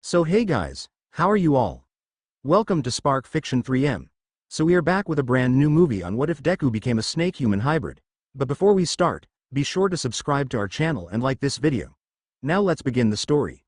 So hey guys, how are you all? Welcome to Spark Fiction 3M. So we are back with a brand new movie on what if Deku became a snake-human hybrid. But before we start, be sure to subscribe to our channel and like this video. Now let's begin the story.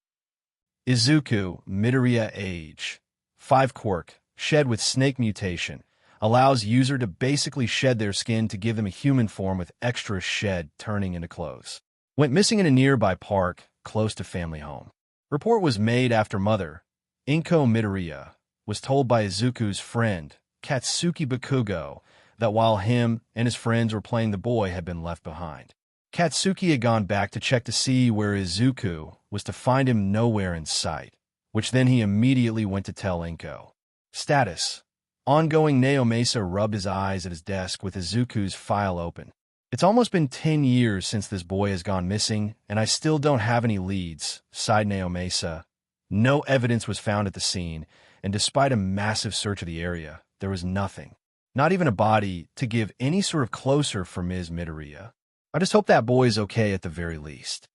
Izuku, Midoriya age. 5 quirk, shed with snake mutation, allows user to basically shed their skin to give them a human form with extra shed turning into clothes. Went missing in a nearby park, close to family home. Report was made after mother, Inko Midoriya, was told by Izuku's friend, Katsuki Bakugo, that while him and his friends were playing, the boy had been left behind. Katsuki had gone back to check to see where Izuku was, to find him nowhere in sight, which then he immediately went to tell Inko. Status: ongoing. Naomasa rubbed his eyes at his desk with Izuku's file open. It's almost been 10 years since this boy has gone missing, and I still don't have any leads, sighed Naomasa. No evidence was found at the scene, and despite a massive search of the area, there was nothing. Not even a body to give any sort of closure for Ms. Midoriya. I just hope that boy is okay at the very least.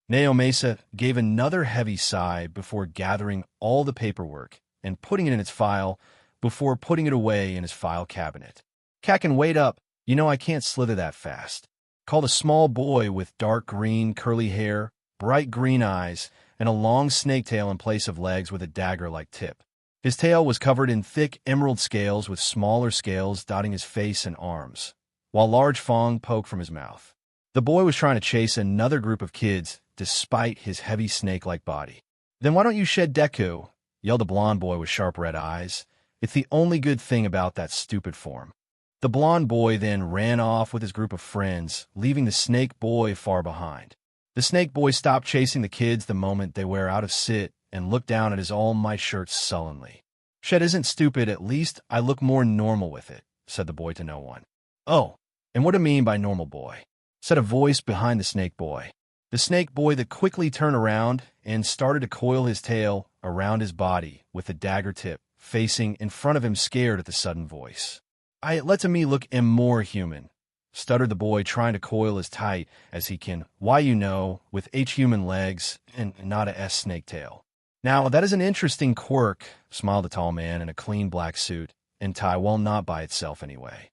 Naomasa gave another heavy sigh before gathering all the paperwork and putting it in its file before putting it away in his file cabinet. Kakin, wait up. You know I can't slither that fast. Called a small boy with dark green curly hair, bright green eyes, and a long snake tail in place of legs with a dagger-like tip. His tail was covered in thick emerald scales with smaller scales dotting his face and arms, while large fang poked from his mouth. The boy was trying to chase another group of kids despite his heavy snake-like body. Then why don't you shed Deku? Yelled a blonde boy with sharp red eyes. It's the only good thing about that stupid form. The blonde boy then ran off with his group of friends, leaving the snake boy far behind. The snake boy stopped chasing the kids the moment they were out of sight and looked down at his all-might shirt sullenly. Shed isn't stupid, at least I look more normal with it, said the boy to no one. Oh, and what do you mean by normal boy? Said a voice behind the snake boy. The snake boy that quickly turned around and started to coil his tail around his body with the dagger tip, facing in front of him, scared at the sudden voice. It lets me look more human, stuttered the boy, trying to coil as tight as he can. Why, you know, with H human legs and not a S snake tail. Now, that is an interesting quirk, smiled the tall man in a clean black suit and tie. Well, not by itself anyway.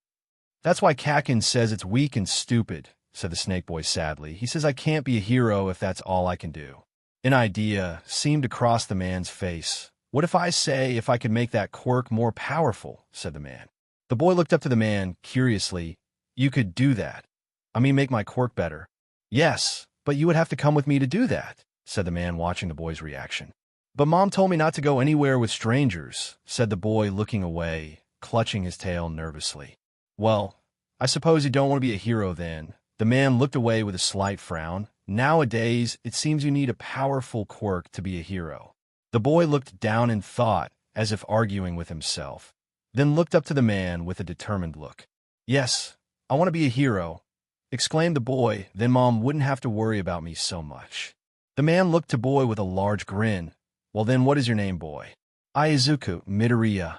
That's why Kakin says it's weak and stupid, said the snake boy sadly. He says I can't be a hero if that's all I can do. An idea seemed to cross the man's face. What if I say if I could make that quirk more powerful, said the man. The boy looked up to the man curiously. You could do that? I mean, make my quirk better? Yes, but you would have to come with me to do that, said the man, watching the boy's reaction. But Mom told me not to go anywhere with strangers, said the boy, looking away, clutching his tail nervously. Well, I suppose you don't want to be a hero then. The man looked away with a slight frown. Nowadays, it seems you need a powerful quirk to be a hero. The boy looked down in thought, as if arguing with himself, then looked up to the man with a determined look. Yes, I want to be a hero, exclaimed the boy. Then Mom wouldn't have to worry about me so much. The man looked to boy with a large grin. Well then, what is your name, boy? Izuku Midoriya,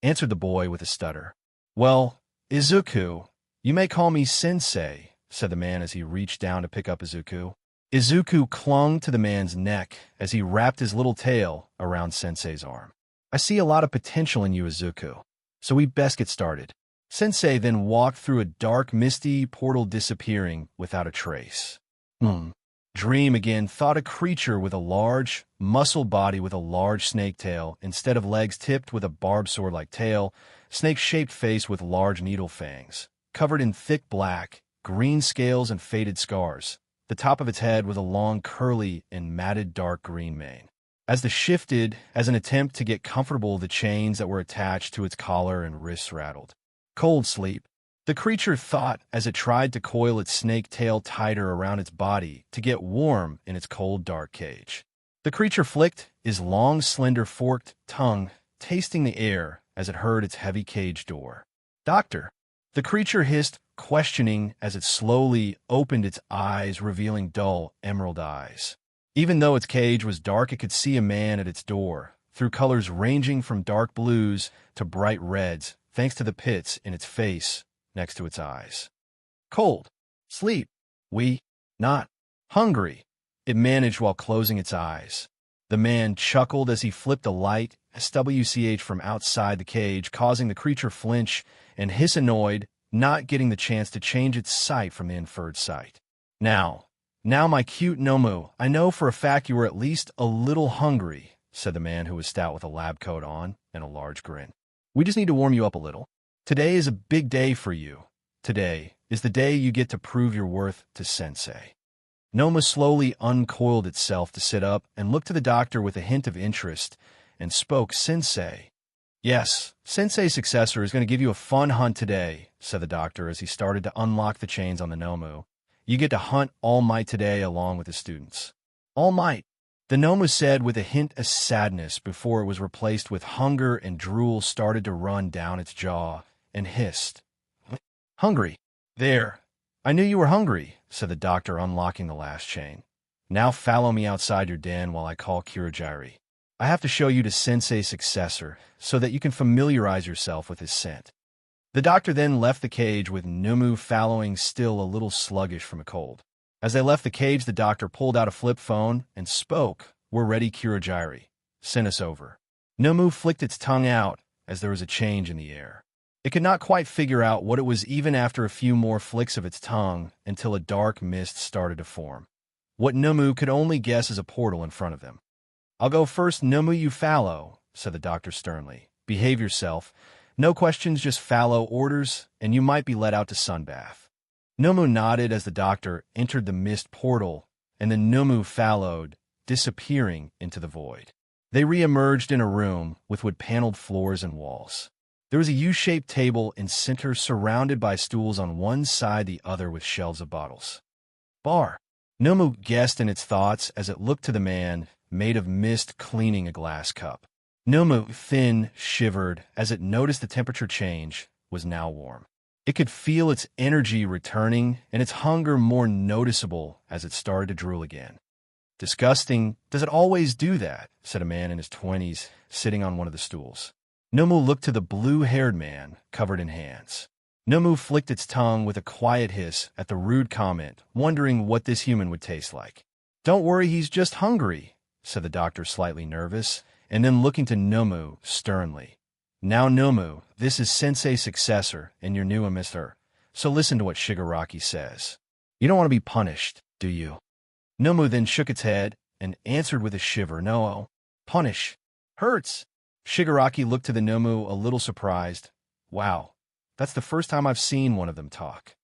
answered the boy with a stutter. Well, Izuku, you may call me Sensei, said the man as he reached down to pick up Izuku. Izuku clung to the man's neck as he wrapped his little tail around Sensei's arm. I see a lot of potential in you, Izuku, so we best get started. Sensei then walked through a dark, misty portal, disappearing without a trace. Dream again, thought a creature with a large, muscled body with a large snake tail instead of legs, tipped with a barbed sword-like tail, snake-shaped face with large needle fangs, covered in thick black, green scales and faded scars. The top of its head with a long, curly, and matted dark green mane. As the shifted, as an attempt to get comfortable, the chains that were attached to its collar and wrists rattled. Cold sleep, the creature thought as it tried to coil its snake tail tighter around its body to get warm in its cold, dark cage. The creature flicked its long, slender, forked tongue, tasting the air as it heard its heavy cage door. Doctor, the creature hissed, questioning as it slowly opened its eyes, revealing dull, emerald eyes. Even though its cage was dark, it could see a man at its door, through colors ranging from dark blues to bright reds, thanks to the pits in its face next to its eyes. Cold, sleep, not hungry, it managed while closing its eyes. The man chuckled as he flipped a light SWCH from outside the cage, causing the creature flinch and hiss annoyed, not getting the chance to change its sight from the inferred sight. Now, my cute Nomu, I know for a fact you were at least a little hungry, said the man who was stout with a lab coat on and a large grin. We just need to warm you up a little. Today is a big day for you. Today is the day you get to prove your worth to Sensei. Nomu slowly uncoiled itself to sit up and looked to the doctor with a hint of interest and spoke, Sensei. Yes, Sensei's successor is going to give you a fun hunt today, said the doctor as he started to unlock the chains on the Nomu. You get to hunt All Might today along with the students. All Might, the Nomu said with a hint of sadness before it was replaced with hunger and drool started to run down its jaw and hissed. Hungry. There. I knew you were hungry, said the doctor, unlocking the last chain. Now follow me outside your den while I call Kirigiri. I have to show you to Sensei's successor so that you can familiarize yourself with his scent. The doctor then left the cage with Nomu following, still a little sluggish from a cold. As they left the cage, the doctor pulled out a flip phone and spoke. We're ready, Kirigiri. Send us over. Nomu flicked its tongue out as there was a change in the air. It could not quite figure out what it was even after a few more flicks of its tongue until a dark mist started to form. What Nomu could only guess is a portal in front of them. I'll go first, Nomu, you follow, said the doctor sternly. Behave yourself. No questions, just follow orders, and you might be let out to sunbath. Nomu nodded as the doctor entered the mist portal, and then Nomu followed, disappearing into the void. They re-emerged in a room with wood-paneled floors and walls. There was a U-shaped table in center surrounded by stools on one side, the other with shelves of bottles. Bar. Nomu guessed in its thoughts as it looked to the man made of mist cleaning a glass cup. Nomu, thin, shivered as it noticed the temperature change, was now warm. It could feel its energy returning and its hunger more noticeable as it started to drool again. Disgusting. Does it always do that? Said a man in his 20s, sitting on one of the stools. Nomu looked to the blue-haired man, covered in hands. Nomu flicked its tongue with a quiet hiss at the rude comment, wondering what this human would taste like. Don't worry, he's just hungry, said the doctor, slightly nervous, and then looking to Nomu sternly. Now, Nomu, this is Sensei's successor and your new emissary, so listen to what Shigaraki says. You don't want to be punished, do you? Nomu then shook its head and answered with a shiver, No, punish. Hurts. Shigaraki looked to the Nomu a little surprised. Wow, that's the first time I've seen one of them talk.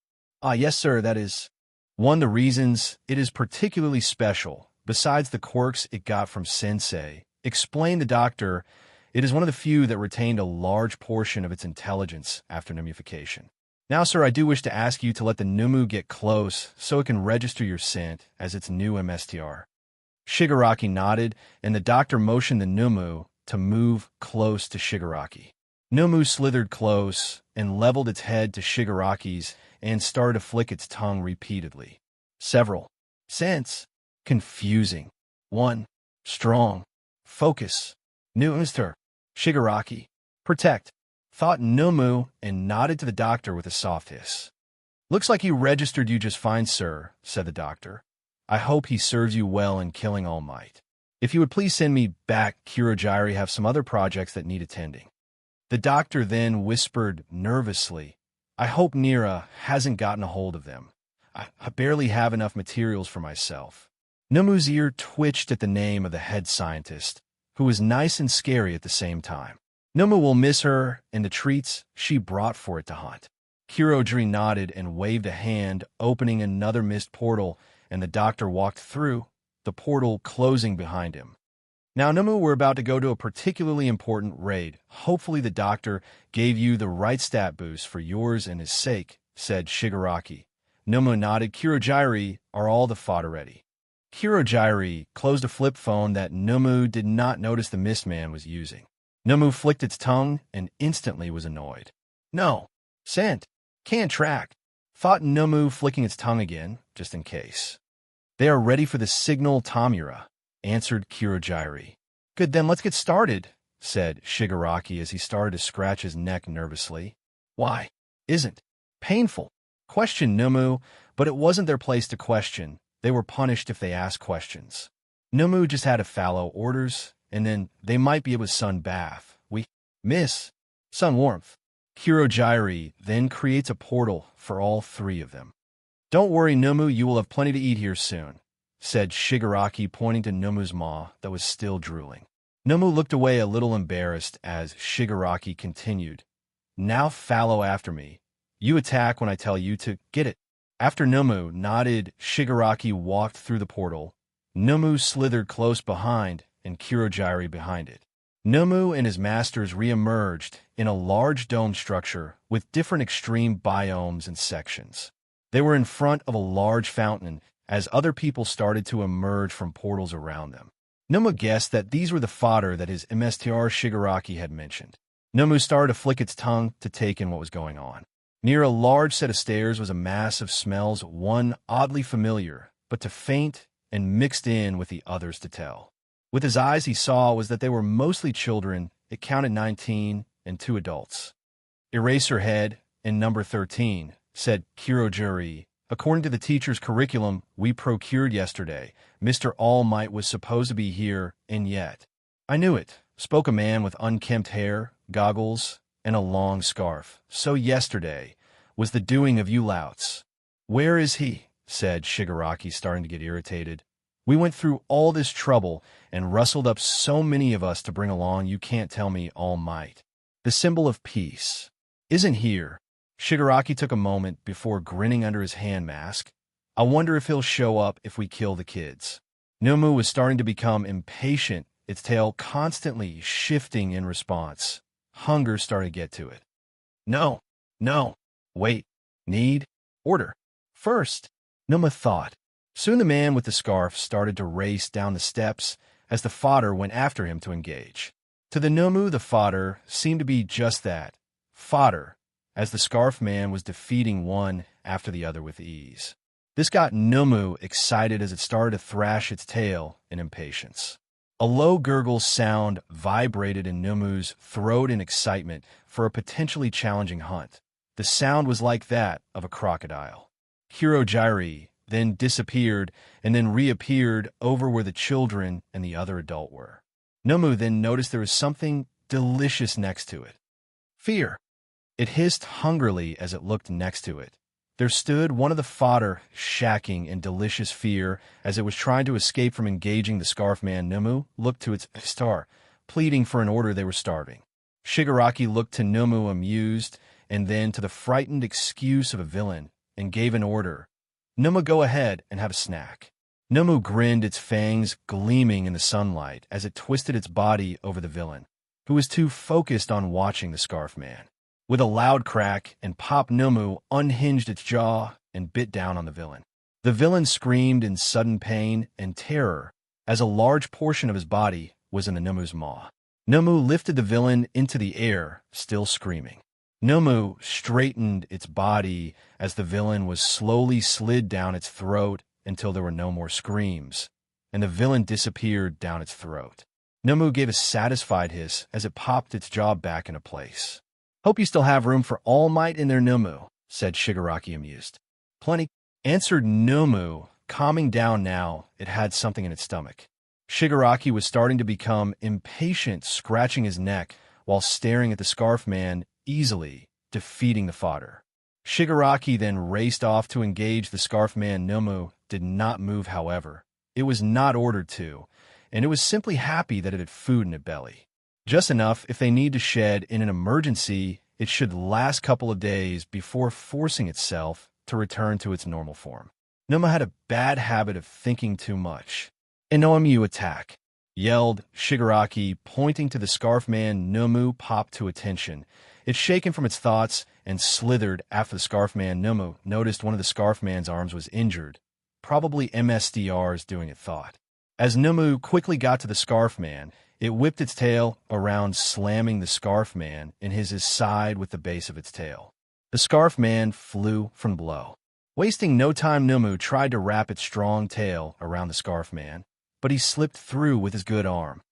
Ah, yes, sir, that is one of the reasons it is particularly special, besides the quirks it got from Sensei, explained the doctor. It is one of the few that retained a large portion of its intelligence after pneumification. Now, sir, I do wish to ask you to let the Nomu get close so it can register your scent as its new MSTR. Shigaraki nodded, and the doctor motioned the Nomu to move close to Shigaraki. Nomu slithered close and leveled its head to Shigaraki's and started to flick its tongue repeatedly. Several. Sense. Confusing. 1. Strong. Focus. New Mr. Shigaraki. Protect. Thought Nomu and nodded to the doctor with a soft hiss. Looks like he registered you just fine, sir, said the doctor. I hope he serves you well in killing All Might. If you would please send me back, Kirigiri have some other projects that need attending. The doctor then whispered nervously, I hope Nira hasn't gotten a hold of them. I barely have enough materials for myself. Nomu's ear twitched at the name of the head scientist, who was nice and scary at the same time. Nomu will miss her and the treats she brought for it to hunt. Kirigiri nodded and waved a hand, opening another mist portal, and the doctor walked through, the portal closing behind him. Now, Nomu, we're about to go to a particularly important raid. Hopefully the doctor gave you the right stat boost for yours and his sake, said Shigaraki. Nomu nodded. Kirigiri are all the fodder ready. Kirigiri closed a flip phone that Nomu did not notice the Mistman was using. Nomu flicked its tongue and instantly was annoyed. No. Scent. Can't track. Thought Nomu, flicking its tongue again, just in case. They are ready for the signal, Tamura, answered Kirigiri. Good, then let's get started, said Shigaraki as he started to scratch his neck nervously. Why? Isn't painful? Questioned Nomu, but it wasn't their place to question. They were punished if they asked questions. Nomu just had to follow orders, and then they might be able to sun bath. We miss sun warmth. Kurojairi then creates a portal for all three of them. Don't worry, Nomu, you will have plenty to eat here soon, said Shigaraki, pointing to Nomu's maw that was still drooling. Nomu looked away a little embarrassed as Shigaraki continued. Now follow after me. You attack when I tell you to. Get it? After Nomu nodded, Shigaraki walked through the portal. Nomu slithered close behind and Kurojairi behind it. Nomu and his masters re-emerged in a large dome structure with different extreme biomes and sections. They were in front of a large fountain as other people started to emerge from portals around them. Nomu guessed that these were the fodder that his MSTR Shigaraki had mentioned. Nomu started to flick its tongue to take in what was going on. Near a large set of stairs was a mass of smells, one oddly familiar, but too faint and mixed in with the others to tell. With his eyes, he saw was that they were mostly children. It counted 19 and 2 adults. Eraserhead and number 13, said Kurojairi. According to the teacher's curriculum we procured yesterday, Mr. All Might was supposed to be here, and yet. I knew it, spoke a man with unkempt hair, goggles, and a long scarf. So yesterday was the doing of you louts. Where is he? Said Shigaraki, starting to get irritated. We went through all this trouble and rustled up so many of us to bring along, you can't tell me All Might. The symbol of peace isn't here. Shigaraki took a moment before grinning under his hand mask. I wonder if he'll show up if we kill the kids. Nomu was starting to become impatient, its tail constantly shifting in response. Hunger started to get to it. No, wait, need, order. First, Nomu thought. Soon the man with the scarf started to race down the steps as the fodder went after him to engage. To the Nomu, the fodder seemed to be just that, fodder, as the scarf man was defeating one after the other with ease. This got Nomu excited as it started to thrash its tail in impatience. A low gurgle sound vibrated in Nomu's throat in excitement for a potentially challenging hunt. The sound was like that of a crocodile. Kurojairi then disappeared and then reappeared over where the children and the other adult were. Nomu then noticed there was something delicious next to it. Fear. It hissed hungrily as it looked next to it. There stood one of the fodder, shacking in delicious fear as it was trying to escape from engaging the scarf man. Nomu looked to its star, pleading for an order. They were starving. Shigaraki looked to Nomu amused and then to the frightened excuse of a villain and gave an order. Nomu, go ahead and have a snack. Nomu grinned, its fangs gleaming in the sunlight as it twisted its body over the villain, who was too focused on watching the scarf man. With a loud crack and pop, Nomu unhinged its jaw and bit down on the villain. The villain screamed in sudden pain and terror as a large portion of his body was in the Nomu's maw. Nomu lifted the villain into the air, still screaming. Nomu straightened its body as the villain was slowly slid down its throat until there were no more screams, and the villain disappeared down its throat. Nomu gave a satisfied hiss as it popped its jaw back into place. Hope you still have room for All Might in there, Nomu, said Shigaraki, amused. Plenty, answered Nomu, calming down now. It had something in its stomach. Shigaraki was starting to become impatient, scratching his neck while staring at the scarf man, easily defeating the fodder. Shigaraki then raced off to engage the scarf man. Nomu did not move, however. It was not ordered to, and it was simply happy that it had food in its belly. Just enough if they need to shed in an emergency. It should last a couple of days before forcing itself to return to its normal form. Nomu had a bad habit of thinking too much. Nomu, attack, yelled Shigaraki, pointing to the scarf man. Nomu popped to attention. It shaken from its thoughts and slithered after the scarf man. Nomu noticed one of the scarf man's arms was injured, probably MSDR's doing it, thought. As Nomu quickly got to the scarf man, it whipped its tail around, slamming the scarf man in his side with the base of its tail. The scarf man flew from below. Wasting no time, Nomu tried to wrap its strong tail around the scarf man, but he slipped through with his good arm.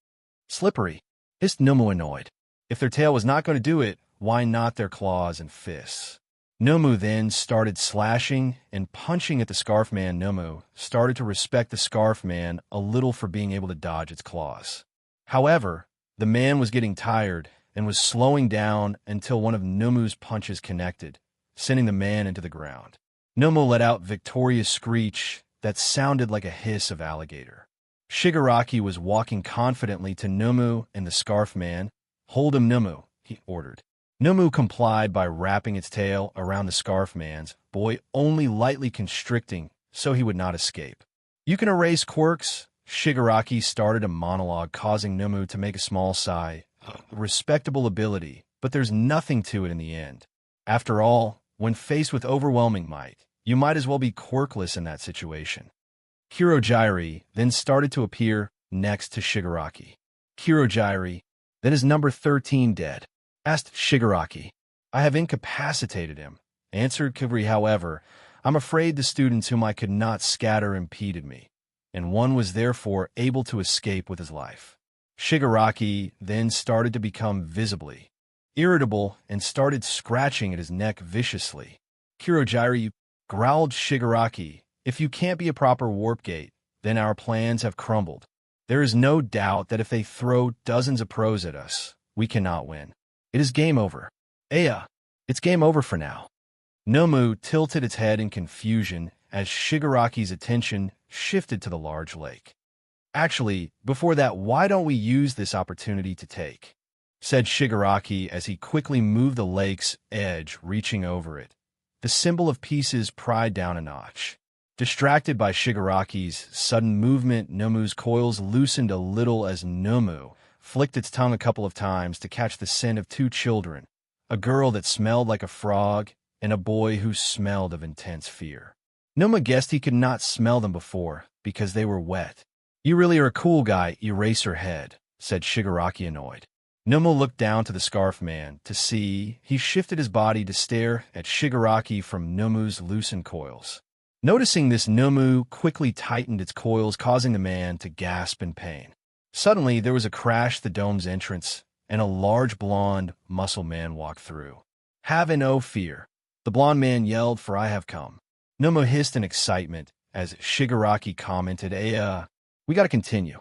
Slippery, hissed Nomu, annoyed. If their tail was not going to do it, why not their claws and fists? Nomu then started slashing and punching at the Scarf Man. Nomu started to respect the Scarf Man a little for being able to dodge its claws. However, the man was getting tired and was slowing down until one of Nomu's punches connected, sending the man into the ground. Nomu let out a victorious screech that sounded like a hiss of alligator. Shigaraki was walking confidently to Nomu and the Scarf Man. "Hold him, Nomu," he ordered. Nomu complied by wrapping its tail around the Scarf Man's boy, only lightly constricting so he would not escape. "You can erase quirks." Shigaraki started a monologue, causing Nomu to make a small sigh. Respectable ability, but there's nothing to it in the end. After all, when faced with overwhelming might, you might as well be quirkless in that situation. Kirojiri then started to appear next to Shigaraki. "Kirojiri, then is number 13 dead?" asked Shigaraki. "I have incapacitated him," answered Kivri. "However, I'm afraid the students whom I could not scatter impeded me, and one was therefore able to escape with his life." Shigaraki then started to become visibly irritable and started scratching at his neck viciously. "Kirojiri," growled Shigaraki, "if you can't be a proper warp gate, then our plans have crumbled. There is no doubt that if they throw dozens of pros at us, we cannot win. It is game over. Aya, it's game over for now." Nomu tilted its head in confusion as Shigaraki's attention shifted to the large lake. "Actually, before that, why don't we use this opportunity to take?" said Shigaraki as he quickly moved the lake's edge, reaching over it. The symbol of peace's pried down a notch. Distracted by Shigaraki's sudden movement, Nomu's coils loosened a little as Nomu flicked its tongue a couple of times to catch the scent of two children, a girl that smelled like a frog and a boy who smelled of intense fear. Nomu guessed he could not smell them before because they were wet. "You really are a cool guy, Eraserhead," said Shigaraki, annoyed. Nomu looked down to the Scarf Man to see he shifted his body to stare at Shigaraki from Nomu's loosened coils. Noticing this, Nomu quickly tightened its coils, causing the man to gasp in pain. Suddenly, there was a crash at the dome's entrance, and a large blonde muscle man walked through. "Have no fear," the blonde man yelled, "for I have come." Nomu hissed in excitement as Shigaraki commented, "We gotta continue.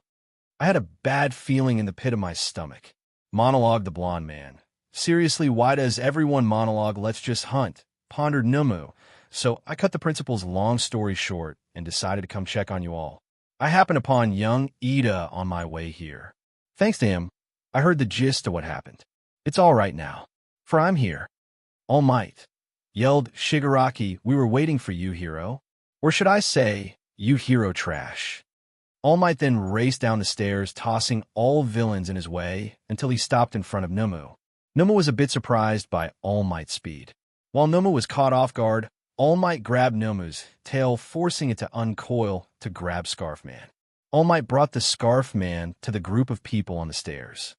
I had a bad feeling in the pit of my stomach." Monologued the blonde man. "Seriously, why does everyone monologue? Let's just hunt," pondered Nomu. "So I cut the principal's long story short and decided to come check on you all. I happened upon young Ida on my way here. Thanks to him, I heard the gist of what happened. It's all right now, for I'm here." "All Might," yelled Shigaraki, "we were waiting for you, hero. Or should I say, you hero trash." All Might then raced down the stairs, tossing all villains in his way until he stopped in front of Nomu. Nomu was a bit surprised by All Might's speed. While Nomu was caught off guard, All Might grabbed Nomu's tail, forcing it to uncoil to grab Scarf Man. All Might brought the Scarf Man to the group of people on the stairs.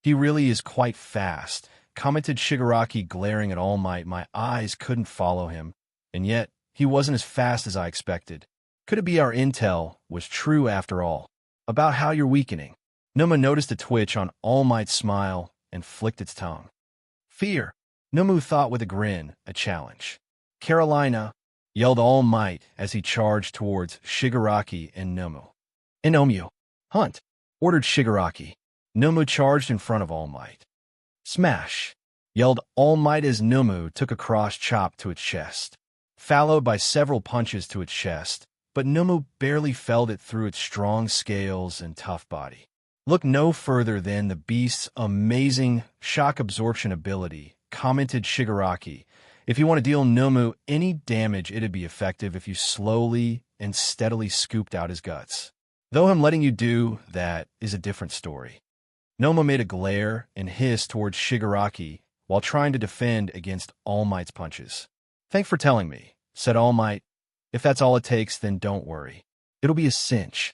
"He really is quite fast," commented Shigaraki, glaring at All Might. "My eyes couldn't follow him, and yet he wasn't as fast as I expected. Could it be our intel was true after all, about how you're weakening?" Nomu noticed a twitch on All Might's smile and flicked its tongue. "Fear," Nomu thought with a grin, a challenge. "Carolina," yelled All Might as he charged towards Shigaraki and Nomu. "Nomu, hunt," ordered Shigaraki. Nomu charged in front of All Might. "Smash," yelled All Might as Nomu took a cross chop to its chest, followed by several punches to its chest, but Nomu barely felt it through its strong scales and tough body. "Look no further than the beast's amazing shock absorption ability," commented Shigaraki. "If you want to deal Nomu any damage, it'd be effective if you slowly and steadily scooped out his guts. Though him letting you do that is a different story." Nomu made a glare and hiss towards Shigaraki while trying to defend against All Might's punches. "Thanks for telling me," said All Might. "If that's all it takes, then don't worry. It'll be a cinch."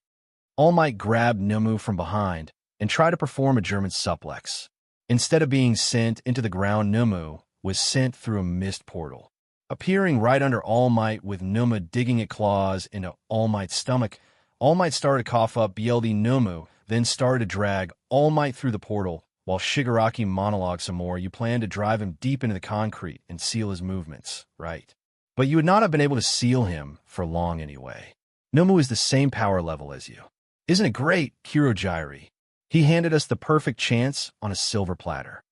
All Might grabbed Nomu from behind and tried to perform a German suplex. Instead of being sent into the ground, Nomu was sent through a mist portal. Appearing right under All Might with Nomu digging its claws into All Might's stomach, All Might started to cough up BLD. Nomu then started to drag All Might through the portal While Shigaraki monologued some more, you planned to drive him deep into the concrete and seal his movements, right? But you would not have been able to seal him for long anyway. Nomu is the same power level as you. Isn't it great, Kurogyri? He handed us the perfect chance on a silver platter.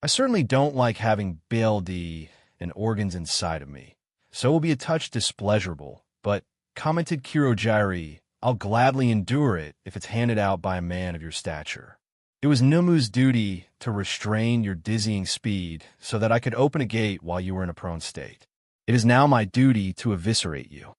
I certainly don't like having BLD and organs inside of me, so it will be a touch displeasurable, but, commented Kurogyri, I'll gladly endure it if it's handed out by a man of your stature. It was Nomu's duty to restrain your dizzying speed so that I could open a gate while you were in a prone state. It is now my duty to eviscerate you.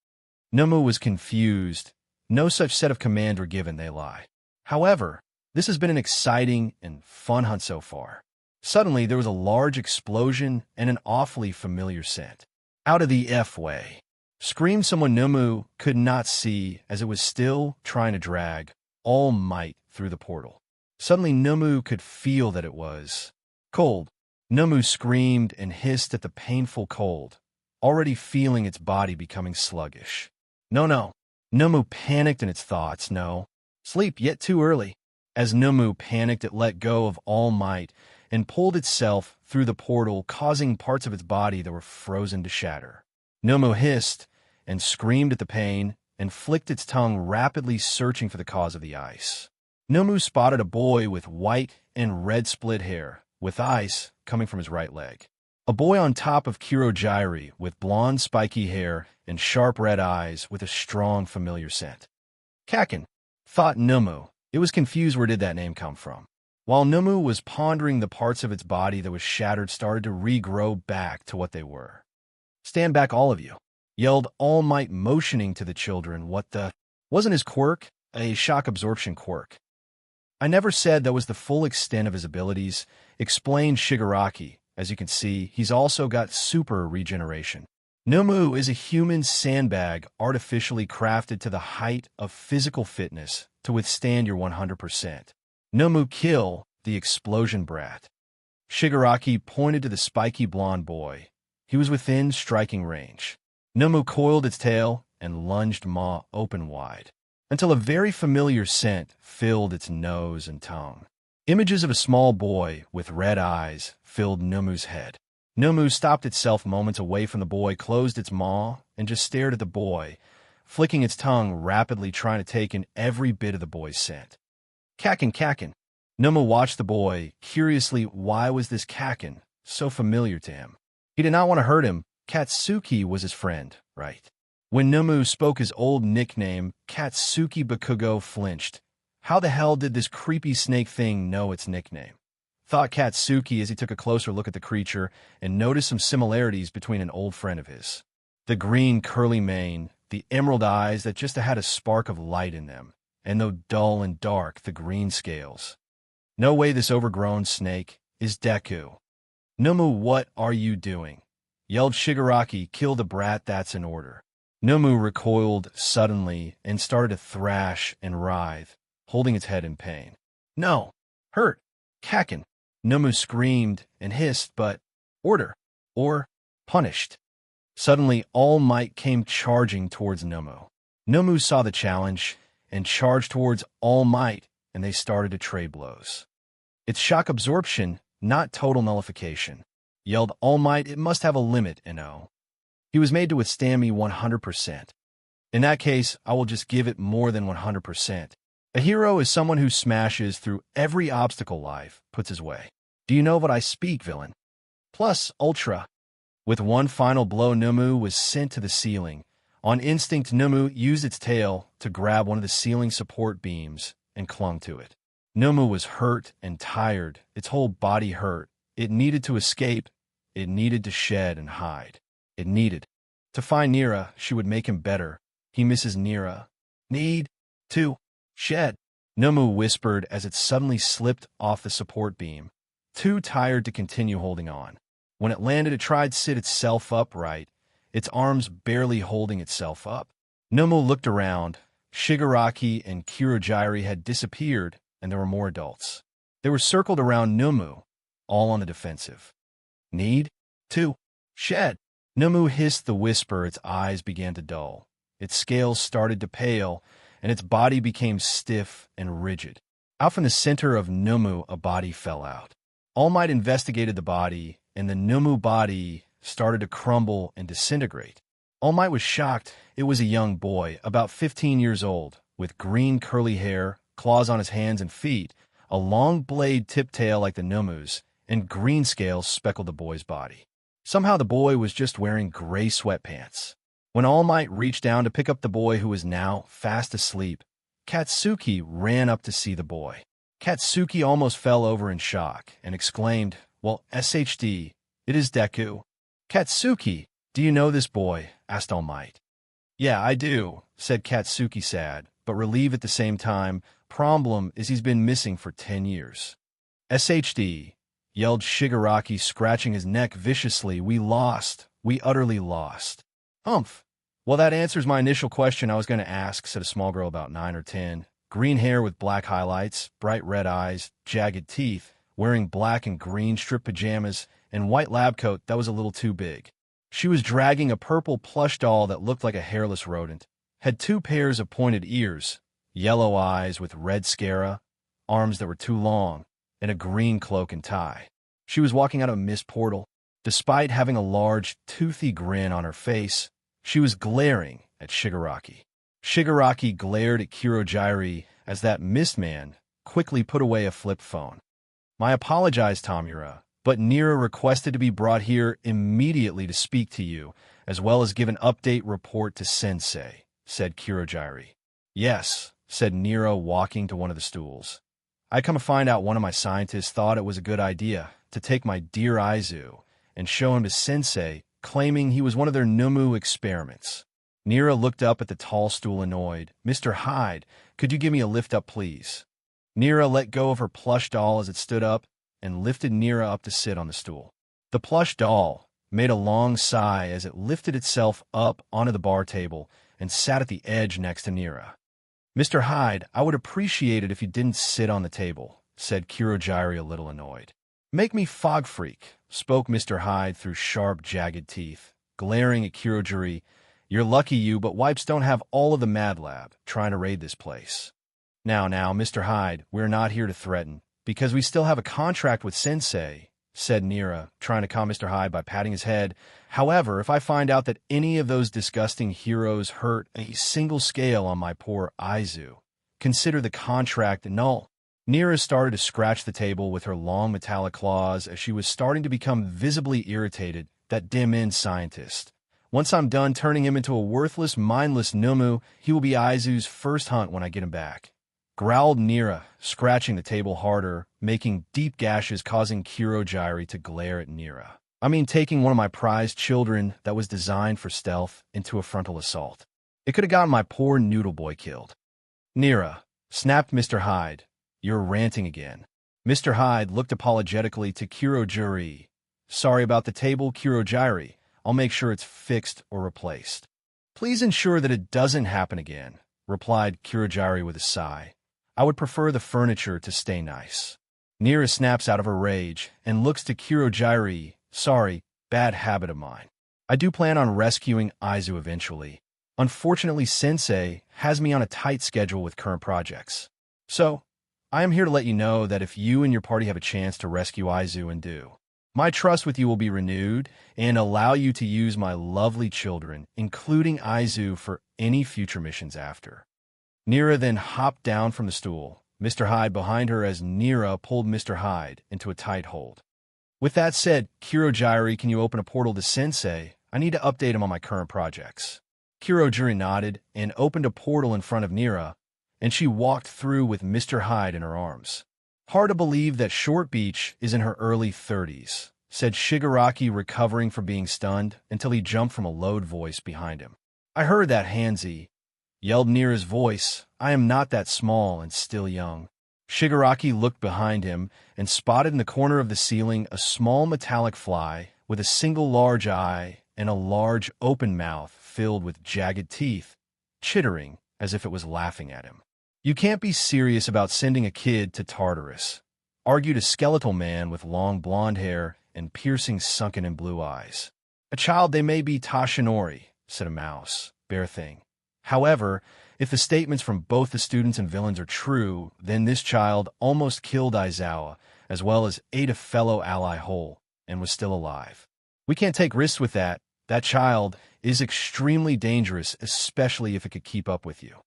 Nomu was confused. No such set of commands were given, they lie. However, this has been an exciting and fun hunt so far. Suddenly, there was a large explosion and an awfully familiar scent. Out of the F-way, screamed someone Nomu could not see as it was still trying to drag all might through the portal. Suddenly, Nomu could feel that it was cold. Nomu screamed and hissed at the painful cold, already feeling its body becoming sluggish. No. Nomu panicked in its thoughts. No. Sleep, yet too early. As Nomu panicked, it let go of all might and pulled itself through the portal, causing parts of its body that were frozen to shatter. Nomu hissed and screamed at the pain and flicked its tongue, rapidly searching for the cause of the ice. Nomu spotted a boy with white and red split hair, with ice coming from his right leg. A boy on top of Kurogyri with blonde spiky hair and sharp red eyes with a strong familiar scent. Kakin, thought Nomu. It was confused where did that name come from. While Nomu was pondering, the parts of its body that was shattered started to regrow back to what they were. Stand back, all of you, yelled All Might, motioning to the children. What the? Wasn't his quirk a shock absorption quirk? I never said that was the full extent of his abilities, explained Shigaraki. As you can see, he's also got super regeneration. Nomu is a human sandbag artificially crafted to the height of physical fitness to withstand your 100%. Nomu kill the explosion brat. Shigaraki pointed to the spiky blonde boy. He was within striking range. Nomu coiled its tail and lunged maw open wide, until a very familiar scent filled its nose and tongue. Images of a small boy with red eyes filled Nomu's head. Nomu stopped itself moments away from the boy, closed its maw, and just stared at the boy, flicking its tongue rapidly, trying to take in every bit of the boy's scent. Kakin. Nomu watched the boy curiously. Why was this Kakin so familiar to him? He did not want to hurt him. Katsuki was his friend, right? When Nomu spoke his old nickname, Katsuki Bakugo flinched. How the hell did this creepy snake thing know its nickname? Thought Katsuki as he took a closer look at the creature and noticed some similarities between an old friend of his. The green curly mane, the emerald eyes that just had a spark of light in them, and though dull and dark, the green scales. No way this overgrown snake is Deku. Nomu, what are you doing? Yelled Shigaraki. Kill the brat, that's in order. Nomu recoiled suddenly and started to thrash and writhe, holding its head in pain. No! Hurt! Kakin! Nomu screamed and hissed, but order, or punished. Suddenly, All Might came charging towards Nomu. Nomu saw the challenge and charged towards All Might, and they started to trade blows. It's shock absorption, not total nullification, yelled All Might. It must have a limit, Ino. He was made to withstand me 100%. In that case, I will just give it more than 100%. A hero is someone who smashes through every obstacle life puts his way. Do you know what I speak, villain? Plus, Ultra. With one final blow, Nomu was sent to the ceiling. On instinct, Nomu used its tail to grab one of the ceiling support beams and clung to it. Nomu was hurt and tired. Its whole body hurt. It needed to escape. It needed to shed and hide. It needed to find Nira. She would make him better. He misses Nira. Need to shed, Nomu whispered as it suddenly slipped off the support beam, too tired to continue holding on. When it landed, it tried to sit itself upright, its arms barely holding itself up. Nomu looked around. Shigaraki and Kurogyri had disappeared, and there were more adults. They were circled around Nomu, all on the defensive. Need to shed. Nomu hissed the whisper. Its eyes began to dull. Its scales started to pale, and its body became stiff and rigid. Out from the center of Nomu, a body fell out. All Might investigated the body, and the Nomu body started to crumble and disintegrate. All Might was shocked. It was a young boy, about 15 years old, with green curly hair, claws on his hands and feet, a long blade tip tail like the Nomu's, and green scales speckled the boy's body. Somehow the boy was just wearing gray sweatpants. When All Might reached down to pick up the boy who was now fast asleep, Katsuki ran up to see the boy. Katsuki almost fell over in shock and exclaimed, "Well, SHD, it is Deku." "Katsuki, do you know this boy?" asked All Might. "Yeah, I do," said Katsuki sad, but relieved at the same time. "Problem is he's been missing for 10 years. SHD, yelled Shigaraki, scratching his neck viciously. "We lost. We utterly lost." "Humph. Well, that answers my initial question I was going to ask," said a small girl about 9 or 10. Green hair with black highlights, bright red eyes, jagged teeth, wearing black and green striped pajamas, and white lab coat that was a little too big. She was dragging a purple plush doll that looked like a hairless rodent, had 2 pairs of pointed ears, yellow eyes with red scara, arms that were too long, and a green cloak and tie. She was walking out of a mist portal. Despite having a large, toothy grin on her face, she was glaring at Shigaraki. Shigaraki glared at Kurogiri as that mist man quickly put away a flip phone. "I apologize, Tamura, but Nira requested to be brought here immediately to speak to you, as well as give an update report to Sensei," said Kurogiri. "Yes," said Nira, walking to one of the stools. "I come to find out one of my scientists thought it was a good idea to take my dear Aizu and show him to Sensei, claiming he was one of their Nomu experiments." Nira looked up at the tall stool annoyed. "Mr. Hyde, could you give me a lift up, please?" Nira let go of her plush doll as it stood up and lifted Nira up to sit on the stool. The plush doll made a long sigh as it lifted itself up onto the bar table and sat at the edge next to Nira. "Mr. Hyde, I would appreciate it if you didn't sit on the table," said Kurogiri, a little annoyed. "Make me fog freak," spoke Mr. Hyde through sharp, jagged teeth, glaring at Kurogiri. "You're lucky you, but wipes don't have all of the Mad Lab trying to raid this place." Now, Mr. Hyde, we're not here to threaten, because we still have a contract with Sensei," said Nira, trying to calm Mr. Hyde by patting his head. "However, if I find out that any of those disgusting heroes hurt a single scale on my poor Aizu, consider the contract null." Nira started to scratch the table with her long metallic claws as she was starting to become visibly irritated. "That dim-end scientist. Once I'm done turning him into a worthless, mindless Nomu, he will be Aizu's first hunt when I get him back," growled Nira, scratching the table harder, making deep gashes causing Kurogiri to glare at Nira. "I mean taking one of my prized children that was designed for stealth into a frontal assault. It could have gotten my poor noodle boy killed." "Nira," snapped Mr. Hyde, "you're ranting again." Mr. Hyde looked apologetically to Kurogiri. "Sorry about the table, Kurogiri. I'll make sure it's fixed or replaced." "Please ensure that it doesn't happen again," replied Kurogiri with a sigh. "I would prefer the furniture to stay nice." Nira snaps out of her rage and looks to Kurogiri. "Sorry, bad habit of mine. I do plan on rescuing Aizu eventually. Unfortunately, Sensei has me on a tight schedule with current projects. So, I am here to let you know that if you and your party have a chance to rescue Aizu and do, my trust with you will be renewed and allow you to use my lovely children, including Aizu, for any future missions after." Nira then hopped down from the stool, Mr. Hyde behind her as Nira pulled Mr. Hyde into a tight hold. "With that said, Kurogiri, can you open a portal to Sensei? I need to update him on my current projects." Kurogiri nodded and opened a portal in front of Nira, and she walked through with Mr. Hyde in her arms. "Hard to believe that Short Beach is in her early 30s, said Shigaraki, recovering from being stunned until he jumped from a low voice behind him. "I heard that, Hansi," yelled Nira's voice. "I am not that small and still young." Shigaraki looked behind him and spotted in the corner of the ceiling a small metallic fly with a single large eye and a large open mouth filled with jagged teeth, chittering as if it was laughing at him. "You can't be serious about sending a kid to Tartarus," argued a skeletal man with long blonde hair and piercing sunken and blue eyes. "A child they may be Tashinori," said a mouse, bare thing. "However, If the statements from both the students and villains are true, then this child almost killed Aizawa, as well as ate a fellow ally whole, and was still alive. We can't take risks with that. That child is extremely dangerous, especially if it could keep up with you.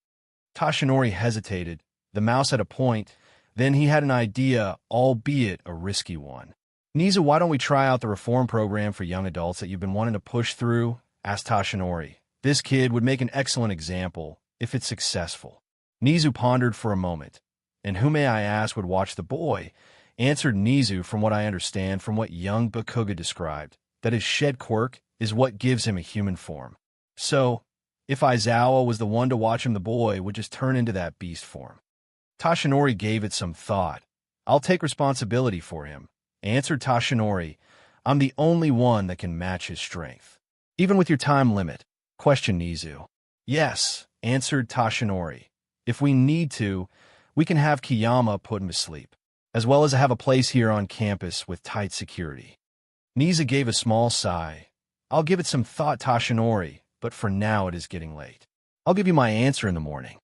Tashinori hesitated. The mouse had a point. Then he had an idea, albeit a risky one. "Nizu, why don't we try out the reform program for young adults that you've been wanting to push through?" asked Tashinori. "This kid would make an excellent example if it's successful." Nizu pondered for a moment. "And who, may I ask, would watch the boy?" answered Nizu. "From what I understand from what young Bakuga described, that his shed quirk is what gives him a human form. So, if Aizawa was the one to watch him, the boy would just turn into that beast form." Tashinori gave it some thought. "I'll take responsibility for him," answered Tashinori. "I'm the only one that can match his strength." "Even with your time limit?" questioned Nizu. "Yes," answered Tashinori. "If we need to, we can have Kiyama put him to sleep, as well as have a place here on campus with tight security." Nizu gave a small sigh. "I'll give it some thought, Tashinori, but for now it is getting late. I'll give you my answer in the morning."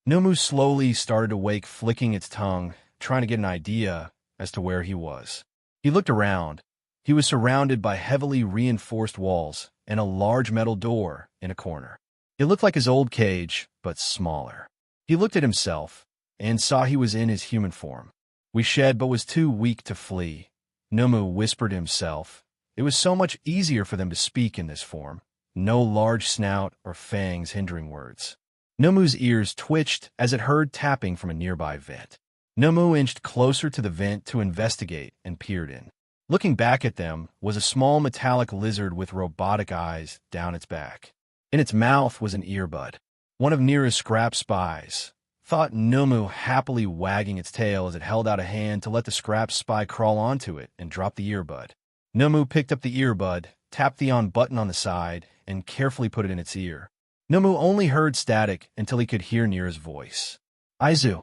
Nomu slowly started to wake, flicking its tongue, trying to get an idea as to where he was. He looked around. He was surrounded by heavily reinforced walls and a large metal door in a corner. It looked like his old cage, but smaller. He looked at himself and saw he was in his human form. "We shed but was too weak to flee," Nomu whispered to himself. It was so much easier for them to speak in this form. No large snout or fangs hindering words. Nomu's ears twitched as it heard tapping from a nearby vent. Nomu inched closer to the vent to investigate and peered in. Looking back at them was a small metallic lizard with robotic eyes down its back. In its mouth was an earbud. One of Nira's scrap spies, thought Nomu, happily wagging its tail as it held out a hand to let the scrap spy crawl onto it and drop the earbud. Nomu picked up the earbud, tapped the on button on the side, and carefully put it in its ear. Nomu only heard static until he could hear Nira's voice. Aizu,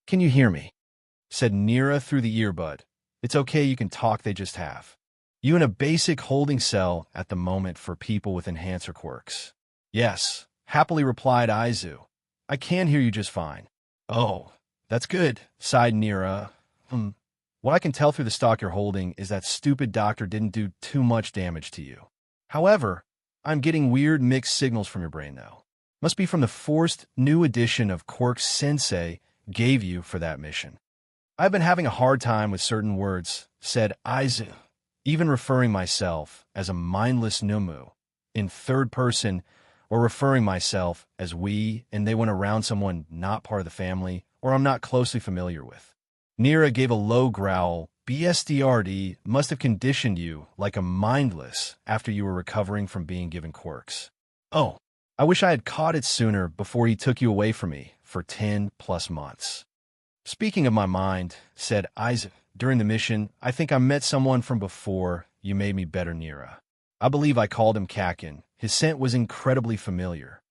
can you hear me?" said Nira through the earbud. "It's okay, you can talk, they just have you in a basic holding cell at the moment for people with enhancer quirks." "Yes," happily replied Aizu. "I can hear you just fine." "Oh, that's good," sighed Nira. What I can tell through the stock you're holding is that stupid doctor didn't do too much damage to you. However, I'm getting weird mixed signals from your brain, though. Must be from the forced new edition of quirks Sensei gave you for that mission." "I've been having a hard time with certain words," said Aizu, even referring myself as a mindless Nomu in third person, or referring myself as we and they when around someone not part of the family or I'm not closely familiar with. Nira gave a low growl. "BSDRD must have conditioned you like a mindless after you were recovering from being given quirks. Oh, I wish I had caught it sooner before he took you away from me for 10+ months." "Speaking of my mind," said Isaac, "during the mission, I think I met someone from before you made me better, Nira. I believe I called him Kakin. His scent was incredibly familiar."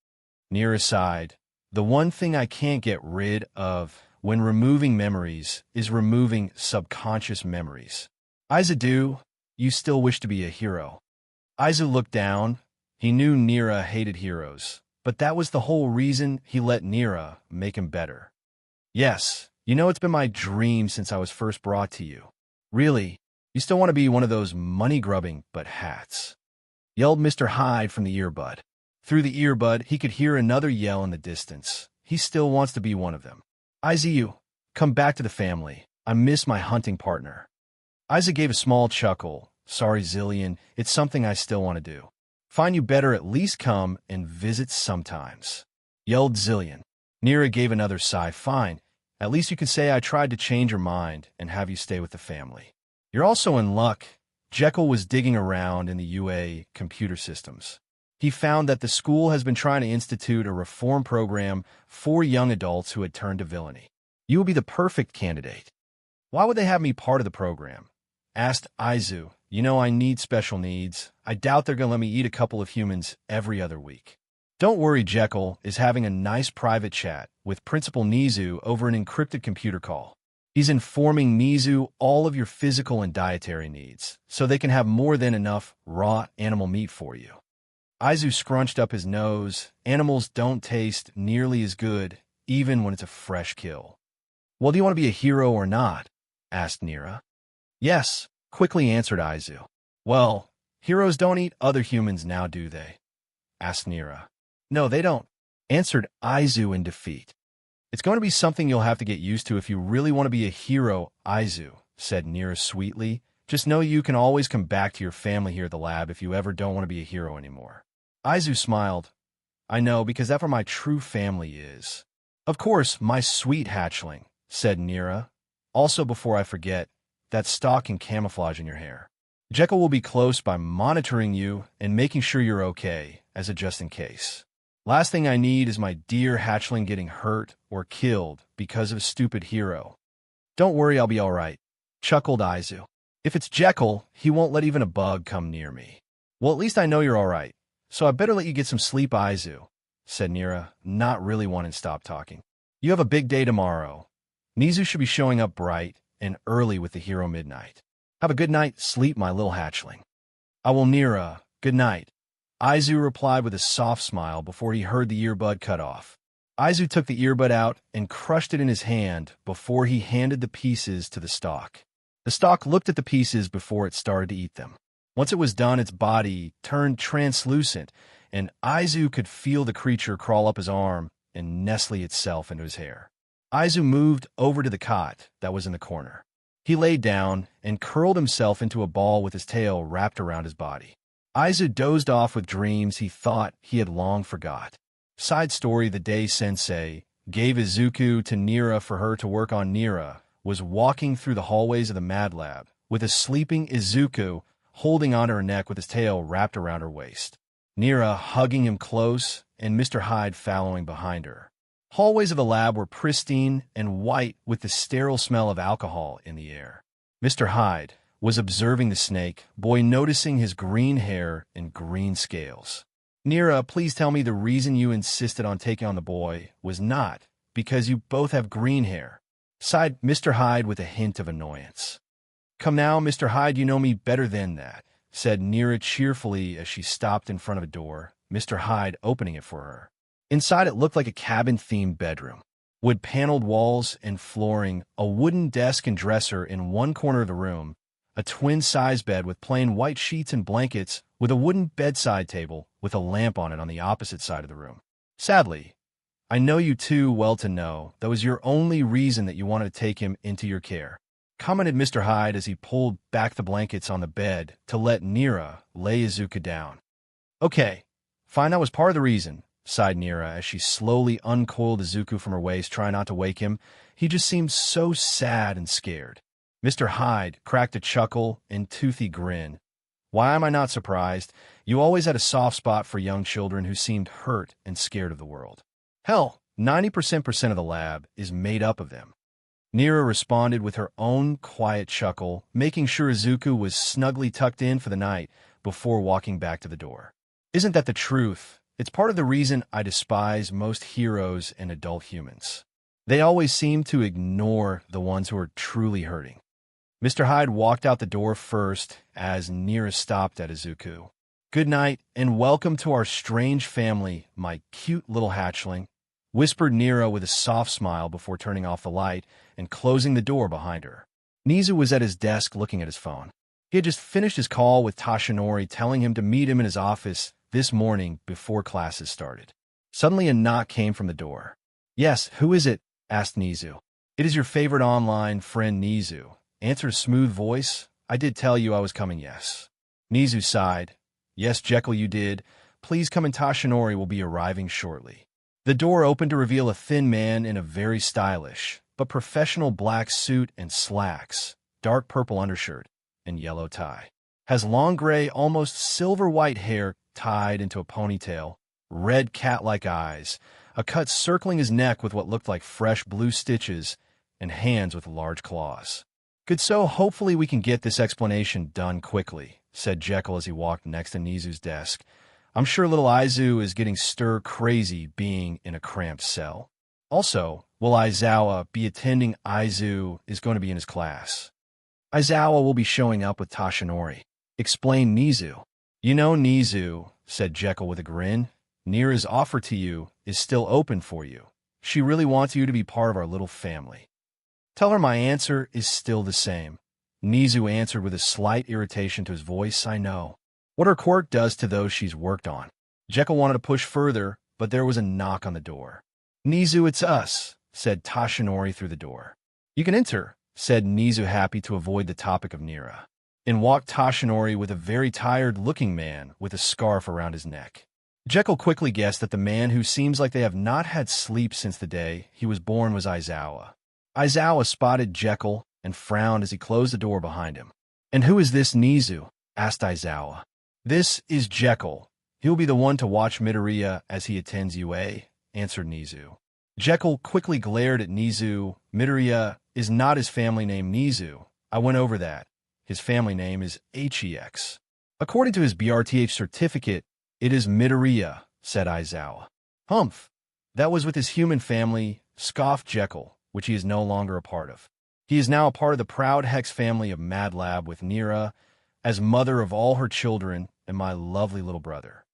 Nira sighed. "The one thing I can't get rid of when removing memories is removing subconscious memories. Aizu, you still wish to be a hero?" Aizu looked down. He knew Nira hated heroes, but that was the whole reason he let Nira make him better. "Yes, it's been my dream since I was first brought to you." "Really? You still want to be one of those money-grubbing but hats?" yelled Mr. Hyde from the earbud. Through the earbud, he could hear another yell in the distance. He still wants to be one of them. "Aizu, come back to the family. I miss my hunting partner." Aizu gave a small chuckle. "Sorry, Zillion, it's something I still want to do." "Fine, you better at least come and visit sometimes," yelled Zillion. Nira gave another sigh. "Fine, at least you can say I tried to change your mind and have you stay with the family." "You're also in luck." Jekyll was digging around in the UA computer systems. He found that the school has been trying to institute a reform program for young adults who had turned to villainy. "You will be the perfect candidate." "Why would they have me part of the program?" asked Aizu. I need special needs. I doubt they're going to let me eat a couple of humans every other week." "Don't worry, Jekyll is having a nice private chat with Principal Nizu over an encrypted computer call. He's informing Nizu all of your physical and dietary needs, so they can have more than enough raw animal meat for you." Aizu scrunched up his nose. Animals don't taste nearly as good, even when it's a fresh kill. Well, do you want to be a hero or not? Asked Nira. Yes, quickly answered Aizu. Well, heroes don't eat other humans now, do they? Asked Nira. No, they don't, answered Aizu in defeat. It's going to be something you'll have to get used to if you really want to be a hero, Aizu, said Nira sweetly. Just know you can always come back to your family here at the lab if you ever don't want to be a hero anymore. Aizu smiled. I know, because that's where my true family is. Of course, my sweet hatchling, said Nira. Also, before I forget, that stalk and camouflage in your hair. Jekyll will be close by monitoring you and making sure you're okay, as a just in case. Last thing I need is my dear hatchling getting hurt or killed because of a stupid hero. Don't worry, I'll be all right, chuckled Aizu. If it's Jekyll, he won't let even a bug come near me. Well, at least I know you're all right, so I better let you get some sleep, Aizu, said Nira, not really wanting to stop talking. You have a big day tomorrow. Nizu should be showing up bright and early with the hero midnight. Have a good night's sleep, my little hatchling. I will, Nira. Good night. Aizu replied with a soft smile before he heard the earbud cut off. Aizu took the earbud out and crushed it in his hand before he handed the pieces to the stalk. The stalk looked at the pieces before it started to eat them. Once it was done, its body turned translucent, and Aizu could feel the creature crawl up his arm and nestle itself into his hair. Aizu moved over to the cot that was in the corner. He lay down and curled himself into a ball with his tail wrapped around his body. Aizu dozed off with dreams he thought he had long forgot. Side story: the day Sensei gave Izuku to Nira for her to work on, Nira was walking through the hallways of the Mad Lab with a sleeping Izuku holding onto her neck with his tail wrapped around her waist. Nira hugging him close and Mr. Hyde following behind her. Hallways of the lab were pristine and white with the sterile smell of alcohol in the air. Mr. Hyde was observing the snake boy, noticing his green hair and green scales. Nira, please tell me the reason you insisted on taking on the boy was not because you both have green hair, sighed Mr. Hyde with a hint of annoyance. Come now, Mr. Hyde, you know me better than that, said Nira cheerfully as she stopped in front of a door, Mr. Hyde opening it for her. Inside it looked like a cabin-themed bedroom. Wood-paneled walls and flooring, a wooden desk and dresser in one corner of the room, a twin-size bed with plain white sheets and blankets with a wooden bedside table with a lamp on it on the opposite side of the room. Sadly, I know you too well to know that was your only reason that you wanted to take him into your care, commented Mr. Hyde as he pulled back the blankets on the bed to let Nira lay Izuku down. Okay, fine, that was part of the reason, sighed Nira as she slowly uncoiled Izuku from her waist, trying not to wake him. He just seemed so sad and scared. Mr. Hyde cracked a chuckle and toothy grin. Why am I not surprised? You always had a soft spot for young children who seemed hurt and scared of the world. Hell, 90% of the lab is made up of them. Nira responded with her own quiet chuckle, making sure Izuku was snugly tucked in for the night before walking back to the door. Isn't that the truth? It's part of the reason I despise most heroes and adult humans. They always seem to ignore the ones who are truly hurting. Mr. Hyde walked out the door first as Nira stopped at Izuku. Good night and welcome to our strange family, my cute little hatchling, whispered Nira with a soft smile before turning off the light and closing the door behind her. Nizu was at his desk looking at his phone. He had just finished his call with Tashinori, telling him to meet him in his office this morning before classes started. Suddenly a knock came from the door. Yes, who is it? Asked Nizu. It is your favorite online friend Nizu, answered a smooth voice. I did tell you I was coming, yes. Nizu sighed. Yes, Jekyll, you did. Please come in, Tashinori will be arriving shortly. The door opened to reveal a thin man in a very stylish but professional black suit and slacks, dark purple undershirt, and yellow tie. Has long gray, almost silver-white hair tied into a ponytail, red cat-like eyes, a cut circling his neck with what looked like fresh blue stitches, and hands with large claws. Good, so hopefully we can get this explanation done quickly, said Jekyll as he walked next to Nizu's desk. I'm sure little Aizu is getting stir-crazy being in a cramped cell. Also, will Aizawa be attending? Aizu is going to be in his class. Aizawa will be showing up with Tashinori, explained Nizu. You know, Nizu, said Jekyll with a grin. Nira's offer to you is still open for you. She really wants you to be part of our little family. Tell her my answer is still the same. Nizu answered with a slight irritation to his voice. I know what her quirk does to those she's worked on. Jekyll wanted to push further, but there was a knock on the door. Nizu, it's us, said Tashinori through the door. You can enter, said Nizu, happy to avoid the topic of Nira. In walked Tashinori with a very tired-looking man with a scarf around his neck. Jekyll quickly guessed that the man who seems like they have not had sleep since the day he was born was Aizawa. Aizawa spotted Jekyll and frowned as he closed the door behind him. And who is this Nizu? Asked Aizawa. This is Jekyll. He'll be the one to watch Midoriya as he attends UA, answered Nizu. Jekyll quickly glared at Nizu. Midoriya is not his family name Nizu. I went over that. His family name is HEX. According to his BRTH certificate, it is Midoriya, said Aizawa. Humph. That was with his human family, scoffed Jekyll, which he is no longer a part of. He is now a part of the proud Hex family of Mad Lab with Nira as mother of all her children and my lovely little brother.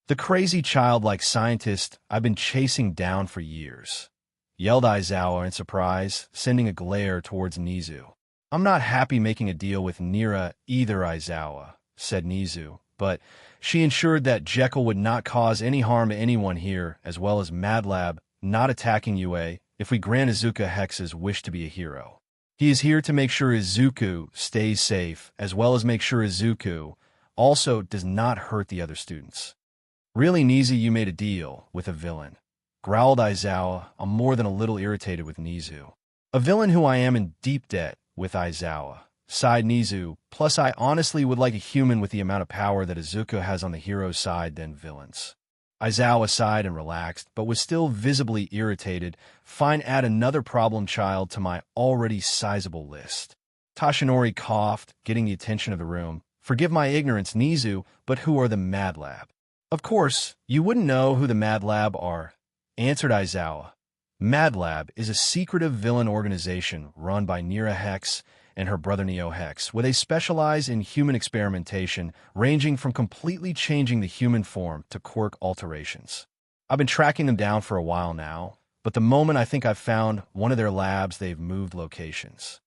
The crazy childlike scientist I've been chasing down for years, yelled Aizawa in surprise, sending a glare towards Nizu. I'm not happy making a deal with Nira either, Aizawa, said Nizu, but she ensured that Jekyll would not cause any harm to anyone here, as well as Mad Lab not attacking UA if we grant Izuku Hex's wish to be a hero. He is here to make sure Izuku stays safe, as well as make sure Izuku also does not hurt the other students. Really, Nizu, you made a deal with a villain, growled Aizawa. I'm more than a little irritated with Nizu. A villain who I am in deep debt with, Aizawa, sighed Nizu. Plus, I honestly would like a human with the amount of power that Izuku has on the hero's side than villains. Aizawa sighed and relaxed, but was still visibly irritated. Fine, add another problem child to my already sizable list. Tashinori coughed, getting the attention of the room. Forgive my ignorance, Nizu, but who are the Mad Lab? Of course, you wouldn't know who the Mad Lab are, answered Aizawa. Mad Lab is a secretive villain organization run by Nira Hex and her brother Neo Hex, where they specialize in human experimentation, ranging from completely changing the human form to quirk alterations. I've been tracking them down for a while now, but the moment I think I've found one of their labs, they've moved locations.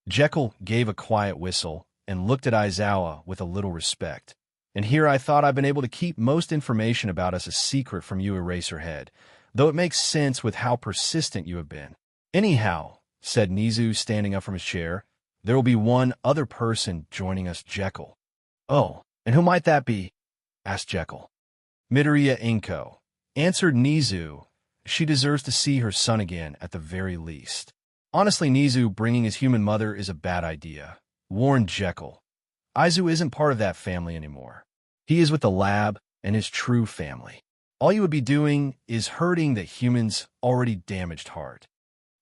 Jekyll gave a quiet whistle and looked at Aizawa with a little respect. And here I thought I've been able to keep most information about us a secret from you, Eraserhead, though it makes sense with how persistent you have been. Anyhow, said Nizu, standing up from his chair, there will be one other person joining us, Jekyll. Oh, and who might that be? Asked Jekyll. Midoriya Inko, answered Nizu. She deserves to see her son again at the very least. Honestly, Nizu bringing his human mother is a bad idea, warned Jekyll. Aizu isn't part of that family anymore. He is with the lab and his true family. All you would be doing is hurting the human's already damaged heart.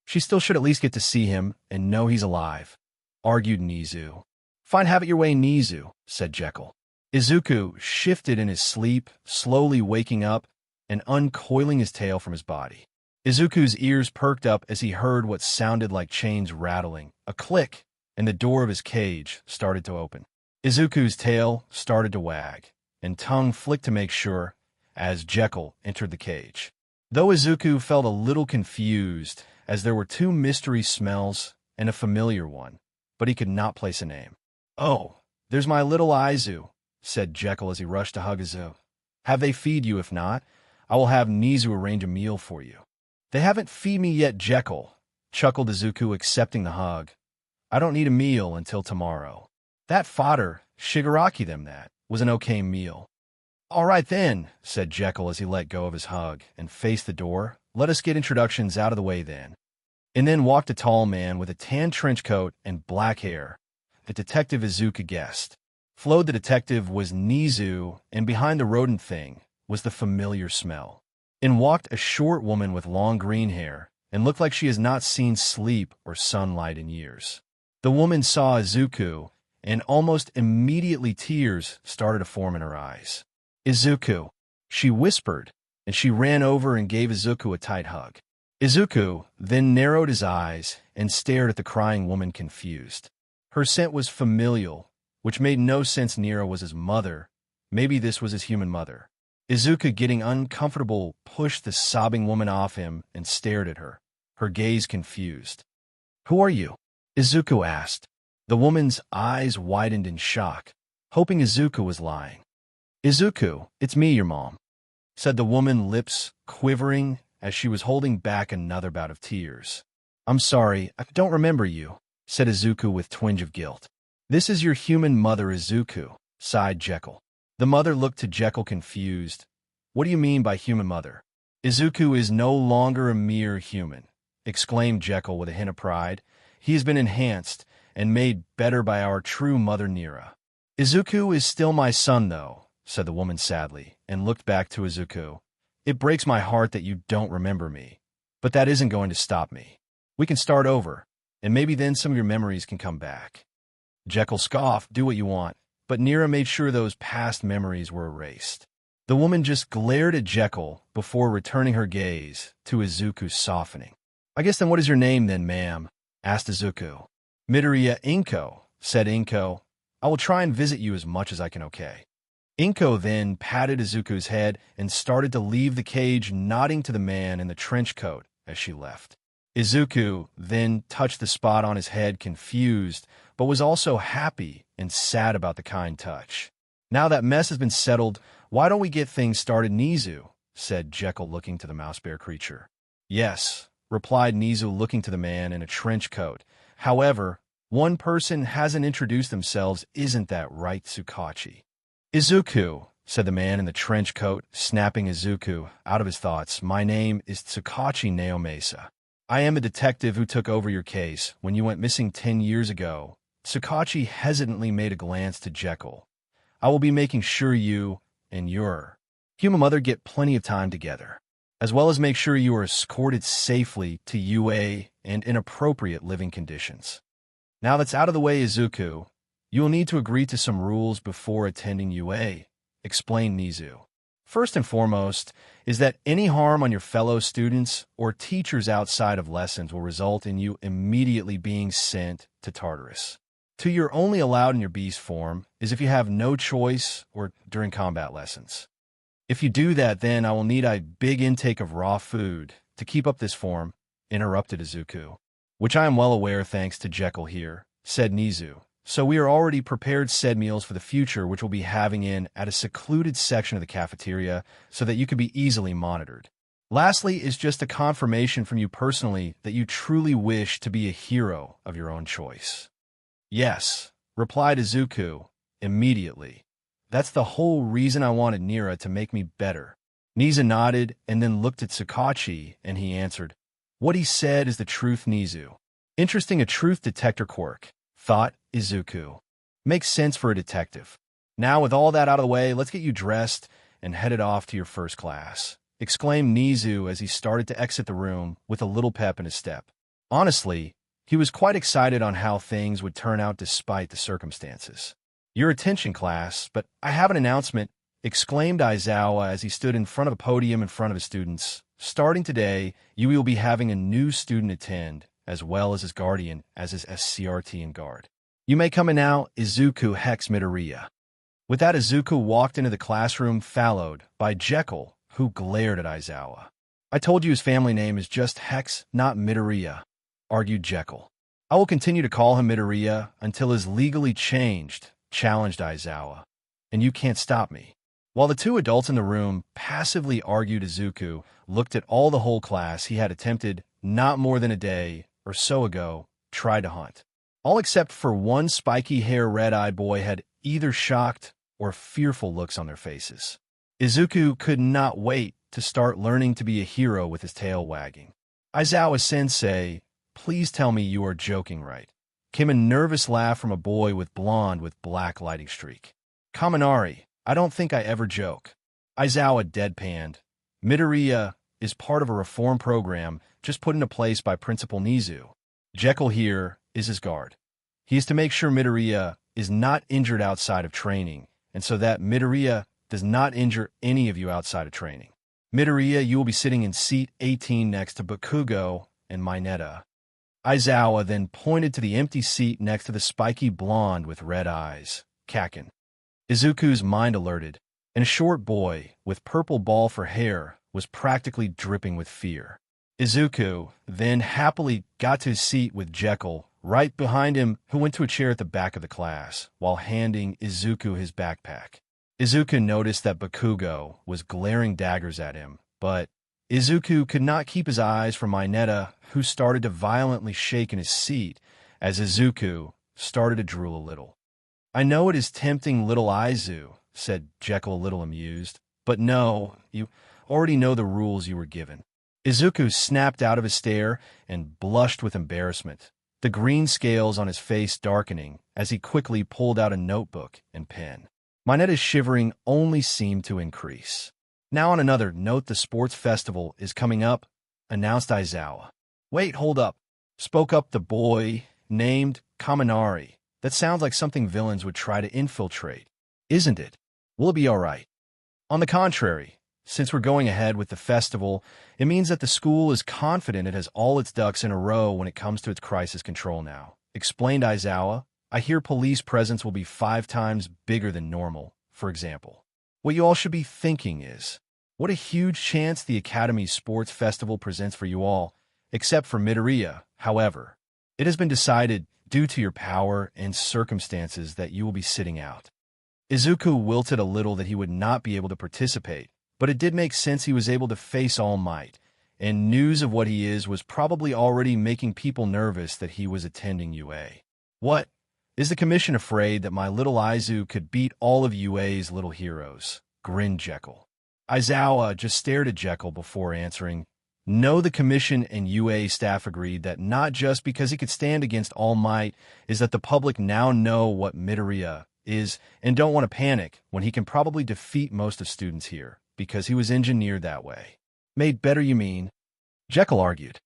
She still should at least get to see him and know he's alive, argued Nizu. Fine, have it your way, Nizu, said Jekyll. Izuku shifted in his sleep, slowly waking up and uncoiling his tail from his body. Izuku's ears perked up as he heard what sounded like chains rattling, a click, and the door of his cage started to open. Izuku's tail started to wag, and tongue flicked to make sure, as Jekyll entered the cage. Though Izuku felt a little confused, as there were two mystery smells and a familiar one, but he could not place a name. Oh, there's my little Aizu, said Jekyll as he rushed to hug Izuku. Have they feed you? If not, I will have Nizu arrange a meal for you. They haven't feed me yet, Jekyll, chuckled Izuku, accepting the hug. I don't need a meal until tomorrow. That fodder, Shigaraki them that, was an okay meal. All right then, said Jekyll as he let go of his hug and faced the door. Let us get introductions out of the way then. And then walked a tall man with a tan trench coat and black hair, the Detective Izuku guessed. Flo the detective was Nizu, and behind the rodent thing was the familiar smell. In walked a short woman with long green hair and looked like she has not seen sleep or sunlight in years. The woman saw Izuku, and almost immediately tears started to form in her eyes. Izuku, she whispered, and she ran over and gave Izuku a tight hug. Izuku then narrowed his eyes and stared at the crying woman confused. Her scent was familial, which made no sense. Nira was his mother, Maybe this was his human mother. Izuku, getting uncomfortable, pushed the sobbing woman off him and stared at her, her gaze confused. "Who are you?" Izuku asked. The woman's eyes widened in shock, hoping Izuku was lying. "Izuku, it's me, your mom," said the woman, lips quivering as she was holding back another bout of tears. "I'm sorry, I don't remember you," said Izuku with twinge of guilt. "This is your human mother, Izuku," sighed Jekyll. The mother looked to Jekyll confused. "What do you mean by human mother?" "Izuku is no longer a mere human," exclaimed Jekyll with a hint of pride. "He has been enhanced and made better by our true mother Nira." "Izuku is still my son, though," said the woman sadly, and looked back to Izuku. "It breaks my heart that you don't remember me, but that isn't going to stop me. We can start over, and maybe then some of your memories can come back." Jekyll scoffed, "Do what you want," but Nira made sure those past memories were erased. The woman just glared at Jekyll before returning her gaze to Izuku, softening. "I guess then what is your name then, ma'am?" asked Izuku. "Midoriya Inko," said Inko. "I will try and visit you as much as I can, okay?" Inko then patted Izuku's head and started to leave the cage, nodding to the man in the trench coat as she left. Izuku then touched the spot on his head, confused, but was also happy and sad about the kind touch. "Now that mess has been settled, why don't we get things started, Nizu?" said Jekyll, looking to the mouse bear creature. "Yes," replied Nizu, looking to the man in a trench coat. "However, one person hasn't introduced themselves, isn't that right, Tsukachi?" "Izuku," said the man in the trench coat, snapping Izuku out of his thoughts. "My name is Tsukachi Naomasa. I am a detective who took over your case when you went missing 10 years ago." Tsukachi hesitantly made a glance to Jekyll. "I will be making sure you and your human mother get plenty of time together, as well as make sure you are escorted safely to UA and in appropriate living conditions. Now that's out of the way, Izuku, you will need to agree to some rules before attending UA," explained Nizu. "First and foremost is that any harm on your fellow students or teachers outside of lessons will result in you immediately being sent to Tartarus. 2, you're only allowed in your beast form is if you have no choice or during combat lessons. If you do that, then I will need a big intake of raw food to keep up this form," interrupted Izuku. "Which I am well aware thanks to Jekyll here," said Nizu. "So we are already prepared said meals for the future, which we'll be having in at a secluded section of the cafeteria so that you can be easily monitored. Lastly is just a confirmation from you personally that you truly wish to be a hero of your own choice." "Yes," replied Izuku immediately. "That's the whole reason I wanted Nira to make me better." Nizu nodded and then looked at Tsukachi, and he answered, "What he said is the truth, Nizu." "Interesting, a truth detector quirk," thought Izuku. "Makes sense for a detective. Now with all that out of the way, let's get you dressed and headed off to your first class," exclaimed Nizu as he started to exit the room with a little pep in his step. Honestly, he was quite excited on how things would turn out despite the circumstances. "Your attention, class, but I have an announcement," exclaimed Aizawa as he stood in front of a podium in front of his students. "Starting today, you will be having a new student attend, as well as his guardian as his SCRT and guard. You may come in now, Izuku Hex Midoriya." With that, Izuku walked into the classroom, followed by Jekyll, who glared at Aizawa. "I told you his family name is just Hex, not Midoriya," argued Jekyll. "I will continue to call him Midoriya until is legally changed," challenged Aizawa. "And you can't stop me." While the two adults in the room passively argued, Izuku looked at all the whole class he had attempted not more than a day or so ago tried to hunt. All except for one spiky hair red-eyed boy had either shocked or fearful looks on their faces. Izuku could not wait to start learning to be a hero with his tail wagging. "Aizawa-sensei, please tell me you are joking, right?" Came a nervous laugh from a boy with blonde with black lighting streak. "Kaminari, I don't think I ever joke." Aizawa deadpanned. "Midoriya is part of a reform program just put into place by Principal Nizu. Jekyll here is his guard. He is to make sure Midoriya is not injured outside of training, and so that Midoriya does not injure any of you outside of training. Midoriya, you will be sitting in seat 18 next to Bakugo and Mineta." Aizawa then pointed to the empty seat next to the spiky blonde with red eyes, Kakin. Izuku's mind alerted. and a short boy with purple ball for hair was practically dripping with fear. Izuku then happily got to his seat with Jekyll right behind him, who went to a chair at the back of the class while handing Izuku his backpack. Izuku noticed that Bakugo was glaring daggers at him, but Izuku could not keep his eyes from Mineta, who started to violently shake in his seat as Izuku started to drool a little. "I know it is tempting, little Izu," said Jekyll a little amused, "but no, you already know the rules you were given." Izuku snapped out of his stare and blushed with embarrassment, the green scales on his face darkening as he quickly pulled out a notebook and pen. Mineta's shivering only seemed to increase. "Now on another note, the sports festival is coming up," announced Aizawa. "Wait, hold up," spoke up the boy named Kaminari. "That sounds like something villains would try to infiltrate, isn't it? Will it be all right?" "On the contrary, since we're going ahead with the festival, it means that the school is confident it has all its ducks in a row when it comes to its crisis control now," explained Aizawa. "I hear police presence will be 5 times bigger than normal, for example. What you all should be thinking is, what a huge chance the Academy's sports festival presents for you all, except for Midoriya, however. It has been decided, due to your power and circumstances, that you will be sitting out." Izuku wilted a little that he would not be able to participate, but it did make sense. He was able to face All Might, and news of what he is was probably already making people nervous that he was attending UA. "What? Is the commission afraid that my little Izu could beat all of UA's little heroes?" grinned Jekyll. Aizawa just stared at Jekyll before answering. "No, the commission and UA staff agreed that not just because he could stand against All Might is that the public now know what Midoriya is and don't want to panic when he can probably defeat most of students here, because he was engineered that way." "Made better, you mean?" Jekyll argued.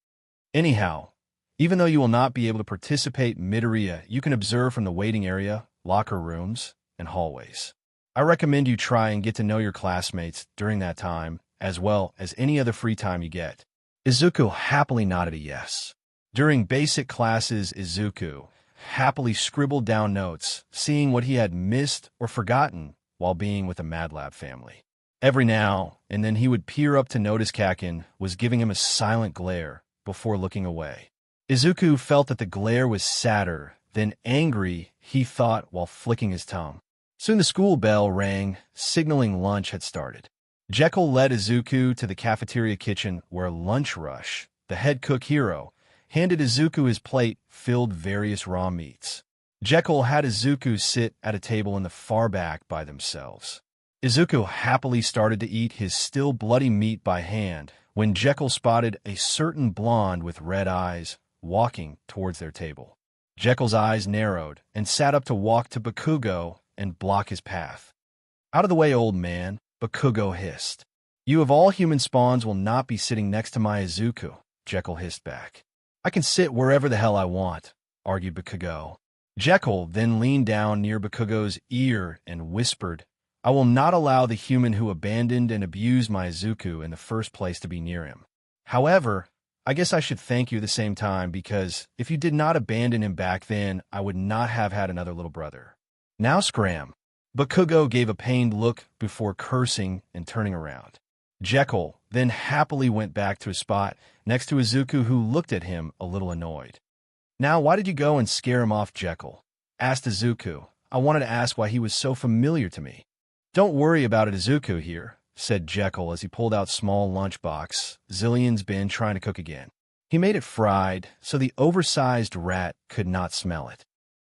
"Anyhow, even though you will not be able to participate in Midoriya, you can observe from the waiting area, locker rooms, and hallways. I recommend you try and get to know your classmates during that time, as well as any other free time you get." Izuku happily nodded a yes. During basic classes, Izuku happily scribbled down notes, seeing what he had missed or forgotten while being with the Mad Lab family. Every now and then he would peer up to notice Kakin was giving him a silent glare before looking away. Izuku felt that the glare was sadder than angry, he thought while flicking his tongue. Soon the school bell rang, signaling lunch had started. Jekyll led Izuku to the cafeteria kitchen where Lunch Rush, the head cook hero, handed Izuku his plate filled various raw meats. Jekyll had Izuku sit at a table in the far back by themselves. Izuku happily started to eat his still bloody meat by hand when Jekyll spotted a certain blonde with red eyes walking towards their table. Jekyll's eyes narrowed and sat up to walk to Bakugo and block his path. "Out of the way, old man," Bakugo hissed. "You of all human spawns will not be sitting next to my Izuku," Jekyll hissed back. "I can sit wherever the hell I want," argued Bakugo. Jekyll then leaned down near Bakugo's ear and whispered, "I will not allow the human who abandoned and abused my Izuku in the first place to be near him. However, I guess I should thank you at the same time, because if you did not abandon him back then, I would not have had another little brother. Now scram." Bakugo gave a pained look before cursing and turning around. Jekyll then happily went back to his spot next to Izuku, who looked at him a little annoyed. "Now, why did you go and scare him off, Jekyll?" asked Izuku. "I wanted to ask why he was so familiar to me." "Don't worry about it, Izuku here," said Jekyll as he pulled out small lunchbox Zillion's been trying to cook again. He made it fried so the oversized rat could not smell it.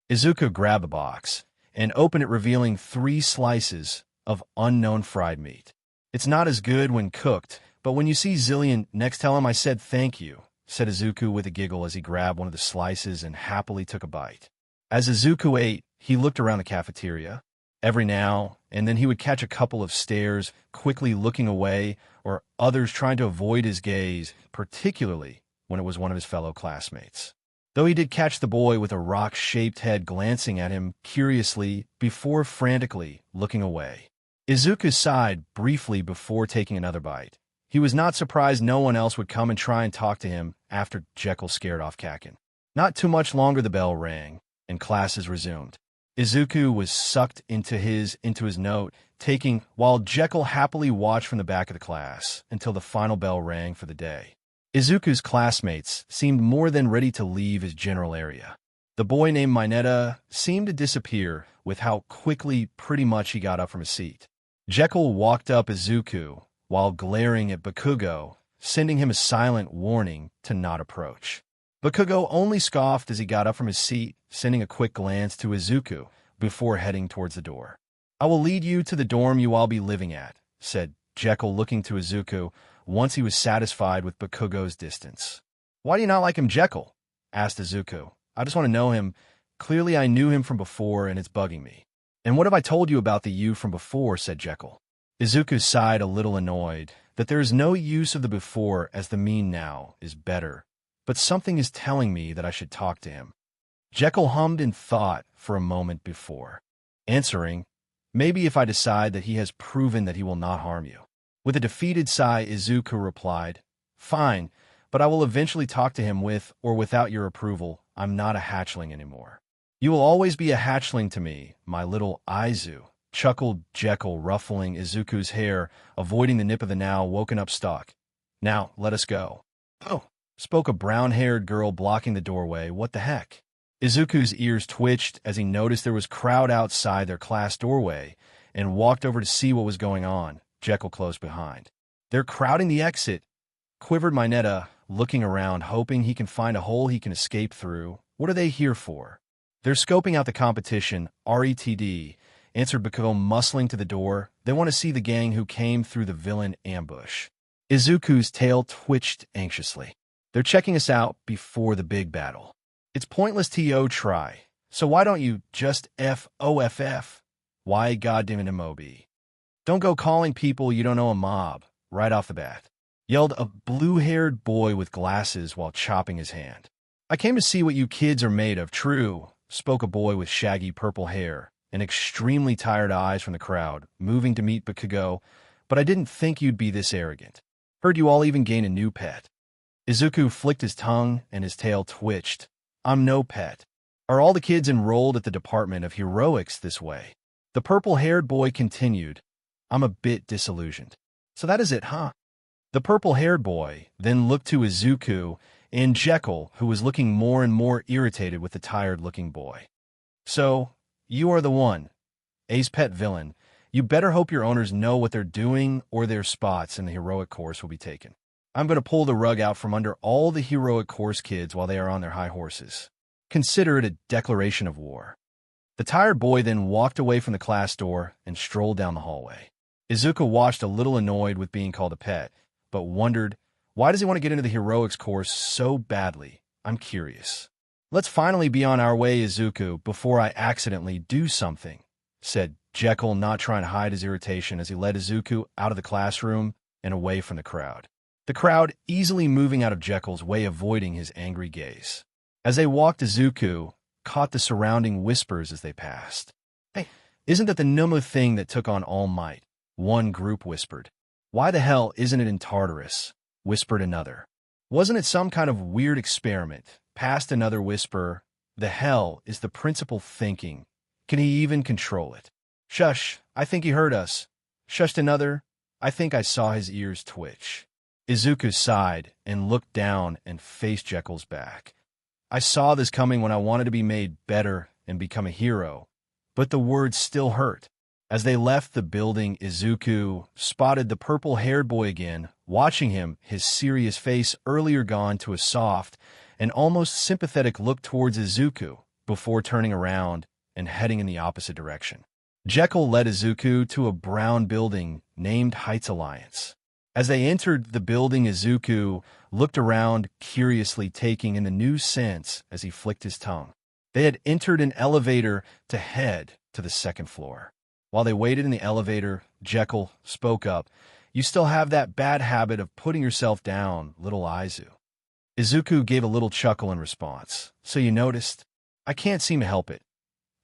Izuku grabbed the box and opened it, revealing 3 slices of unknown fried meat. "It's not as good when cooked, but when you see Zillion next, tell him I said thank you," said Izuku with a giggle as he grabbed one of the slices and happily took a bite. As Izuku ate, he looked around the cafeteria. Every now and then he would catch a couple of stares, quickly looking away, or others trying to avoid his gaze, particularly when it was one of his fellow classmates. Though he did catch the boy with a rock-shaped head glancing at him curiously before frantically looking away. Izuku sighed briefly before taking another bite. He was not surprised no one else would come and try and talk to him after Jekyll scared off Kakin. Not too much longer the bell rang, and classes resumed. Izuku was sucked into his note, while Jekyll happily watched from the back of the class until the final bell rang for the day. Izuku's classmates seemed more than ready to leave his general area. The boy named Mineta seemed to disappear with how quickly pretty much he got up from his seat. Jekyll walked up Izuku while glaring at Bakugo, sending him a silent warning to not approach. Bakugo only scoffed as he got up from his seat, sending a quick glance to Izuku before heading towards the door. "I will lead you to the dorm you all be living at," said Jekyll, looking to Izuku once he was satisfied with Bakugo's distance. "Why do you not like him, Jekyll?" asked Izuku. "I just want to know him. Clearly I knew him from before and it's bugging me." "And what have I told you about the you from before?" said Jekyll. Izuku sighed, a little annoyed that there is no use of the before, as the me now is better, but something is telling me that I should talk to him. Jekyll hummed in thought for a moment before answering, "Maybe if I decide that he has proven that he will not harm you." With a defeated sigh, Izuku replied, "Fine, but I will eventually talk to him with or without your approval. I'm not a hatchling anymore." "You will always be a hatchling to me, my little Aizu," chuckled Jekyll, ruffling Izuku's hair, avoiding the nip of the now woken-up stalk. "Now, let us go." "Oh," spoke a brown-haired girl blocking the doorway. "What the heck?" Izuku's ears twitched as he noticed there was crowd outside their class doorway and walked over to see what was going on. Jekyll close behind. "They're crowding the exit," quivered Mineta, looking around, hoping he can find a hole he can escape through. "What are they here for?" "They're scoping out the competition, RETD," answered Bakugo, muscling to the door. "They want to see the gang who came through the villain ambush." Izuku's tail twitched anxiously. "They're checking us out before the big battle. It's pointless to try, so why don't you just FOFF? Why goddamn MOB? Don't go calling people you don't know a mob right off the bat," yelled a blue-haired boy with glasses while chopping his hand. "I came to see what you kids are made of." "True," spoke a boy with shaggy purple hair and extremely tired eyes from the crowd, moving to meet Bakugo, "but I didn't think you'd be this arrogant. Heard you all even gain a new pet." Izuku flicked his tongue and his tail twitched. "I'm no pet. Are all the kids enrolled at the Department of Heroics this way?" The purple-haired boy continued. "I'm a bit disillusioned." "So that is it, huh?" The purple-haired boy then looked to Izuku and Jekyll, who was looking more and more irritated with the tired-looking boy. "So, you are the one. A's pet villain. You better hope your owners know what they're doing or their spots in the heroic course will be taken. I'm going to pull the rug out from under all the heroic course kids while they are on their high horses. Consider it a declaration of war." The tired boy then walked away from the class door and strolled down the hallway. Izuku watched, a little annoyed with being called a pet, but wondered, why does he want to get into the heroics course so badly? I'm curious. "Let's finally be on our way, Izuku, before I accidentally do something," said Jekyll, not trying to hide his irritation as he led Izuku out of the classroom and away from the crowd. The crowd easily moving out of Jekyll's way, avoiding his angry gaze. As they walked, Izuku caught the surrounding whispers as they passed. "Hey, isn't that the Nomu thing that took on All Might?" one group whispered. "Why the hell isn't it in Tartarus?" whispered another. "Wasn't it some kind of weird experiment?" passed another whisper. "The hell is the principal thinking? Can he even control it?" "Shush, I think he heard us," shushed another. "I think I saw his ears twitch." Izuku sighed and looked down and faced Jekyll's back. "I saw this coming when I wanted to be made better and become a hero, but the words still hurt." As they left the building, Izuku spotted the purple-haired boy again, watching him, his serious face earlier gone to a soft and almost sympathetic look towards Izuku before turning around and heading in the opposite direction. Jekyll led Izuku to a brown building named Heights Alliance. As they entered the building, Izuku looked around curiously, taking in the new scents as he flicked his tongue. They had entered an elevator to head to the second floor. While they waited in the elevator, Jekyll spoke up. "You still have that bad habit of putting yourself down, little Aizu." Izuku gave a little chuckle in response. "So you noticed? I can't seem to help it.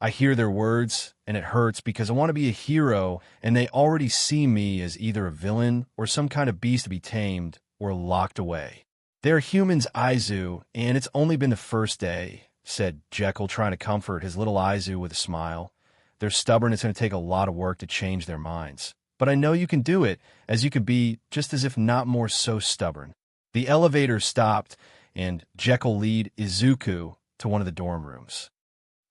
I hear their words, and it hurts because I want to be a hero, and they already see me as either a villain or some kind of beast to be tamed or locked away. They're humans, Aizu, and it's only been the first day," said Jekyll, trying to comfort his little Aizu with a smile. They're stubborn. It's going to take a lot of work to change their minds. But I know you can do it, as you could be just as if not more so stubborn. The elevator stopped, and Jekyll lead Izuku to one of the dorm rooms.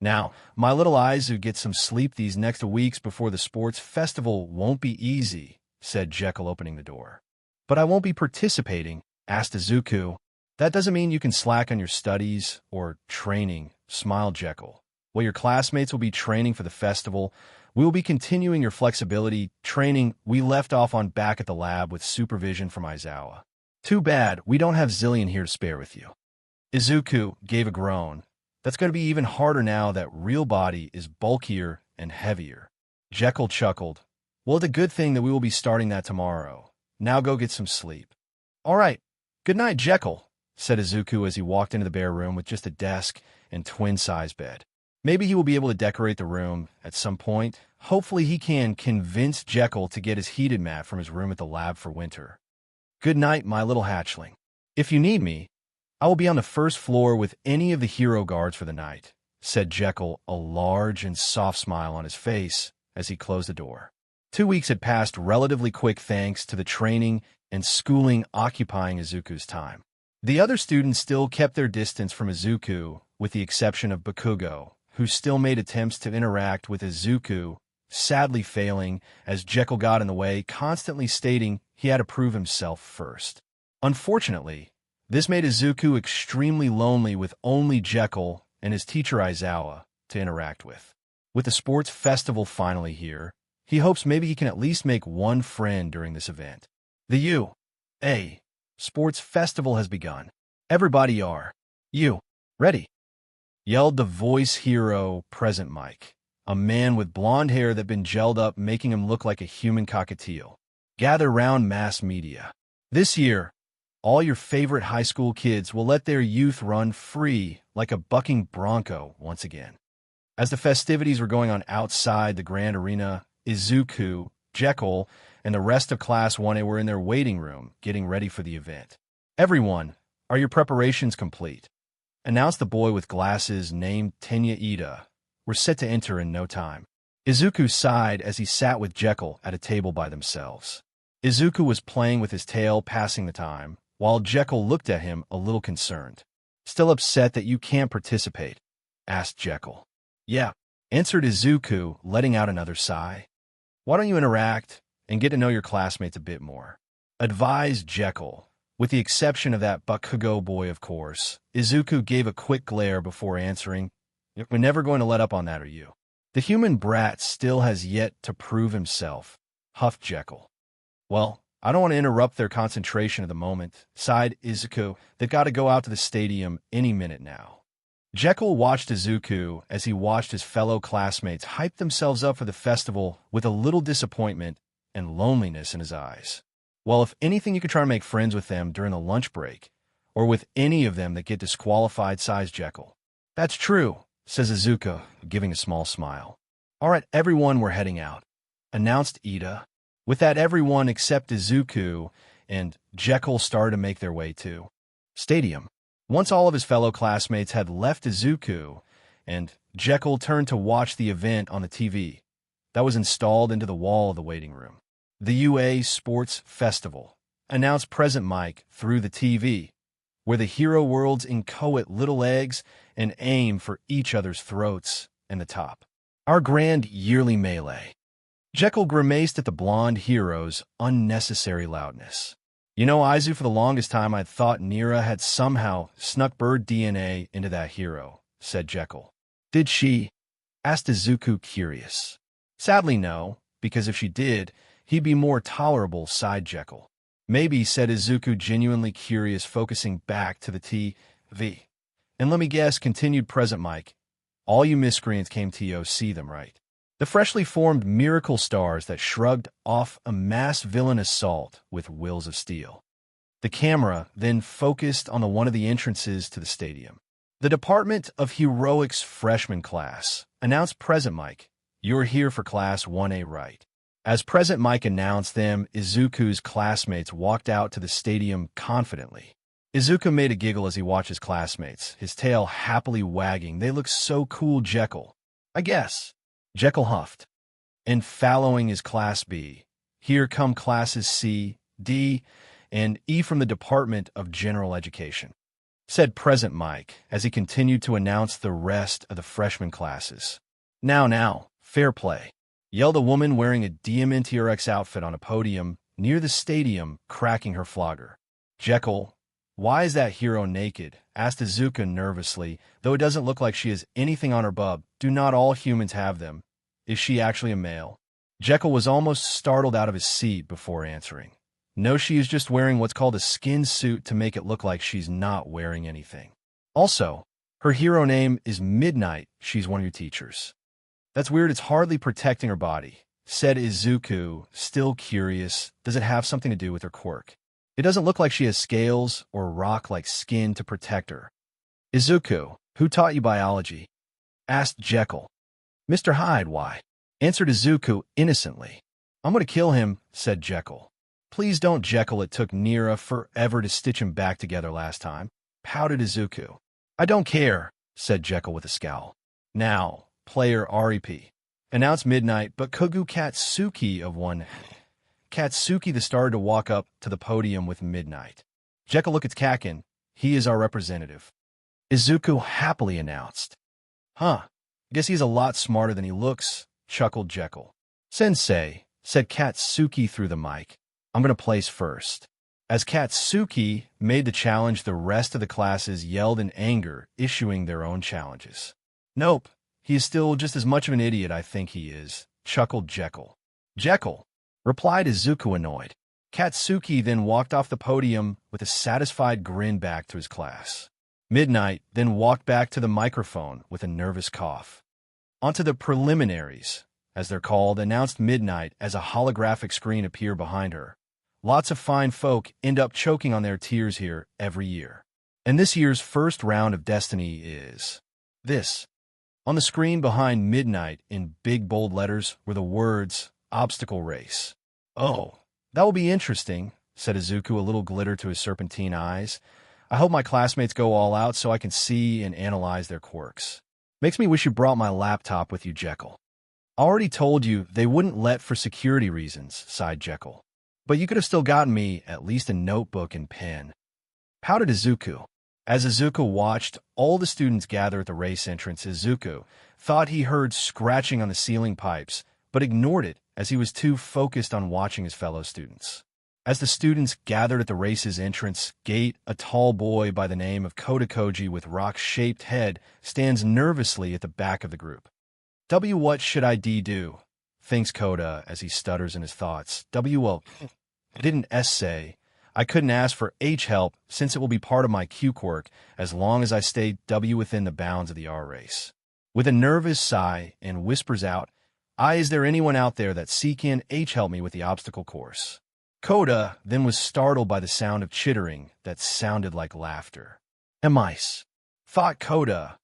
Now, my little Izu get some sleep these next weeks before the sports festival won't be easy, said Jekyll, opening the door. But I won't be participating, asked Izuku. That doesn't mean you can slack on your studies or training, smiled Jekyll. While your classmates will be training for the festival, we will be continuing your flexibility training we left off on back at the lab with supervision from Aizawa. Too bad we don't have Zillion here to spare with you. Izuku gave a groan. That's going to be even harder now that real body is bulkier and heavier. Jekyll chuckled. Well, it's a good thing that we will be starting that tomorrow. Now go get some sleep. All right. Good night, Jekyll, said Izuku as he walked into the bare room with just a desk and twin-size bed. Maybe he will be able to decorate the room at some point. Hopefully he can convince Jekyll to get his heated mat from his room at the lab for winter. Good night, my little hatchling. If you need me, I will be on the first floor with any of the hero guards for the night, said Jekyll, a large and soft smile on his face as he closed the door. 2 weeks had passed relatively quick thanks to the training and schooling occupying Izuku's time. The other students still kept their distance from Izuku, with the exception of Bakugo, who still made attempts to interact with Izuku, sadly failing as Jekyll got in the way, constantly stating he had to prove himself first. Unfortunately, this made Izuku extremely lonely with only Jekyll and his teacher Aizawa to interact with. With the sports festival finally here, he hopes maybe he can at least make one friend during this event. The U.A. Sports Festival has begun. Everybody are you ready? Yelled the voice hero present Mike, a man with blonde hair that been gelled up, making him look like a human cockatiel. Gather round mass media. This year, all your favorite high school kids will let their youth run free like a bucking bronco once again. As the festivities were going on outside the grand arena, Izuku, Jekyll, and the rest of Class 1A were in their waiting room, getting ready for the event. Everyone, are your preparations complete? Announced the boy with glasses named Tenya Ida. We're set to enter in no time. Izuku sighed as he sat with Jekyll at a table by themselves. Izuku was playing with his tail, passing the time, while Jekyll looked at him a little concerned. Still upset that you can't participate? Asked Jekyll. Yeah, answered Izuku, letting out another sigh. Why don't you interact and get to know your classmates a bit more? Advised Jekyll. With the exception of that Bakugo boy, of course. Izuku gave a quick glare before answering. We're never going to let up on that, are you? The human brat still has yet to prove himself, huffed Jekyll. Well, I don't want to interrupt their concentration at the moment, sighed Izuku. They've got to go out to the stadium any minute now. Jekyll watched Izuku as he watched his fellow classmates hype themselves up for the festival with a little disappointment and loneliness in his eyes. Well, if anything, you could try to make friends with them during the lunch break, or with any of them that get disqualified, sighs Jekyll. That's true, says Izuku, giving a small smile. All right, everyone, we're heading out, announced Ida. With that, everyone except Izuku and Jekyll started to make their way to stadium. Once all of his fellow classmates had left Izuku, and Jekyll turned to watch the event on the TV that was installed into the wall of the waiting room. The UA Sports Festival, announced present Mike through the TV, where the hero worlds inchoate little eggs and aim for each other's throats and the top. Our grand yearly melee. Jekyll grimaced at the blonde hero's unnecessary loudness. You know, Aizu, for the longest time I'd thought Nira had somehow snuck bird DNA into that hero, said Jekyll. Did she? Asked Izuku, curious. Sadly, no, because if she did, he'd be more tolerable, sighed Jekyll. Maybe, said Izuku, genuinely curious, focusing back to the TV. And let me guess, continued present Mike, all you miscreants came to see them, right? The freshly formed miracle stars that shrugged off a mass villain assault with wills of steel. The camera then focused on one of the entrances to the stadium. The Department of Heroics freshman class announced present Mike. You're here for Class 1A, right? As present Mike announced them, Izuku's classmates walked out to the stadium confidently. Izuku made a giggle as he watched his classmates, his tail happily wagging. They look so cool, Jekyll. I guess. Jekyll huffed. And following is Class B. Here come Classes C, D, and E from the Department of General Education, said Present Mike as he continued to announce the rest of the freshman classes. Now, fair play, yelled a woman wearing a DMNTRX outfit on a podium near the stadium, cracking her flogger. Jekyll, why is that hero naked? Asked Izuku nervously, though it doesn't look like she has anything on her bub. Do not all humans have them? Is she actually a male? Jekyll was almost startled out of his seat before answering. No, she is just wearing what's called a skin suit to make it look like she's not wearing anything. Also, her hero name is Midnight. She's one of your teachers. That's weird. It's hardly protecting her body, said Izuku, still curious. Does it have something to do with her quirk? It doesn't look like she has scales or rock-like skin to protect her. Izuku, who taught you biology? Asked Jekyll. Mr. Hyde, why? Answered Izuku innocently. I'm going to kill him, said Jekyll. Please don't, Jekyll. It took Nira forever to stitch him back together last time, pouted Izuku. I don't care, said Jekyll with a scowl. Now, player REP. Announced Midnight, but Kogu Katsuki of one. Katsuki the started to walk up to the podium with Midnight. Jekyll, look, it's Kakin. He is our representative. Izuku happily announced. Huh, guess he's a lot smarter than he looks, chuckled Jekyll. Sensei, said Katsuki through the mic. I'm going to place first. As Katsuki made the challenge, the rest of the classes yelled in anger, issuing their own challenges. Nope, he is still just as much of an idiot I think he is, chuckled Jekyll. Jekyll, replied Izuku annoyed. Katsuki then walked off the podium with a satisfied grin back to his class. Midnight then walked back to the microphone with a nervous cough. Onto the preliminaries, as they're called, announced Midnight as a holographic screen appeared behind her. Lots of fine folk end up choking on their tears here every year. And this year's first round of Destiny is this. On the screen behind Midnight in big bold letters were the words, Obstacle Race. Oh, that will be interesting, said Izuku, a little glitter to his serpentine eyes. I hope my classmates go all out so I can see and analyze their quirks. Makes me wish you brought my laptop with you, Jekyll. I already told you they wouldn't let for security reasons, sighed Jekyll. But you could have still gotten me at least a notebook and pen. Pouted Izuku. As Izuku watched all the students gather at the race entrance, Izuku thought he heard scratching on the ceiling pipes, but ignored it as he was too focused on watching his fellow students. As the students gathered at the race's entrance gate, a tall boy by the name of Kodakoji with rock-shaped head stands nervously at the back of the group. What should I do? Thinks Koda as he stutters in his thoughts. Well, didn't S say. I couldn't ask for H help since it will be part of my Q quirk as long as I stay W within the bounds of the R race. With a nervous sigh and whispers out, is there anyone out there that C can H help me with the obstacle course? Koda then was startled by the sound of chittering that sounded like laughter. Mice, thought Koda.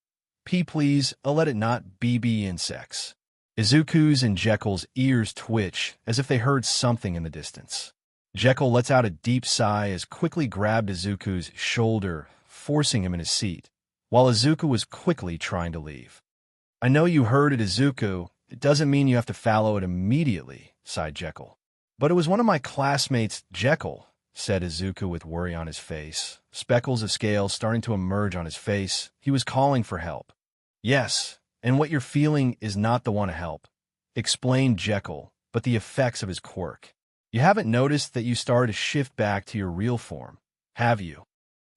P please, let it not be insects. Izuku's and Jekyll's ears twitch as if they heard something in the distance. Jekyll lets out a deep sigh as quickly grabbed Izuku's shoulder, forcing him in his seat, while Izuku was quickly trying to leave. I know you heard it, Izuku. It doesn't mean you have to follow it immediately, sighed Jekyll. But it was one of my classmates, Jekyll, said Izuku with worry on his face, speckles of scales starting to emerge on his face. He was calling for help. Yes, and what you're feeling is not the one to help, explained Jekyll, but the effects of his quirk. You haven't noticed that you started to shift back to your real form, have you?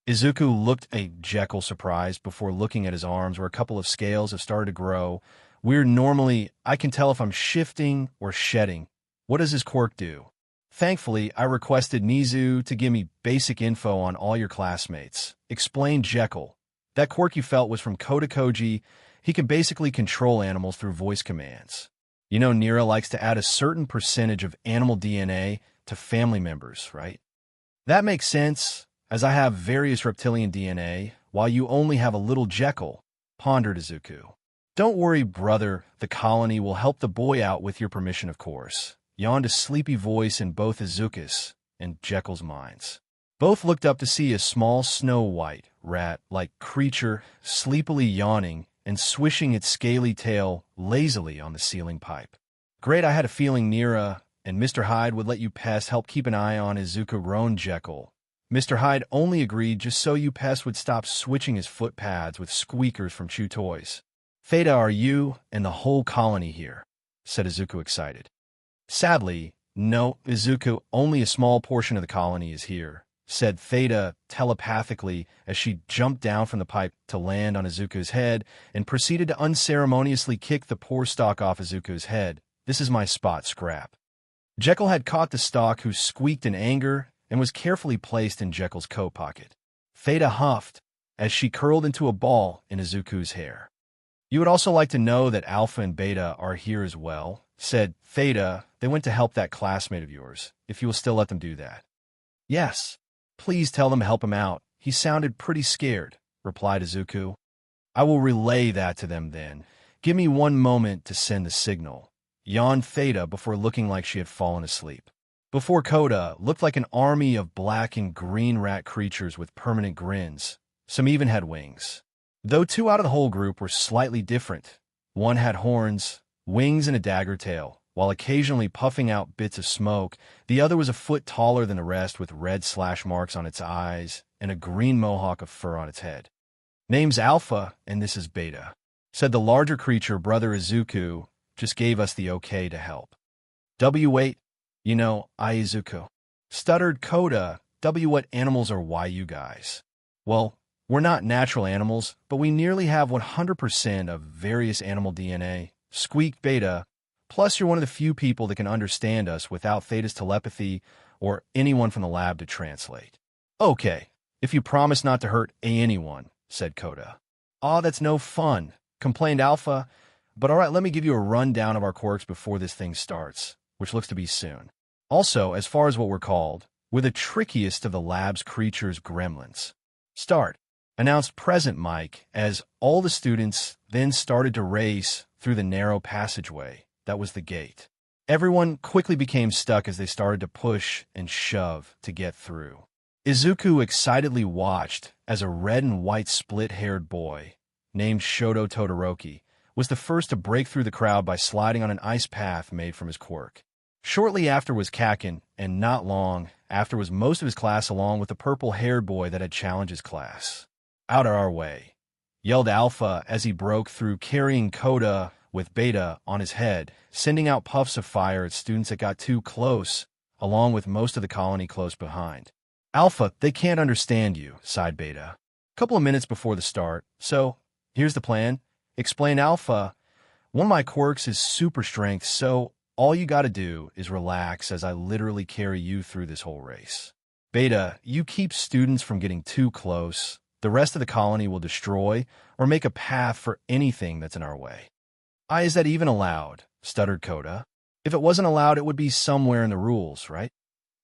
Izuku looked at Jekyll surprised before looking at his arms where a couple of scales have started to grow. Weird, normally, I can tell if I'm shifting or shedding. What does his quirk do? Thankfully, I requested Nizu to give me basic info on all your classmates, explained Jekyll. That quirk you felt was from Kodakoji. He can basically control animals through voice commands. You know, Nira likes to add a certain percentage of animal DNA to family members, right? That makes sense, as I have various reptilian DNA, while you only have a little Jekyll, pondered Izuku. Don't worry, brother, the colony will help the boy out with your permission, of course, yawned a sleepy voice in both Izuku's and Jekyll's minds. Both looked up to see a small snow-white, rat-like creature sleepily yawning and swishing its scaly tail lazily on the ceiling pipe. Great, I had a feeling Nira and Mr. Hyde would let you pest help keep an eye on Izuku grown Jekyll. Mr. Hyde only agreed just so you pest would stop switching his foot pads with squeakers from Chew Toys. Theta, are you and the whole colony here? Said Izuku excited. Sadly, no, Izuku, only a small portion of the colony is here, said Theta telepathically as she jumped down from the pipe to land on Izuku's head and proceeded to unceremoniously kick the poor stalk off Izuku's head. This is my spot, Scrap. Jekyll had caught the stalk, who squeaked in anger and was carefully placed in Jekyll's coat pocket. Theta huffed as she curled into a ball in Izuku's hair. You would also like to know that Alpha and Beta are here as well, said Theta. They went to help that classmate of yours, if you will still let them do that. Yes, please tell them to help him out. He sounded pretty scared, replied Izuku. I will relay that to them then. Give me one moment to send the signal, yawned Theta before looking like she had fallen asleep. Before Coda looked like an army of black and green rat creatures with permanent grins. Some even had wings. Though two out of the whole group were slightly different. One had horns, wings, and a dagger tail, while occasionally puffing out bits of smoke. The other was a foot taller than the rest, with red slash marks on its eyes and a green mohawk of fur on its head. Name's Alpha, and this is Beta, said the larger creature. Brother Izuku just gave us the okay to help. Wait, you know, Izuku, stuttered Coda. What animals are why you guys? Well, we're not natural animals, but we nearly have 100% of various animal DNA, squeaked Beta. Plus, you're one of the few people that can understand us without Theta's telepathy or anyone from the lab to translate. Okay, if you promise not to hurt anyone, said Coda. Aw, that's no fun, complained Alpha. But all right, let me give you a rundown of our quirks before this thing starts, which looks to be soon. Also, as far as what we're called, we're the trickiest of the lab's creatures, gremlins. Start, announced Present Mike, as all the students then started to race through the narrow passageway that was the gate. Everyone quickly became stuck as they started to push and shove to get through. Izuku excitedly watched as a red and white split-haired boy named Shoto Todoroki was the first to break through the crowd by sliding on an ice path made from his quirk. Shortly after was Kakin, and not long after was most of his class, along with the purple-haired boy that had challenged his class. Out of our way, yelled Alpha as he broke through, carrying Coda with Beta on his head, sending out puffs of fire at students that got too close, along with most of the colony close behind. Alpha, they can't understand you, sighed Beta. Couple of minutes before the start, so here's the plan, explained Alpha. One of my quirks is super strength, so all you gotta do is relax as I literally carry you through this whole race. Beta, you keep students from getting too close. The rest of the colony will destroy or make a path for anything that's in our way. Is that even allowed? Stuttered Coda. If it wasn't allowed, it would be somewhere in the rules, right?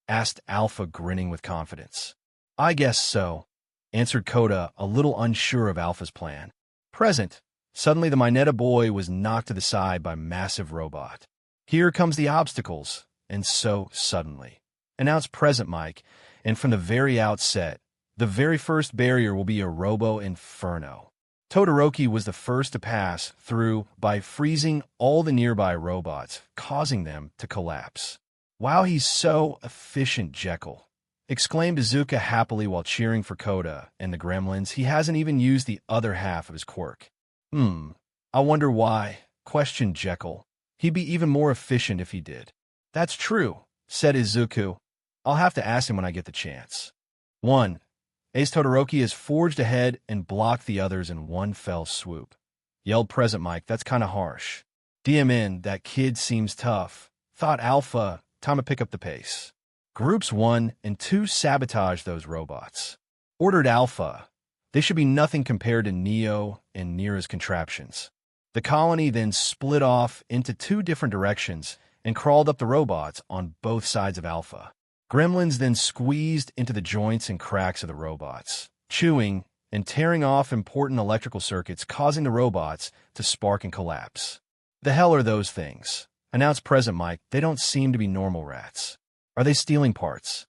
Asked Alpha, grinning with confidence. I guess so, answered Coda, a little unsure of Alpha's plan. Present. Suddenly the Mineta boy was knocked to the side by a massive robot. Here comes the obstacles, and so suddenly, announced Present Mike, and from the very outset, the very first barrier will be a robo-inferno. Todoroki was the first to pass through by freezing all the nearby robots, causing them to collapse. Wow, he's so efficient, Jekyll, exclaimed Izuku happily while cheering for Coda and the gremlins. He hasn't even used the other half of his quirk. I wonder why, questioned Jekyll. He'd be even more efficient if he did. That's true, said Izuku. I'll have to ask him when I get the chance. 1. Ace Todoroki has forged ahead and blocked the others in one fell swoop. Yelled Present Mike, that's kinda harsh. DMN, that kid seems tough. Thought Alpha, time to pick up the pace. Groups 1 and 2 sabotage those robots. Ordered Alpha. They should be nothing compared to Neo and Nira's contraptions. The colony then split off into 2 different directions and crawled up the robots on both sides of Alpha. Gremlins then squeezed into the joints and cracks of the robots, chewing and tearing off important electrical circuits, causing the robots to spark and collapse. The hell are those things? Announced Present Mike. They don't seem to be normal rats. Are they stealing parts?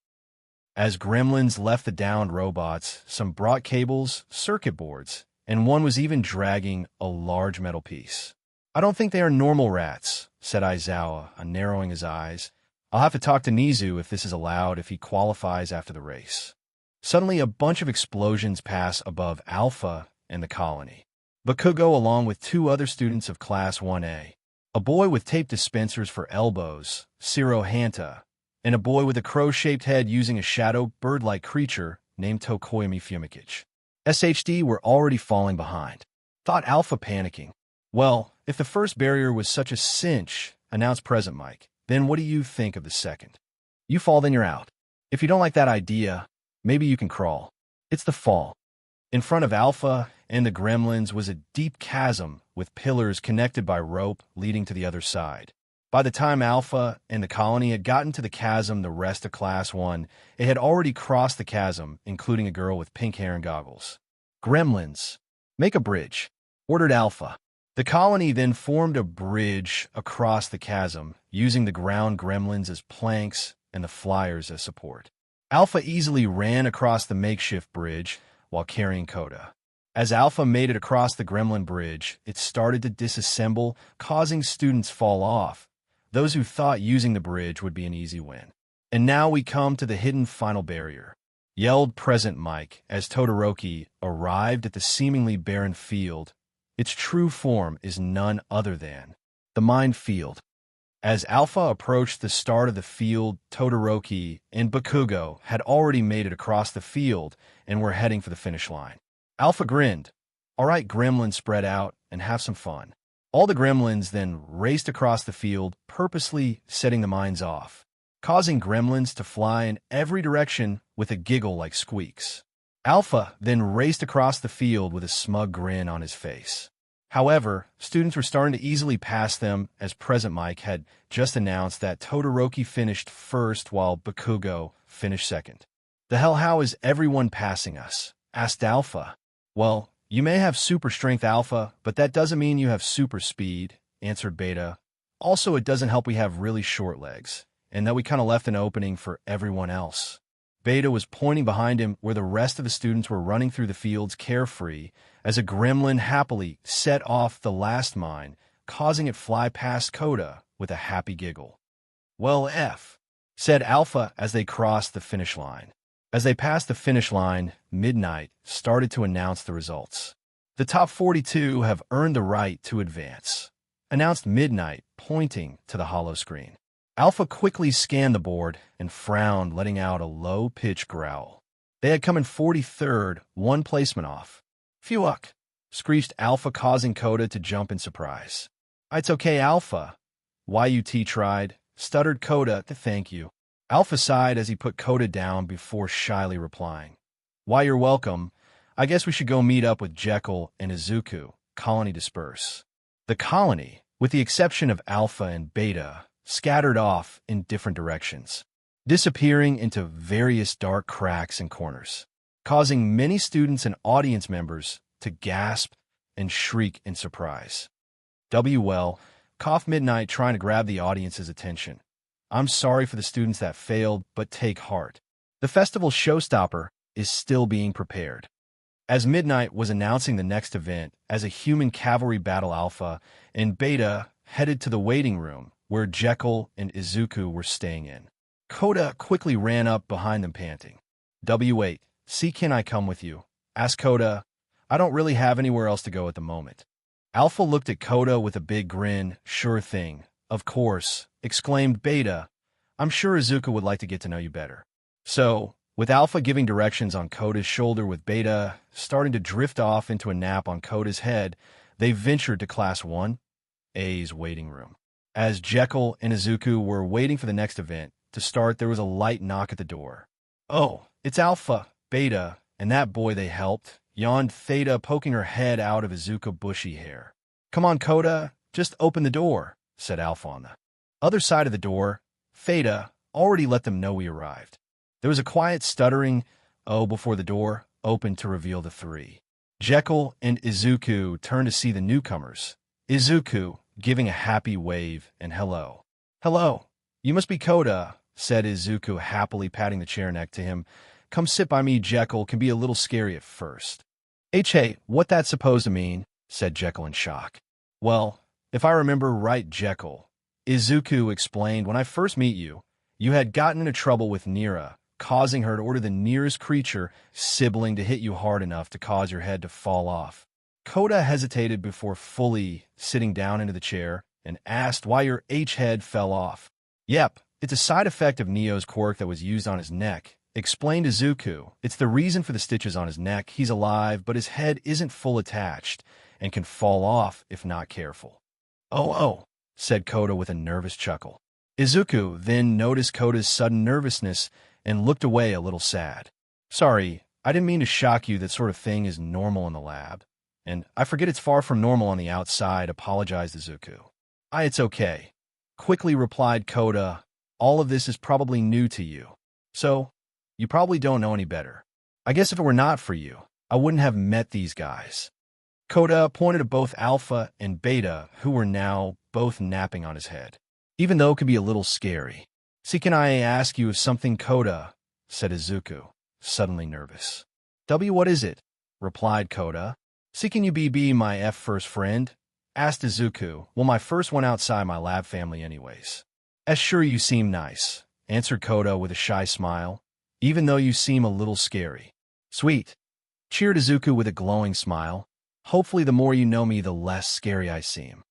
As gremlins left the downed robots, some brought cables, circuit boards, and one was even dragging a large metal piece. "I don't think they are normal rats," said Aizawa, narrowing his eyes. "I'll have to talk to Nizu if this is allowed if he qualifies after the race." Suddenly, a bunch of explosions pass above Alpha and the colony. Bakugo, along with two other students of Class 1A, a boy with tape dispensers for elbows, Ciro Hanta, and a boy with a crow-shaped head using a shadow bird-like creature named Tokoyami Fumikic. SHD were already falling behind. Thought Alpha, panicking. "Well, if the first barrier was such a cinch," announced Present Mike, "then what do you think of the second? You fall, then you're out. If you don't like that idea, maybe you can crawl." It's the fall. In front of Alpha and the gremlins was a deep chasm with pillars connected by rope leading to the other side. By the time Alpha and the colony had gotten to the chasm, the rest of Class 1, it had already crossed the chasm, including a girl with pink hair and goggles. "Gremlins, make a bridge," ordered Alpha. The colony then formed a bridge across the chasm, using the ground gremlins as planks and the flyers as support. Alpha easily ran across the makeshift bridge while carrying Coda. As Alpha made it across the gremlin bridge, it started to disassemble, causing students fall off, those who thought using the bridge would be an easy win. "And now we come to the hidden final barrier," yelled Present Mike as Todoroki arrived at the seemingly barren field. Its true form is none other than the mind field. As Alpha approached the start of the field, Todoroki and Bakugo had already made it across the field and were heading for the finish line. Alpha grinned. "All right, gremlins, spread out and have some fun." All the gremlins then raced across the field, purposely setting the mines off, causing gremlins to fly in every direction with a giggle like squeaks. Alpha then raced across the field with a smug grin on his face. However, students were starting to easily pass them as Present Mike had just announced that Todoroki finished first while Bakugo finished second. "The hell, how is everyone passing us?" asked Alpha. "Well, you may have super strength, Alpha, but that doesn't mean you have super speed," answered Beta. "Also, it doesn't help we have really short legs, and that we kind of left an opening for everyone else." Beta was pointing behind him where the rest of the students were running through the fields carefree as a gremlin happily set off the last mine, causing it fly past Coda with a happy giggle. "Well, F," said Alpha as they crossed the finish line. As they passed the finish line, Midnight started to announce the results. "The top 42 have earned the right to advance," announced Midnight, pointing to the hollow screen. Alpha quickly scanned the board and frowned, letting out a low-pitched growl. They had come in 43rd, one placement off. "Phew-uck," screeched Alpha, causing Coda to jump in surprise. "It's okay, Alpha." "YUT tried," stuttered Coda, to thank you. Alpha sighed as he put Coda down before shyly replying. "Why, you're welcome. I guess we should go meet up with Jekyll and Izuku." Colony disperse. The colony, with the exception of Alpha and Beta, scattered off in different directions, disappearing into various dark cracks and corners, causing many students and audience members to gasp and shriek in surprise. "Well," coughed Midnight, trying to grab the audience's attention. "I'm sorry for the students that failed, but take heart. The festival showstopper is still being prepared." As Midnight was announcing the next event as a human cavalry battle, Alpha and Beta headed to the waiting room where Jekyll and Izuku were staying in. Coda quickly ran up behind them, panting. "Wait, see, can I come with you?" asked Coda. "I don't really have anywhere else to go at the moment." Alpha looked at Coda with a big grin. "Sure thing. Of course," exclaimed Beta. "I'm sure Izuku would like to get to know you better." So, with Alpha giving directions on Coda's shoulder with Beta starting to drift off into a nap on Coda's head, they ventured to Class 1A's waiting room. As Jekyll and Izuku were waiting for the next event to start, there was a light knock at the door. "Oh, it's Alpha, Beta, and that boy they helped," yawned Theta, poking her head out of Izuku's bushy hair. "Come on, Coda, just open the door," said Alpha on the other side of the door. Theta already let them know we arrived. There was a quiet stuttering before the door opened to reveal the three. Jekyll and Izuku turned to see the newcomers. Izuku giving a happy wave and hello. "Hello, you must be Coda," said Izuku, happily patting the chair next to him. "Come sit by me. Jekyll can be a little scary at first." Hey, what that's supposed to mean? Said Jekyll in shock. Well, if I remember right, Jekyll, Izuku explained, when I first meet you, you had gotten into trouble with Nira, causing her to order the nearest creature, sibling, to hit you hard enough to cause your head to fall off. Koda hesitated before fully sitting down into the chair and asked why your H-head fell off. Yep, it's a side effect of Neo's quirk that was used on his neck, explained Izuku. It's the reason for the stitches on his neck. He's alive, but his head isn't full attached and can fall off if not careful. Oh, said Koda with a nervous chuckle. Izuku then noticed Koda's sudden nervousness and looked away a little sad. Sorry, I didn't mean to shock you. That sort of thing is normal in the lab. And I forget it's far from normal on the outside, apologized Izuku. It's okay, quickly replied Koda. All of this is probably new to you. So, you probably don't know any better. I guess if it were not for you, I wouldn't have met these guys. Koda pointed to both Alpha and Beta, who were now both napping on his head, even though it could be a little scary. See, can I ask you something, Koda? Said Izuku, suddenly nervous. What is it? Replied Koda. See, can you be my first friend? Asked Izuku. Well, my first one outside my lab family anyways. Sure, you seem nice, answered Koda with a shy smile, even though you seem a little scary. Sweet, cheered Izuku with a glowing smile. Hopefully the more you know me, the less scary I seem.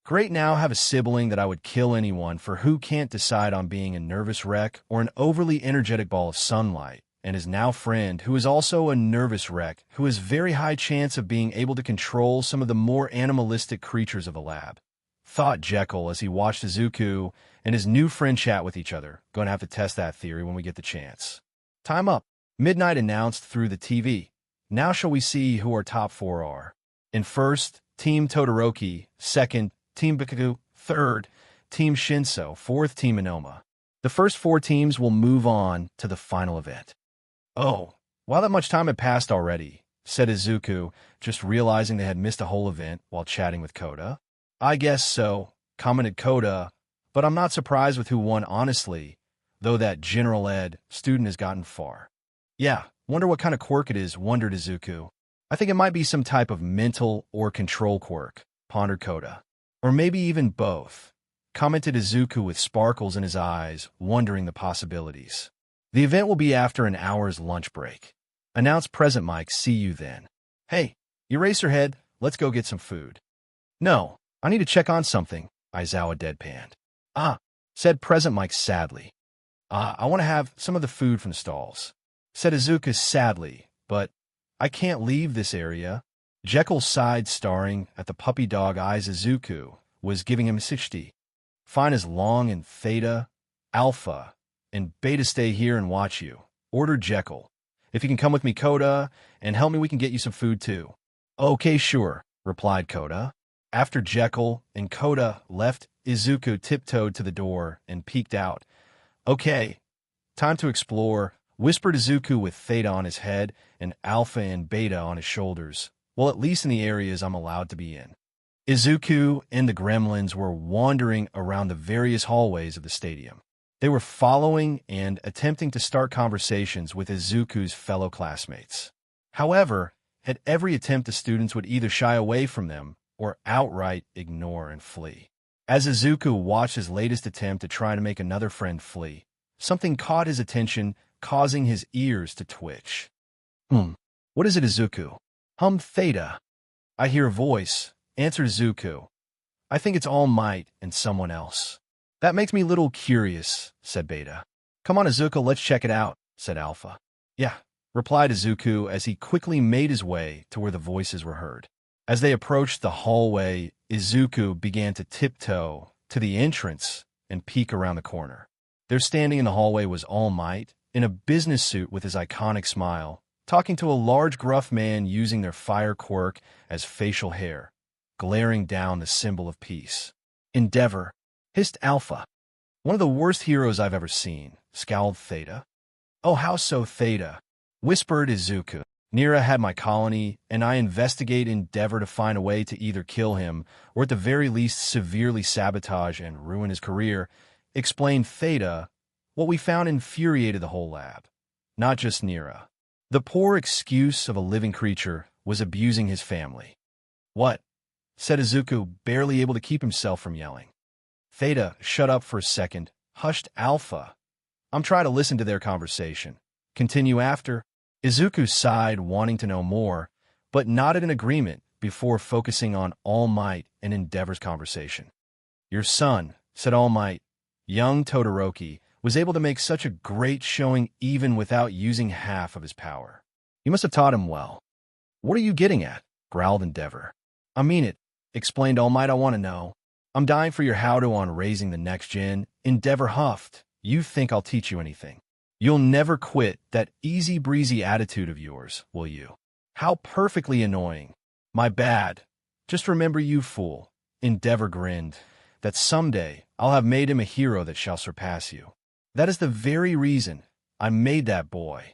Great, now have a sibling that I would kill anyone for, who can't decide on being a nervous wreck or an overly energetic ball of sunlight, and his now friend, who is also a nervous wreck, who has very high chance of being able to control some of the more animalistic creatures of the lab. Thought Jekyll as he watched Izuku and his new friend chat with each other. Going to have to test that theory when we get the chance. Time up. Midnight announced through the TV. Now shall we see who our top 4 are. In first, Team Todoroki. Second, Team Deku. Third, Team Shinso. Fourth, Team Inoma. The first 4 teams will move on to the final event. Oh, wow, that much time had passed already, said Izuku, just realizing they had missed a whole event while chatting with Koda. I guess so, commented Koda, but I'm not surprised with who won, honestly, though that general ed student has gotten far. Yeah, wonder what kind of quirk it is, wondered Izuku. I think it might be some type of mental or control quirk, pondered Koda. Or maybe even both, commented Izuku with sparkles in his eyes, wondering the possibilities. The event will be after an hour's lunch break. Announced Present Mike. See you then. Hey, Eraserhead, let's go get some food. No, I need to check on something, Aizawa deadpanned. Said Present Mike sadly. I want to have some of the food from the stalls, said Izuku sadly, but I can't leave this area. Jekyll sighed, staring at the puppy dog eyes Izuku was giving him 60. Fine, as long and Theta, Alpha, and Beta stay here and watch you, ordered Jekyll. If you can come with me, Koda, and help me, we can get you some food too. Okay, sure, replied Koda. After Jekyll and Koda left, Izuku tiptoed to the door and peeked out. Okay, time to explore, whispered Izuku with Theta on his head and Alpha and Beta on his shoulders. Well, at least in the areas I'm allowed to be in. Izuku and the gremlins were wandering around the various hallways of the stadium. They were following and attempting to start conversations with Izuku's fellow classmates. However, at every attempt, the students would either shy away from them or outright ignore and flee. As Izuku watched his latest attempt to try to make another friend flee, something caught his attention, causing his ears to twitch. What is it, Izuku? Theta. I hear a voice, answered Izuku. I think it's All Might and someone else. That makes me a little curious, said Beta. Come on, Izuku, let's check it out, said Alpha. Yeah, replied Izuku as he quickly made his way to where the voices were heard. As they approached the hallway, Izuku began to tiptoe to the entrance and peek around the corner. There, standing in the hallway, was All Might, in a business suit with his iconic smile, talking to a large gruff man using their fire quirk as facial hair, glaring down the symbol of peace. Endeavor, hissed Alpha. One of the worst heroes I've ever seen, scowled Theta. Oh, how so, Theta? Whispered Izuku. Nira had my colony, and I investigate Endeavor to find a way to either kill him or at the very least severely sabotage and ruin his career, explained Theta. What we found infuriated the whole lab, not just Nira. The poor excuse of a living creature was abusing his family. What? Said Izuku, barely able to keep himself from yelling. Theta, shut up for a second, hushed Alpha. I'm trying to listen to their conversation. Continue after. Izuku sighed, wanting to know more, but nodded in agreement before focusing on All Might and Endeavor's conversation. Your son, said All Might, young Todoroki, was able to make such a great showing even without using half of his power. You must have taught him well. What are you getting at? Growled Endeavor. I mean it, explained All Might. I want to know. I'm dying for your how-to on raising the next gen. Endeavor huffed. You think I'll teach you anything? You'll never quit that easy-breezy attitude of yours, will you? How perfectly annoying. My bad. Just remember, you fool. Endeavor grinned. That someday I'll have made him a hero that shall surpass you. That is the very reason I made that boy.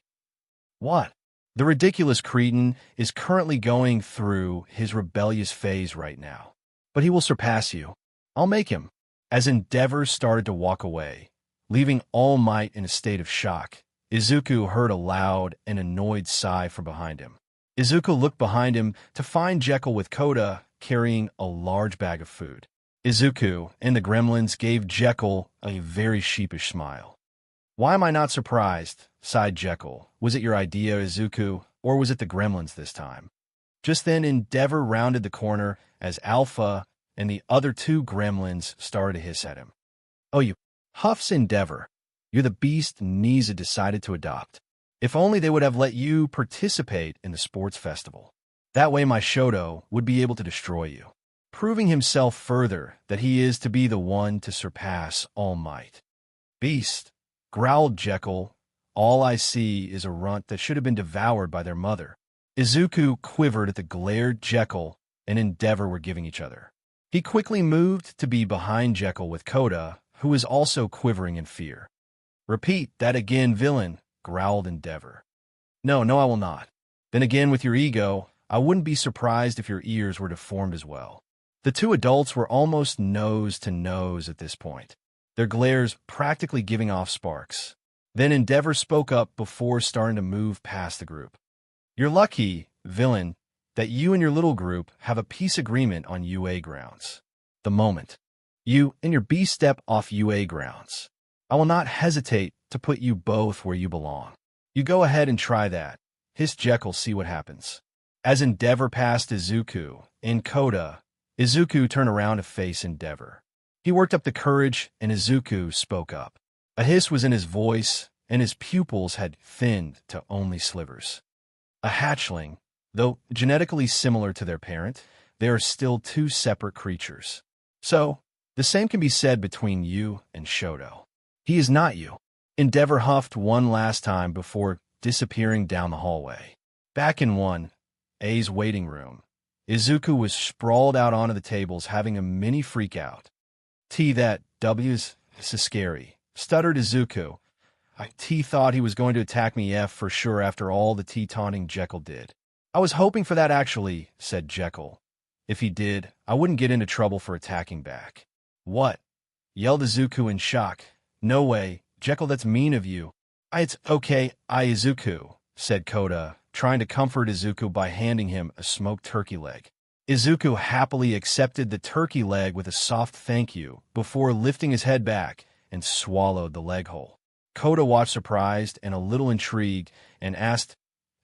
What? The ridiculous cretin is currently going through his rebellious phase right now. But he will surpass you. I'll make him. As Endeavor started to walk away, leaving All Might in a state of shock, Izuku heard a loud and annoyed sigh from behind him. Izuku looked behind him to find Jekyll with Koda carrying a large bag of food. Izuku and the gremlins gave Jekyll a very sheepish smile. Why am I not surprised? Sighed Jekyll. Was it your idea, Izuku, or was it the gremlins this time? Just then, Endeavor rounded the corner as Alpha and the other two gremlins started to hiss at him. Oh, you huffs, Endeavor. You're the beast Niza decided to adopt. If only they would have let you participate in the sports festival. That way my Shoto would be able to destroy you, proving himself further that he is to be the one to surpass All Might. Beast, growled Jekyll. All I see is a runt that should have been devoured by their mother. Izuku quivered at the glare Jekyll and Endeavor were giving each other. He quickly moved to be behind Jekyll with Koda, who was also quivering in fear. Repeat that again, villain, growled Endeavor. No, I will not. Then again, with your ego, I wouldn't be surprised if your ears were deformed as well. The two adults were almost nose to nose at this point, their glares practically giving off sparks. Then Endeavor spoke up before starting to move past the group. You're lucky, villain, that you and your little group have a peace agreement on UA grounds. The moment you and your B step off UA grounds, I will not hesitate to put you both where you belong. You go ahead and try that. Hissed Jekyll, see what happens. As Endeavor passed Izuku and Koda, Izuku turned around to face Endeavor. He worked up the courage and Izuku spoke up. A hiss was in his voice and his pupils had thinned to only slivers. A hatchling, though genetically similar to their parent, they are still two separate creatures. So, the same can be said between you and Shoto. He is not you. Endeavor huffed one last time before disappearing down the hallway. Back in 1A's waiting room, Izuku was sprawled out onto the tables having a mini freakout. That W's so scary, stuttered Izuku. T thought he was going to attack me F for sure after all the T taunting Jekyll did. I was hoping for that actually, said Jekyll. If he did, I wouldn't get into trouble for attacking back. What? Yelled Izuku in shock. No way, Jekyll, that's mean of you. It's okay, Izuku, said Koda, trying to comfort Izuku by handing him a smoked turkey leg. Izuku happily accepted the turkey leg with a soft thank you before lifting his head back and swallowed the leg whole. Koda watched surprised and a little intrigued and asked,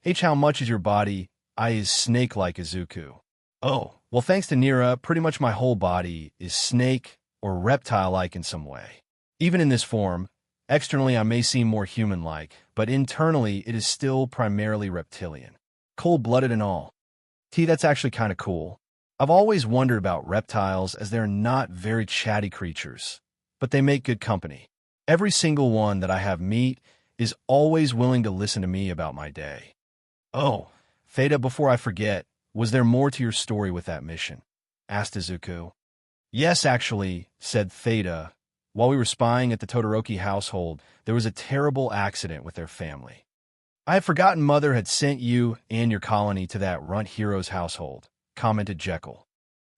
how much is your body? I is snake-like, Izuku. Oh, well, thanks to Nira, pretty much my whole body is snake or reptile-like in some way. Even in this form, externally I may seem more human-like, but internally it is still primarily reptilian. Cold-blooded and all. That's actually kind of cool. I've always wondered about reptiles as they're not very chatty creatures, but they make good company. Every single one that I have meet is always willing to listen to me about my day. Oh, Theta, before I forget, was there more to your story with that mission? Asked Izuku. Yes, actually, said Theta. While we were spying at the Todoroki household, there was a terrible accident with their family. I had forgotten Mother had sent you and your colony to that runt hero's household, commented Jekyll.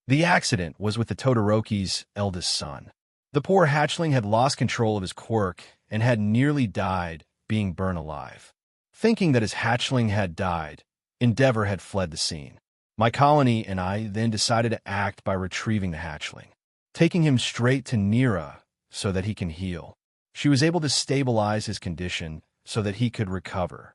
The accident was with the Todoroki's eldest son. The poor hatchling had lost control of his quirk and had nearly died, being burned alive. Thinking that his hatchling had died, Endeavor had fled the scene. My colony and I then decided to act by retrieving the hatchling, taking him straight to Nira so that he can heal. She was able to stabilize his condition so that he could recover.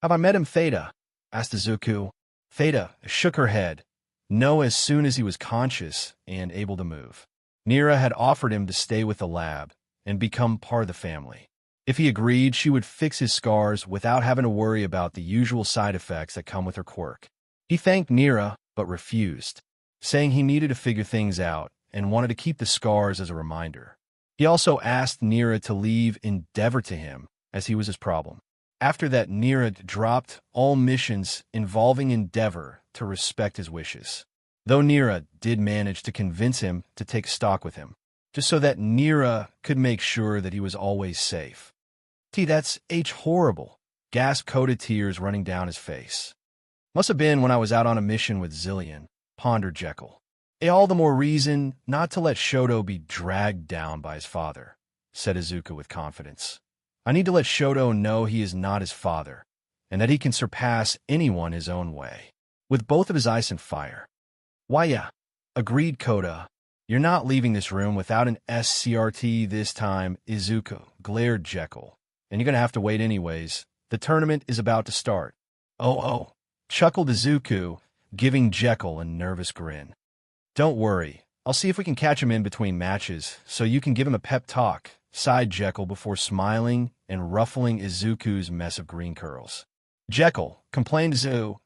"Have I met him, Theta?" asked Izuku. Theta shook her head. No, as soon as he was conscious and able to move. Nira had offered him to stay with the lab and become part of the family. If he agreed, she would fix his scars without having to worry about the usual side effects that come with her quirk. He thanked Nira, but refused, saying he needed to figure things out and wanted to keep the scars as a reminder. He also asked Nira to leave Endeavor to him, as he was his problem. After that, Nira dropped all missions involving Endeavor to respect his wishes. Though Nira did manage to convince him to take stock with him, just so that Nira could make sure that he was always safe. That's horrible, gasped Koda, tears running down his face. Must have been when I was out on a mission with Zillion, pondered Jekyll. All the more reason not to let Shoto be dragged down by his father, said Izuku with confidence. I need to let Shoto know he is not his father, and that he can surpass anyone his own way, with both of his ice and fire. Why, yeah, agreed Koda. You're not leaving this room without an SCRT this time, Izuku glared Jekyll. And you're going to have to wait anyways. The tournament is about to start. Oh, chuckled Izuku, giving Jekyll a nervous grin. Don't worry, I'll see if we can catch him in between matches, so you can give him a pep talk, sighed Jekyll before smiling and ruffling Izuku's mess of green curls. Jekyll, complained Izuku,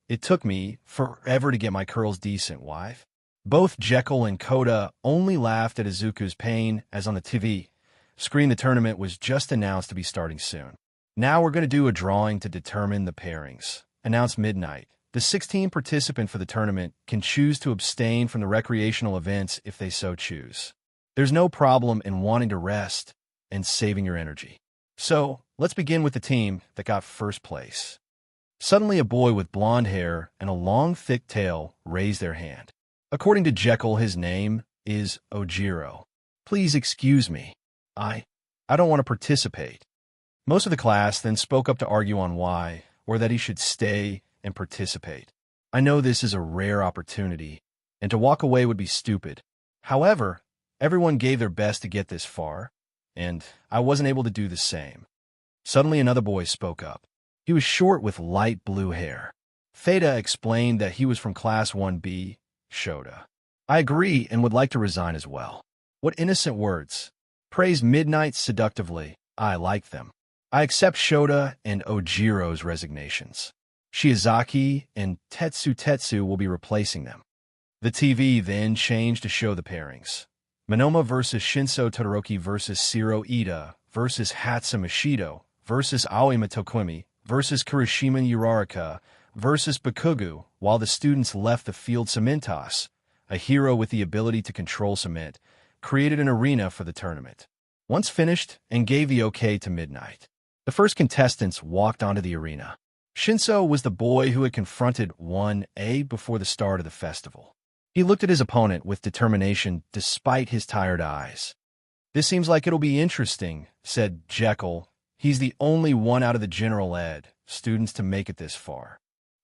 it took me forever to get my curls decent, wife. Both Jekyll and Koda only laughed at Izuku's pain as on the TV screen the tournament was just announced to be starting soon. Now we're going to do a drawing to determine the pairings, announced Midnight. The 16 participant for the tournament can choose to abstain from the recreational events if they so choose. There's no problem in wanting to rest and saving your energy. So, let's begin with the team that got first place. Suddenly a boy with blonde hair and a long thick tail raised their hand. According to Jekyll, his name is Ojiro. Please excuse me. I don't want to participate. Most of the class then spoke up to argue on why, or that he should stay and participate. I know this is a rare opportunity, and to walk away would be stupid. However, everyone gave their best to get this far, and I wasn't able to do the same. Suddenly another boy spoke up. He was short with light blue hair. Theta explained that he was from Class 1B, Shota. I agree and would like to resign as well. What innocent words. Praised Midnight seductively. I like them. I accept Shota and Ojiro's resignations. Shiozaki and Tetsu will be replacing them. The TV then changed to show the pairings. Monoma versus Shinso Todoroki versus Shiro Ida versus Hatsuma Shido versus Aoyama Tokwimi versus Kirishima Uraraka versus Bakugu, while the students left the field. Cementos, a hero with the ability to control cement, created an arena for the tournament. Once finished and gave the okay to Midnight. The first contestants walked onto the arena. Shinso was the boy who had confronted 1A before the start of the festival. He looked at his opponent with determination despite his tired eyes. This seems like it'll be interesting, said Jekyll. He's the only one out of the general ed students to make it this far.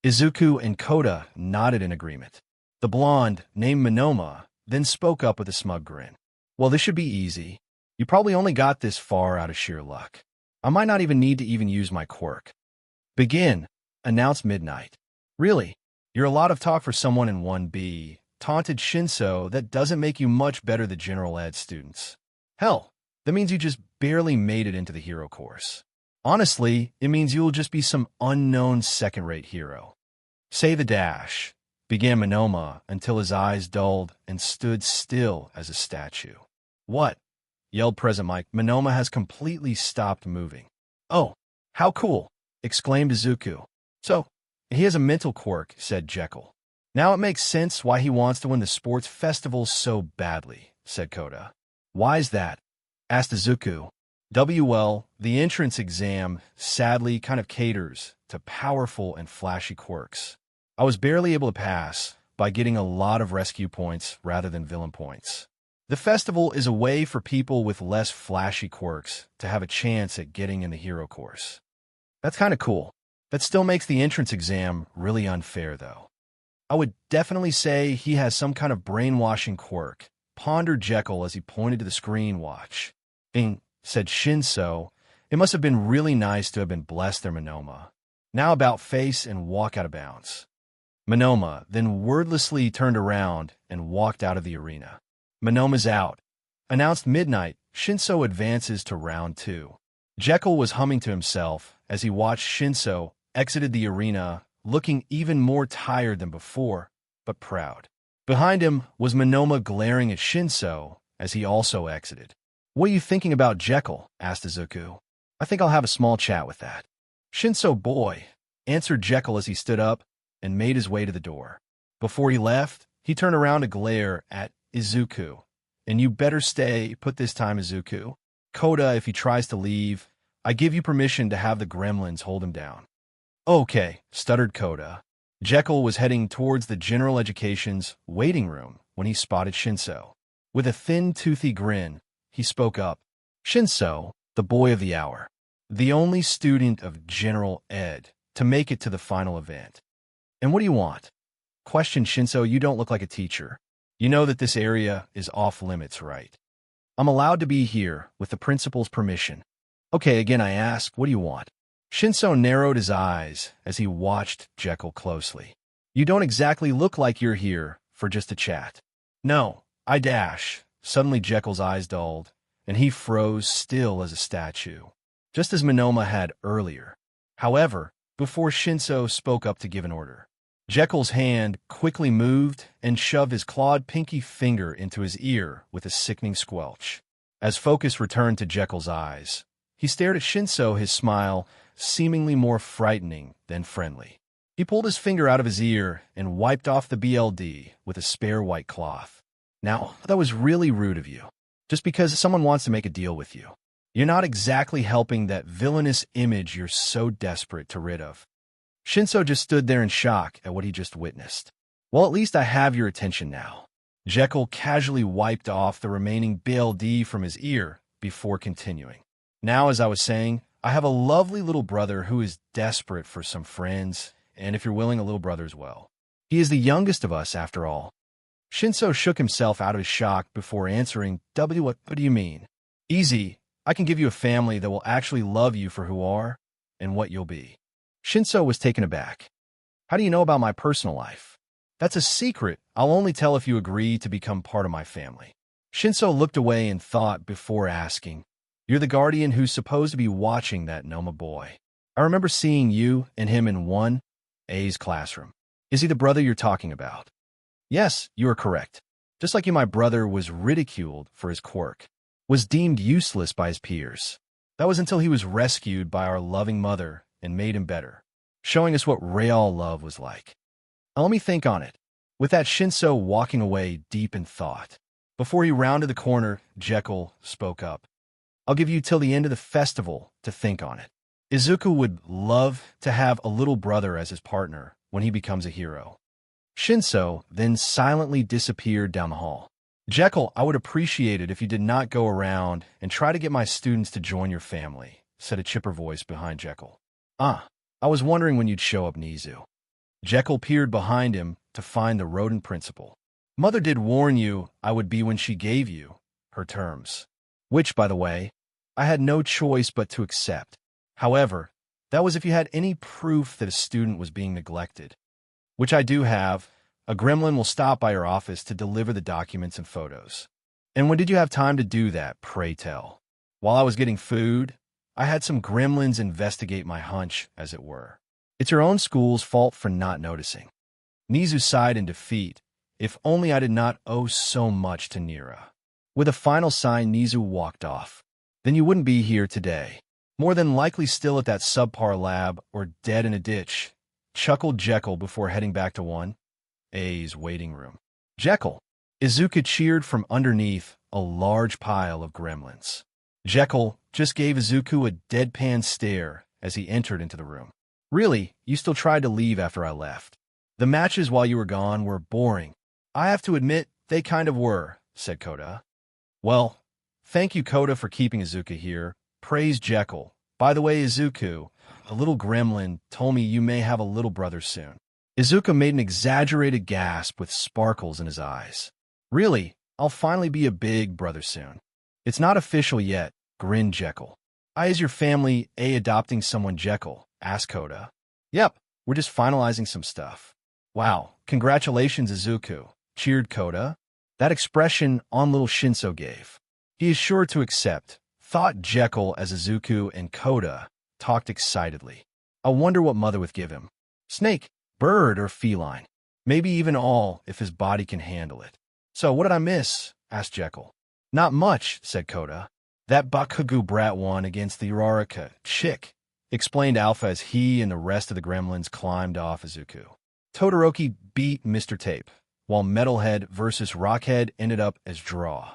Izuku and Koda nodded in agreement. The blonde, named Monoma, then spoke up with a smug grin. Well, this should be easy. You probably only got this far out of sheer luck. I might not even need to use my quirk. Begin, announced Midnight. Really? You're a lot of talk for someone in 1B, taunted Shinso. That doesn't make you much better than general ed students. Hell, that means you just barely made it into the hero course. Honestly, it means you'll just be some unknown second-rate hero. Say the dash, began Monoma until his eyes dulled and stood still as a statue. What? Yelled Present Mike. Monoma has completely stopped moving. Oh, how cool, exclaimed Izuku. So, he has a mental quirk, said Jekyll. Now it makes sense why he wants to win the sports festival so badly, said Koda. Why's that? Asked Izuku. WL, the entrance exam, sadly kind of caters to powerful and flashy quirks. I was barely able to pass by getting a lot of rescue points rather than villain points. The festival is a way for people with less flashy quirks to have a chance at getting in the hero course. That's kind of cool. That still makes the entrance exam really unfair, though. I would definitely say he has some kind of brainwashing quirk, pondered Jekyll as he pointed to the screen watch. Said Shinso. It must have been really nice to have been blessed there, Monoma. Now about face and walk out of bounds. Monoma then wordlessly turned around and walked out of the arena. Monoma's out. Announced midnight, Shinso advances to round 2. Jekyll was humming to himself as he watched Shinso exited the arena, looking even more tired than before, but proud. Behind him was Monoma glaring at Shinso as he also exited. "What are you thinking about, Jekyll?" asked Izuku. "I think I'll have a small chat with that." "Shinso boy," answered Jekyll as he stood up and made his way to the door. Before he left, he turned around to glare at Izuku. "And you better stay put this time, Izuku. Koda, if he tries to leave, I give you permission to have the gremlins hold him down." "Okay," stuttered Koda. Jekyll was heading towards the general education's waiting room when he spotted Shinso. With a thin, toothy grin, he spoke up. "Shinso, the boy of the hour. The only student of general ed to make it to the final event. And what do you want?" Questioned Shinso. "You don't look like a teacher. You know that this area is off limits, right?" "I'm allowed to be here with the principal's permission." "Okay, again I ask, what do you want?" Shinso narrowed his eyes as he watched Jekyll closely. "You don't exactly look like you're here for just a chat." "No, I dash." Suddenly Jekyll's eyes dulled, and he froze still as a statue, just as Monoma had earlier. However, before Shinso spoke up to give an order, Jekyll's hand quickly moved and shoved his clawed pinky finger into his ear with a sickening squelch. As focus returned to Jekyll's eyes, he stared at Shinso, his smile seemingly more frightening than friendly. He pulled his finger out of his ear and wiped off the BLD with a spare white cloth. "Now, that was really rude of you. Just because someone wants to make a deal with you. You're not exactly helping that villainous image you're so desperate to rid of." Shinso just stood there in shock at what he just witnessed. "Well, at least I have your attention now." Jekyll casually wiped off the remaining BLD from his ear before continuing. "Now, as I was saying, I have a lovely little brother who is desperate for some friends, and if you're willing, a little brother as well. He is the youngest of us, after all." Shinso shook himself out of his shock before answering, What do you mean?" "Easy. I can give you a family that will actually love you for who you are and what you'll be." Shinso was taken aback. "How do you know about my personal life?" "That's a secret. I'll only tell if you agree to become part of my family." Shinso looked away and thought before asking, "You're the guardian who's supposed to be watching that Nomu boy. I remember seeing you and him in 1A's classroom. Is he the brother you're talking about?" "Yes, you are correct. Just like you, my brother was ridiculed for his quirk, was deemed useless by his peers. That was until he was rescued by our loving mother and made him better, showing us what real love was like." "Now let me think on it." With that, Shinso walking away deep in thought. Before he rounded the corner, Jekyll spoke up. "I'll give you till the end of the festival to think on it. Izuku would love to have a little brother as his partner when he becomes a hero." Shinso then silently disappeared down the hall. "Jekyll, I would appreciate it if you did not go around and try to get my students to join your family," said a chipper voice behind Jekyll. "I was wondering when you'd show up, Nizu." Jekyll peered behind him to find the rodent principal. "Mother did warn you I would be when she gave you her terms. Which, by the way, I had no choice but to accept. However, that was if you had any proof that a student was being neglected. Which I do have. A gremlin will stop by your office to deliver the documents and photos." "And when did you have time to do that, pray tell?" "While I was getting food, I had some gremlins investigate my hunch, as it were. It's your own school's fault for not noticing." Nizu sighed in defeat. If only I did not owe so much to Nira. With a final sigh, Nizu walked off. "Then you wouldn't be here today. More than likely still at that subpar lab or dead in a ditch," chuckled Jekyll before heading back to 1A's waiting room. "Jekyll!" Izuku cheered from underneath a large pile of gremlins. Jekyll just gave Izuku a deadpan stare as he entered into the room. "Really, you still tried to leave after I left? The matches while you were gone were boring." "I have to admit, they kind of were," said Koda. "Well, thank you, Koda, for keeping Izuku here," praised Jekyll. "By the way, Izuku, a little gremlin told me you may have a little brother soon. Izuku made an exaggerated gasp with sparkles in his eyes. Really, I'll finally be a big brother soon. It's not official yet, grinned Jekyll. Is your family adopting someone, Jekyll? Asked Koda. Yep, we're just finalizing some stuff. Wow, congratulations, Izuku, cheered Koda. That expression on little Shinso gave. He is sure to accept, thought Jekyll as Izuku and Koda talked excitedly. I wonder what mother would give him. Snake, bird, or feline. Maybe even all, if his body can handle it. So what did I miss? Asked Jekyll. Not much, said Koda. That Bakugo brat won against the Uraraka chick, explained Alpha as he and the rest of the gremlins climbed off Izuku. Todoroki beat Mr. Tape, while Metalhead versus Rockhead ended up as draw.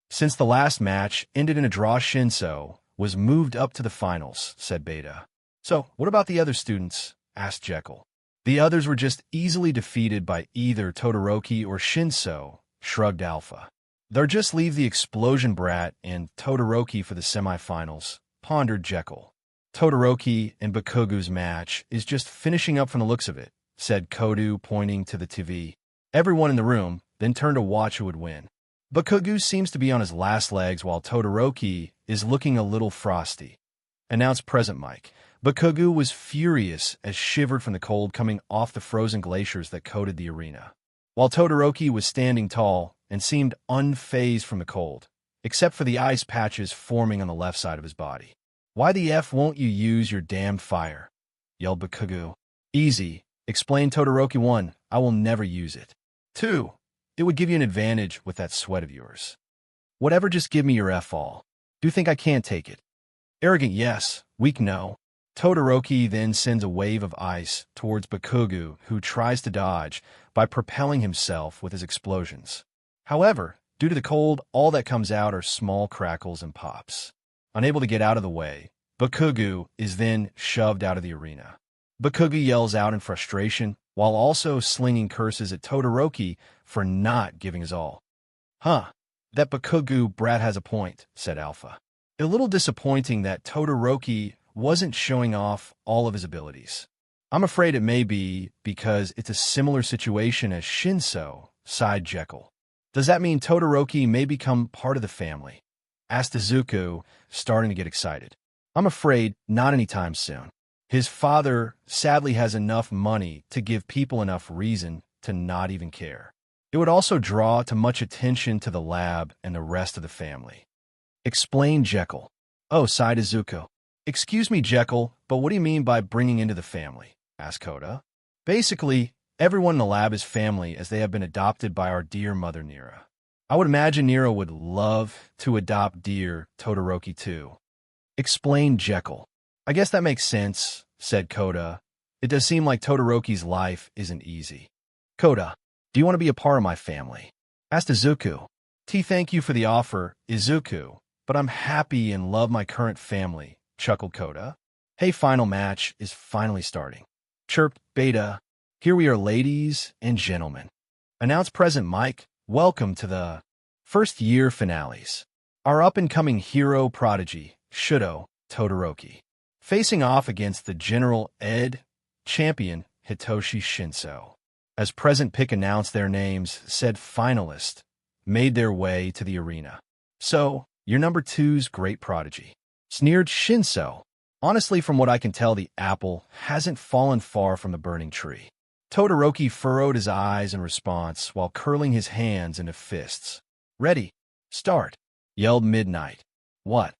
Since the last match ended in a draw, Shinso was moved up to the finals, said Beta. So, what about the other students? Asked Jekyll. The others were just easily defeated by either Todoroki or Shinso, shrugged Alpha. They'll just leave the Explosion Brat and Todoroki for the semifinals, pondered Jekyll. Todoroki and Bakugo's match is just finishing up from the looks of it, said Kodu, pointing to the TV. Everyone in the room then turned to watch who would win. Bakugo seems to be on his last legs while Todoroki is looking a little frosty, announced Present Mike. Bakugo was furious as shivered from the cold coming off the frozen glaciers that coated the arena, while Todoroki was standing tall and seemed unfazed from the cold, except for the ice patches forming on the left side of his body. Why the F won't you use your damn fire? Yelled Bakugo. Easy, explained Todoroki. 1. I will never use it. 2. It would give you an advantage with that sweat of yours. Whatever, just give me your F all. Do you think I can't take it? Arrogant, yes. Weak, no. Todoroki then sends a wave of ice towards Bakugo, who tries to dodge by propelling himself with his explosions. However, due to the cold, all that comes out are small crackles and pops. Unable to get out of the way, Bakugo is then shoved out of the arena. Bakugo yells out in frustration, while also slinging curses at Todoroki for not giving his all. Huh, that Bakugo brat has a point, said Alpha. A little disappointing that Todoroki wasn't showing off all of his abilities. I'm afraid it may be because it's a similar situation as Shinso, sighed Jekyll. Does that mean Todoroki may become part of the family? Asked Izuku, starting to get excited. I'm afraid not anytime soon. His father sadly has enough money to give people enough reason to not even care. It would also draw too much attention to the lab and the rest of the family. Explained Jekyll. Oh, sighed Izuku. Excuse me, Jekyll, but what do you mean by bringing into the family? Asked Koda. Basically, everyone in the lab is family as they have been adopted by our dear mother Nira. I would imagine Nira would love to adopt dear Todoroki too. Explained Jekyll. I guess that makes sense, said Koda. It does seem like Todoroki's life isn't easy. Koda, do you want to be a part of my family? Asked Izuku. Thank you for the offer, Izuku, but I'm happy and love my current family, chuckled Koda. Hey, final match is finally starting. Chirped Beta. Here we are, ladies and gentlemen. Announced Present Mike. Welcome to the first year finales. Our up-and-coming hero prodigy, Shudo Todoroki, facing off against the General Ed champion, Hitoshi Shinso. As Present Pick announced their names, said finalists made their way to the arena. So, your number 2's great prodigy. Sneered Shinso. Honestly, from what I can tell, the apple hasn't fallen far from the burning tree. Todoroki furrowed his eyes in response while curling his hands into fists. Ready, start, yelled Midnight. What?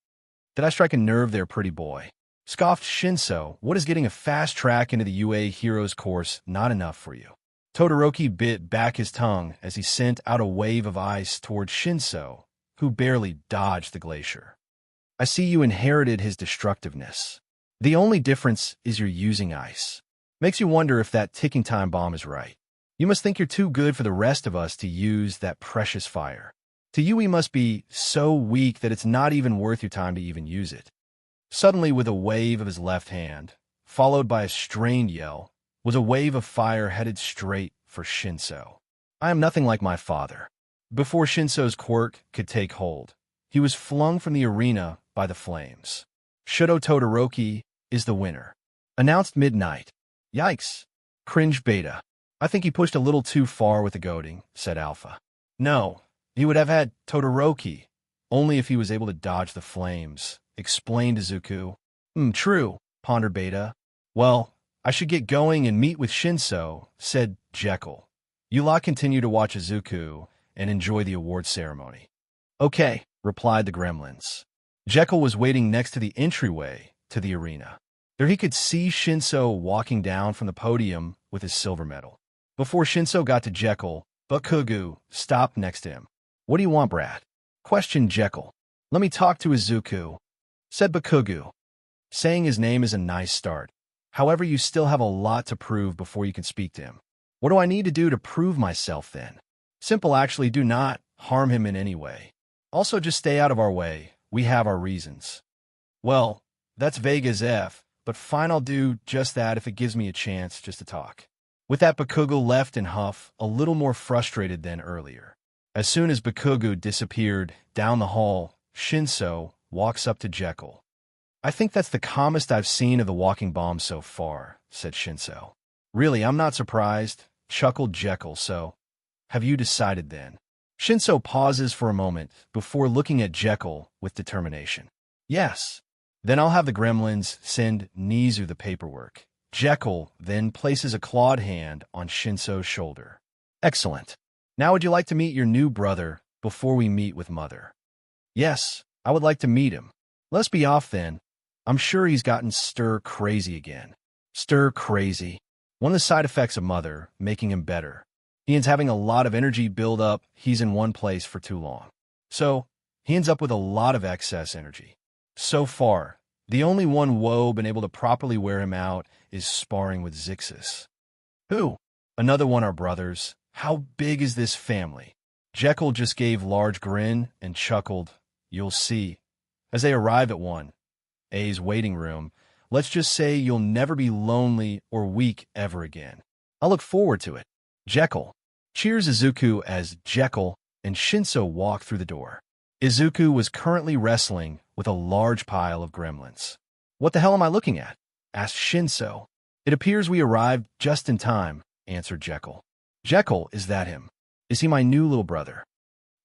Did I strike a nerve there, pretty boy? Scoffed Shinso. What is getting a fast track into the UA Heroes course not enough for you? Todoroki bit back his tongue as he sent out a wave of ice towards Shinso, who barely dodged the glacier. I see you inherited his destructiveness. The only difference is you're using ice. Makes you wonder if that ticking time bomb is right. You must think you're too good for the rest of us to use that precious fire. To you, we must be so weak that it's not even worth your time to even use it. Suddenly, with a wave of his left hand, followed by a strained yell, was a wave of fire headed straight for Shinso. I am nothing like my father. Before Shinso's quirk could take hold, he was flung from the arena by the flames. Shudo Todoroki is the winner. Announced midnight. Yikes. Cringe Beta. I think he pushed a little too far with the goading, said Alpha. No, he would have had Todoroki, only if he was able to dodge the flames, explained Izuku. True, pondered Beta. Well, I should get going and meet with Shinso, said Jekyll. You lot continue to watch Izuku and enjoy the award ceremony. Okay, replied the gremlins. Jekyll was waiting next to the entryway to the arena. There he could see Shinso walking down from the podium with his silver medal. Before Shinso got to Jekyll, Bakugo stopped next to him. What do you want, Brad? Questioned Jekyll. Let me talk to Izuku, said Bakugo. Saying his name is a nice start. However, you still have a lot to prove before you can speak to him. What do I need to do to prove myself then? Simple, actually. Do not harm him in any way. Also, just stay out of our way. We have our reasons. Well, that's vague as F, but fine, I'll do just that if it gives me a chance just to talk. With that, Bakugo left in huff, a little more frustrated than earlier. As soon as Bakugo disappeared down the hall, Shinso walks up to Jekyll. I think that's the calmest I've seen of the walking bomb so far, said Shinso. Really, I'm not surprised, chuckled Jekyll. So, have you decided then? Shinso pauses for a moment before looking at Jekyll with determination. Yes. Then I'll have the gremlins send Nizu the paperwork. Jekyll then places a clawed hand on Shinso's shoulder. Excellent. Now would you like to meet your new brother before we meet with Mother? Yes, I would like to meet him. Let's be off then. I'm sure he's gotten stir-crazy again. Stir-crazy. One of the side effects of Mother, making him better. He ends having a lot of energy build up. He's in one place for too long. So, he ends up with a lot of excess energy. So far, the only one Woe been able to properly wear him out is sparring with Zixus. Who? Another one our brothers. How big is this family? Jekyll just gave large grin and chuckled. You'll see. As they arrive at 1A's waiting room, let's just say you'll never be lonely or weak ever again. I'll look forward to it. Jekyll cheers Izuku as Jekyll and Shinso walk through the door. Izuku was currently wrestling with a large pile of gremlins. What the hell am I looking at? Asked Shinso. It appears we arrived just in time, answered Jekyll. Jekyll, is that him? Is he my new little brother?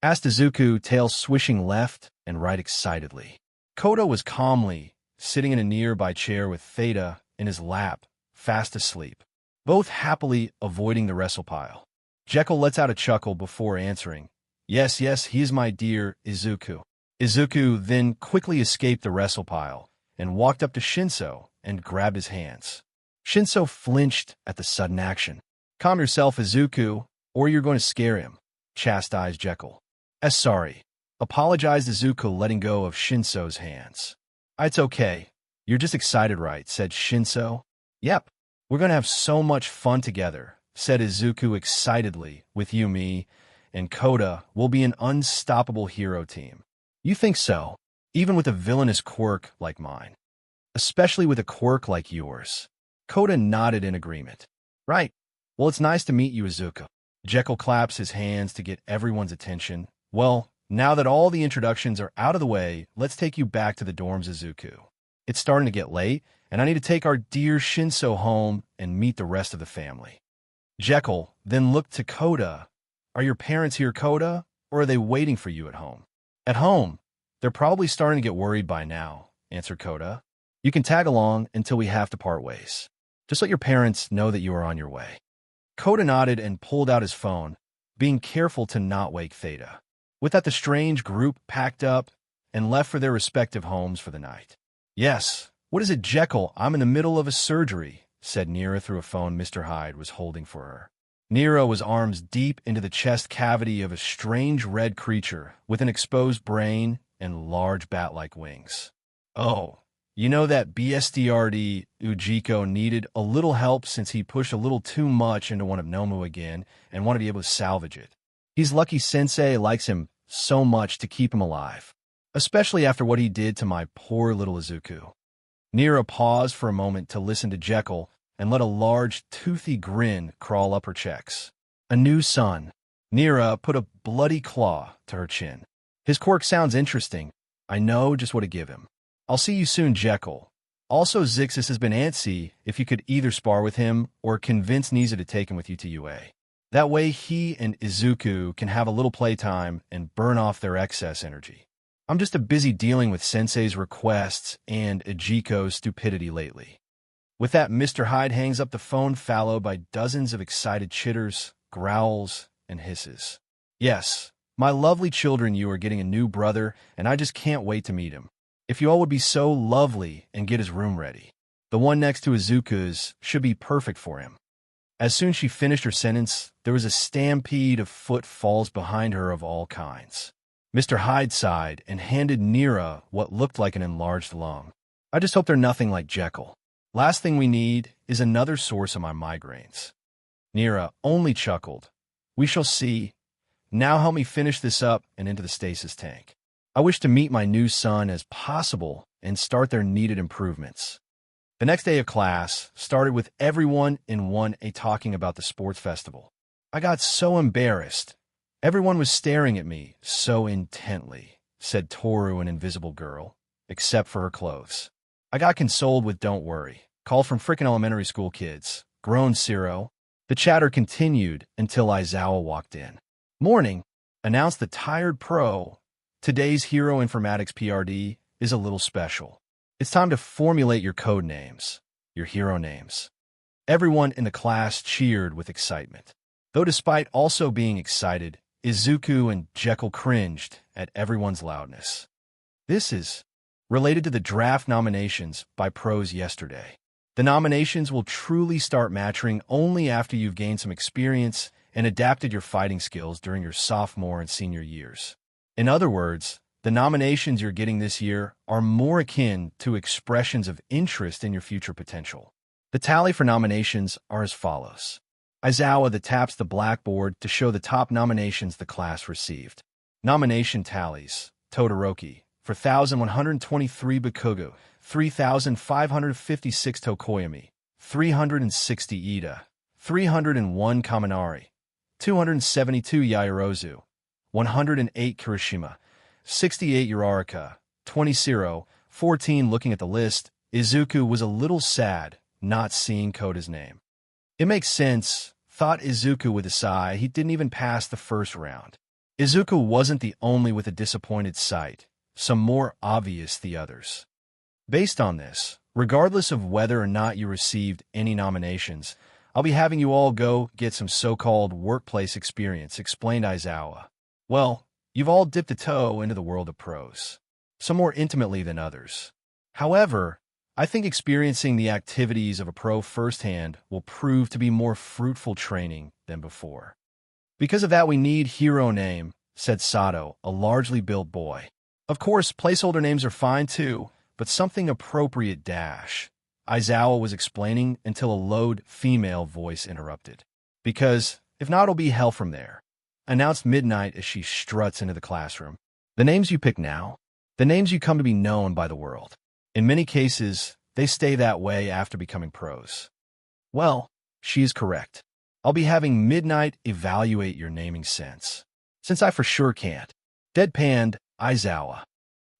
Asked Izuku, tail swishing left and right excitedly. Koda was calmly sitting in a nearby chair with Theta in his lap, fast asleep, both happily avoiding the wrestle pile. Jekyll lets out a chuckle before answering, Yes, he is my dear Izuku. Izuku then quickly escaped the wrestle pile and walked up to Shinso and grabbed his hands. Shinso flinched at the sudden action. Calm yourself, Izuku, or you're going to scare him, chastised Jekyll. Sorry, apologized Izuku, letting go of Shinso's hands. It's okay. You're just excited, right? Said Shinso. Yep. We're going to have so much fun together, said Izuku excitedly. With you, me, and Koda, we'll be an unstoppable hero team. You think so? Even with a villainous quirk like mine. Especially with a quirk like yours. Koda nodded in agreement. Right. Well, it's nice to meet you, Izuku. Jekyll claps his hands to get everyone's attention. Well, now that all the introductions are out of the way, let's take you back to the dorms, Izuku. It's starting to get late, and I need to take our dear Shinso home and meet the rest of the family. Jekyll then looked to Koda. Are your parents here, Koda, or are they waiting for you at home? At home. They're probably starting to get worried by now, answered Koda. You can tag along until we have to part ways. Just let your parents know that you are on your way. Koda nodded and pulled out his phone, being careful to not wake Theta. With that, the strange group packed up and left for their respective homes for the night. Yes, what is it, Jekyll? I'm in the middle of a surgery, said Nira through a phone Mr. Hyde was holding for her. Nira was arms deep into the chest cavity of a strange red creature with an exposed brain and large bat-like wings. Oh, you know that BSDRD Ujiko needed a little help since he pushed a little too much into one of Nomu again and wanted to be able to salvage it. He's lucky Sensei likes him so much to keep him alive, especially after what he did to my poor little Izuku. Nira paused for a moment to listen to Jekyll and let a large, toothy grin crawl up her cheeks. A new son. Nira put a bloody claw to her chin. His quirk sounds interesting. I know just what to give him. I'll see you soon, Jekyll. Also, Zixis has been antsy if you could either spar with him or convince Niza to take him with you to UA. That way he and Izuku can have a little playtime and burn off their excess energy. I'm just busy dealing with Sensei's requests and Ejiko's stupidity lately. With that, Mr. Hyde hangs up the phone, followed by dozens of excited chitters, growls, and hisses. Yes, my lovely children, you are getting a new brother, and I just can't wait to meet him. If you all would be so lovely and get his room ready. The one next to Izuku's should be perfect for him. As soon as she finished her sentence, there was a stampede of footfalls behind her of all kinds. Mr. Hyde sighed and handed Nira what looked like an enlarged lung. I just hope they're nothing like Jekyll. Last thing we need is another source of my migraines. Nira only chuckled. We shall see. Now help me finish this up and into the stasis tank. I wish to meet my new son as possible and start their needed improvements. The next day of class started with everyone in 1A talking about the sports festival. I got so embarrassed. Everyone was staring at me so intently, said Toru, an invisible girl, except for her clothes. I got consoled with don't worry, called from frickin' elementary school kids, groaned Ciro. The chatter continued until Aizawa walked in. Morning, announced the tired pro. Today's Hero Informatics PRD is a little special. It's time to formulate your code names, your hero names. Everyone in the class cheered with excitement. Though despite also being excited, Izuku and Jekyll cringed at everyone's loudness. This is related to the draft nominations by pros yesterday. The nominations will truly start maturing only after you've gained some experience and adapted your fighting skills during your sophomore and senior years. In other words, the nominations you're getting this year are more akin to expressions of interest in your future potential. The tally for nominations are as follows. Aizawa taps the blackboard to show the top nominations the class received. Nomination tallies. Todoroki, 4,123 Bakugo, 3,556 Tokoyami, 360 Ida, 301 Kaminari, 272 Yaoyorozu, 108 Kirishima, 68 Uraraka, 20 Ciro, 14. Looking at the list, Izuku was a little sad not seeing Koda's name. It makes sense, thought Izuku with a sigh. He didn't even pass the first round. Izuku wasn't the only with a disappointed sight, some more obvious the others. Based on this, regardless of whether or not you received any nominations, I'll be having you all go get some so-called workplace experience, explained Aizawa. Well, you've all dipped a toe into the world of pros, some more intimately than others. However, I think experiencing the activities of a pro firsthand will prove to be more fruitful training than before. Because of that, we need hero name, said Sato, a largely built boy. Of course, placeholder names are fine too, but something appropriate dash. Aizawa was explaining until a loud female voice interrupted. Because, if not, it'll be hell from there, announced Midnight as she struts into the classroom. The names you pick now, the names you come to be known by the world. In many cases, they stay that way after becoming pros. Well, she is correct. I'll be having Midnight evaluate your naming sense. Since I for sure can't. Deadpanned, Aizawa.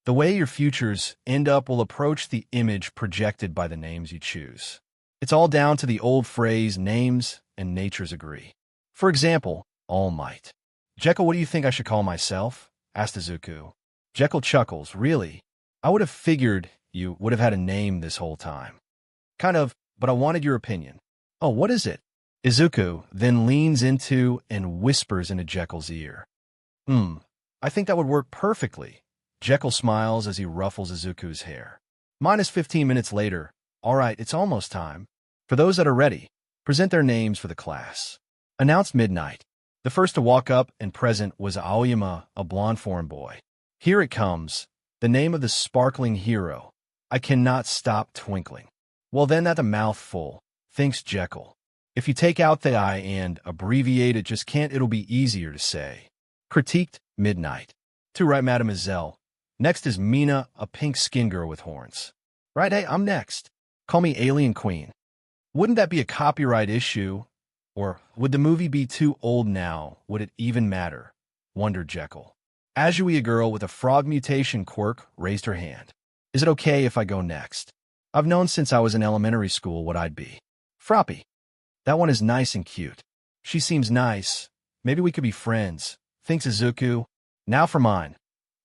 The way your futures end up will approach the image projected by the names you choose. It's all down to the old phrase, names and natures agree. For example, All Might. Jekyll, what do you think I should call myself? Asked Izuku. Jekyll chuckles. Really? I would have figured you would have had a name this whole time. Kind of, but I wanted your opinion. Oh, what is it? Izuku then leans into and whispers into Jekyll's ear. I think that would work perfectly. Jekyll smiles as he ruffles Izuku's hair. Minus 15 minutes later. All right, it's almost time. For those that are ready, present their names for the class. Announced Midnight. The first to walk up and present was Aoyama, a blonde foreign boy. Here it comes, the name of the sparkling hero. I cannot stop twinkling. Well then, that's a mouthful, thinks Jekyll. If you take out the I and abbreviate it, just can't, it'll be easier to say. Critiqued Midnight. Too right, mademoiselle. Next is Mina, a pink-skinned girl with horns. Right, hey, I'm next. Call me Alien Queen. Wouldn't that be a copyright issue? Or would the movie be too old now? Would it even matter? Wondered Jekyll. Azui, a girl with a frog mutation quirk, raised her hand. Is it okay if I go next? I've known since I was in elementary school what I'd be. Froppy. That one is nice and cute. She seems nice. Maybe we could be friends, thinks Izuku. Now for mine.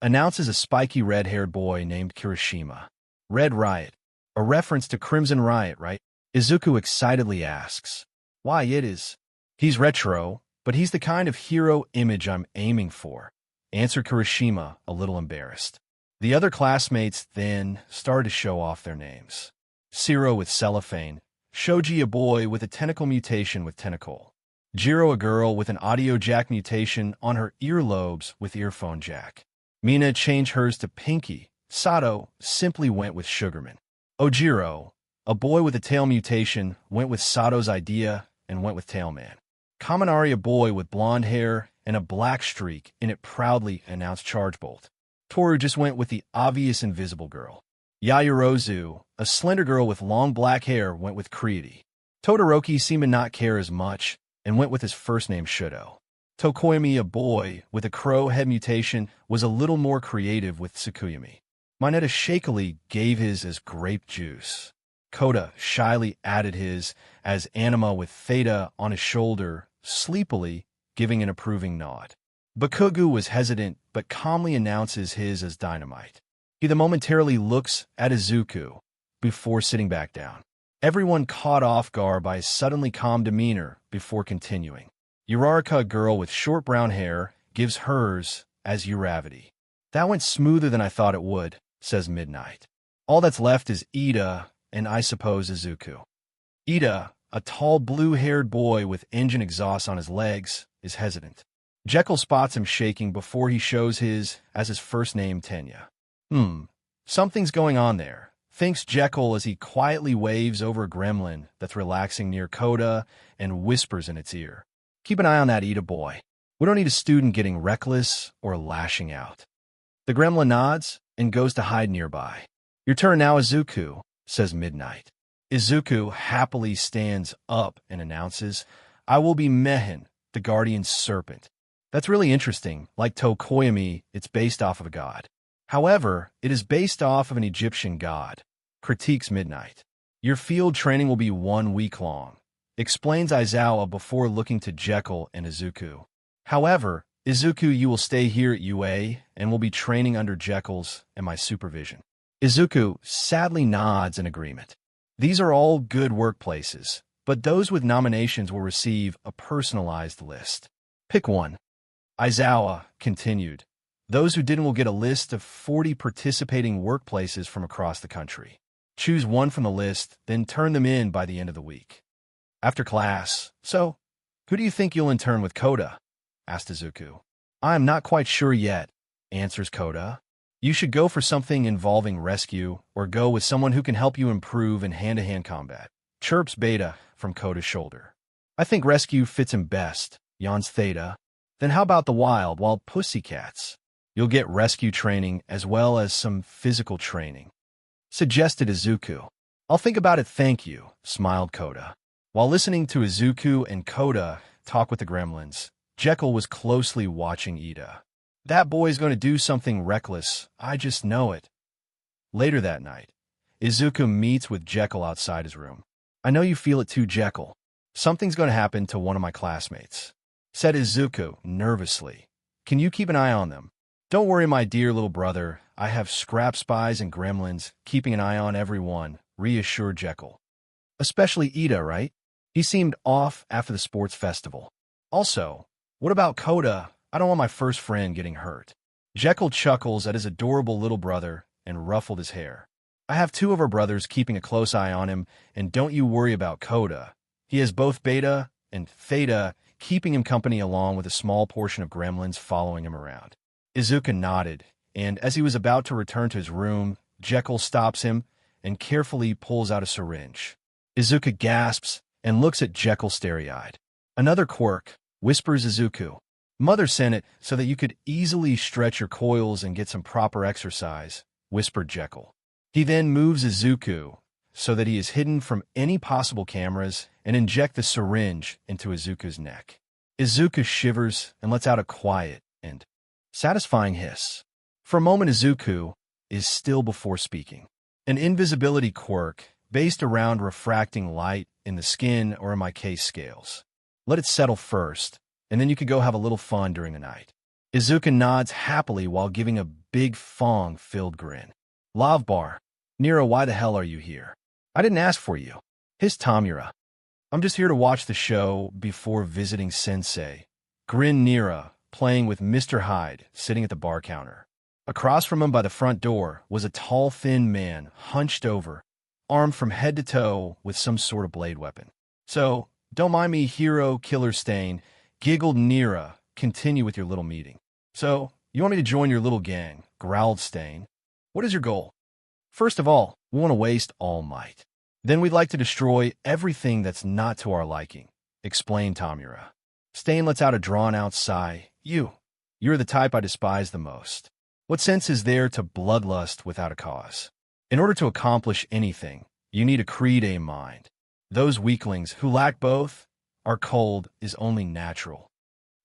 Announces a spiky red-haired boy named Kirishima. Red Riot. A reference to Crimson Riot, right? Izuku excitedly asks. Why, it is. He's retro, but he's the kind of hero image I'm aiming for, answered Kirishima, a little embarrassed. The other classmates then started to show off their names. Siro with cellophane, Shoji a boy with a tentacle mutation with tentacle, Jiro a girl with an audio jack mutation on her earlobes with earphone jack. Mina changed hers to Pinky. Sato simply went with Sugarman. Ojiro, a boy with a tail mutation, went with Sato's idea and went with Tailman. Kaminari, a boy with blonde hair and a black streak in it, proudly announced Chargebolt. Toru just went with the obvious invisible girl. Yayorozu, a slender girl with long black hair, went with Creedy. Todoroki seemed to not care as much and went with his first name Shudo. Tokoyami, a boy with a crow head mutation, was a little more creative with Tsukuyami. Mineta shakily gave his as grape juice. Koda shyly added his as Anima with Theta on his shoulder, sleepily giving an approving nod. Bakugu was hesitant but calmly announces his as Dynamite. He then momentarily looks at Izuku before sitting back down. Everyone caught off guard by his suddenly calm demeanor before continuing. Uraraka, a girl with short brown hair, gives hers as Uravity. That went smoother than I thought it would, says Midnight. All that's left is Ida and I suppose Izuku. Ida, a tall blue-haired boy with engine exhaust on his legs, is hesitant. Jekyll spots him shaking before he shows his as his first name Tenya. Something's going on there, thinks Jekyll as he quietly waves over a gremlin that's relaxing near Koda and whispers in its ear. Keep an eye on that Ida boy. We don't need a student getting reckless or lashing out. The gremlin nods and goes to hide nearby. Your turn now, Izuku, says Midnight. Izuku happily stands up and announces, I will be Mehen, the guardian serpent. That's really interesting. Like Tokoyami, it's based off of a god. However, it is based off of an Egyptian god. Critiques Midnight. Your field training will be 1 week long, explains Aizawa before looking to Jekyll and Izuku. However, Izuku, you will stay here at UA and will be training under Jekyll's and my supervision. Izuku sadly nods in agreement. These are all good workplaces, but those with nominations will receive a personalized list. Pick one. Aizawa continued. Those who didn't will get a list of 40 participating workplaces from across the country. Choose one from the list, then turn them in by the end of the week. After class, so, who do you think you'll intern with, Koda? Asked Izuku. I am not quite sure yet, answers Koda. You should go for something involving rescue, or go with someone who can help you improve in hand-to-hand combat. Chirps Beta from Koda's shoulder. I think rescue fits him best, yawns Theta. Then how about the wild pussycats? You'll get rescue training as well as some physical training, suggested Izuku. I'll think about it, thank you, smiled Koda. While listening to Izuku and Koda talk with the gremlins, Jekyll was closely watching Ida. That boy's going to do something reckless, I just know it. Later that night, Izuku meets with Jekyll outside his room. I know you feel it too, Jekyll. Something's going to happen to one of my classmates, said Izuku nervously. Can you keep an eye on them? Don't worry, my dear little brother. I have scrap spies and gremlins keeping an eye on everyone, reassured Jekyll. Especially Ida, right? He seemed off after the sports festival. Also, what about Koda? I don't want my first friend getting hurt. Jekyll chuckles at his adorable little brother and ruffled his hair. I have 2 of our brothers keeping a close eye on him, and don't you worry about Koda. He has both Beta and Theta keeping him company along with a small portion of gremlins following him around. Izuku nodded, and as he was about to return to his room, Jekyll stops him and carefully pulls out a syringe. Izuku gasps and looks at Jekyll starry-eyed. Another quirk, whispers Izuku. Mother sent it so that you could easily stretch your coils and get some proper exercise, whispered Jekyll. He then moves Izuku so that he is hidden from any possible cameras and inject the syringe into Izuku's neck. Izuku shivers and lets out a quiet and satisfying hiss. For a moment, Izuku is still before speaking. An invisibility quirk based around refracting light in the skin or in my case scales. Let it settle first, and then you could go have a little fun during the night. Izuku nods happily while giving a big fong-filled grin. Love bar. Nira, why the hell are you here? I didn't ask for you. Hissed Tamura. I'm just here to watch the show before visiting Sensei. Grinned Nira, playing with Mr. Hyde, sitting at the bar counter. Across from him by the front door was a tall, thin man, hunched over, armed from head to toe with some sort of blade weapon. So, don't mind me, hero killer Stain, giggled Nira. Continue with your little meeting. So, you want me to join your little gang, growled Stain. What is your goal? First of all, we want to waste All Might. Then we'd like to destroy everything that's not to our liking, explained Tamura. Stain lets out a drawn-out sigh. You're the type I despise the most. What sense is there to bloodlust without a cause? In order to accomplish anything, you need a creed a mind. Those weaklings who lack both are cold is only natural.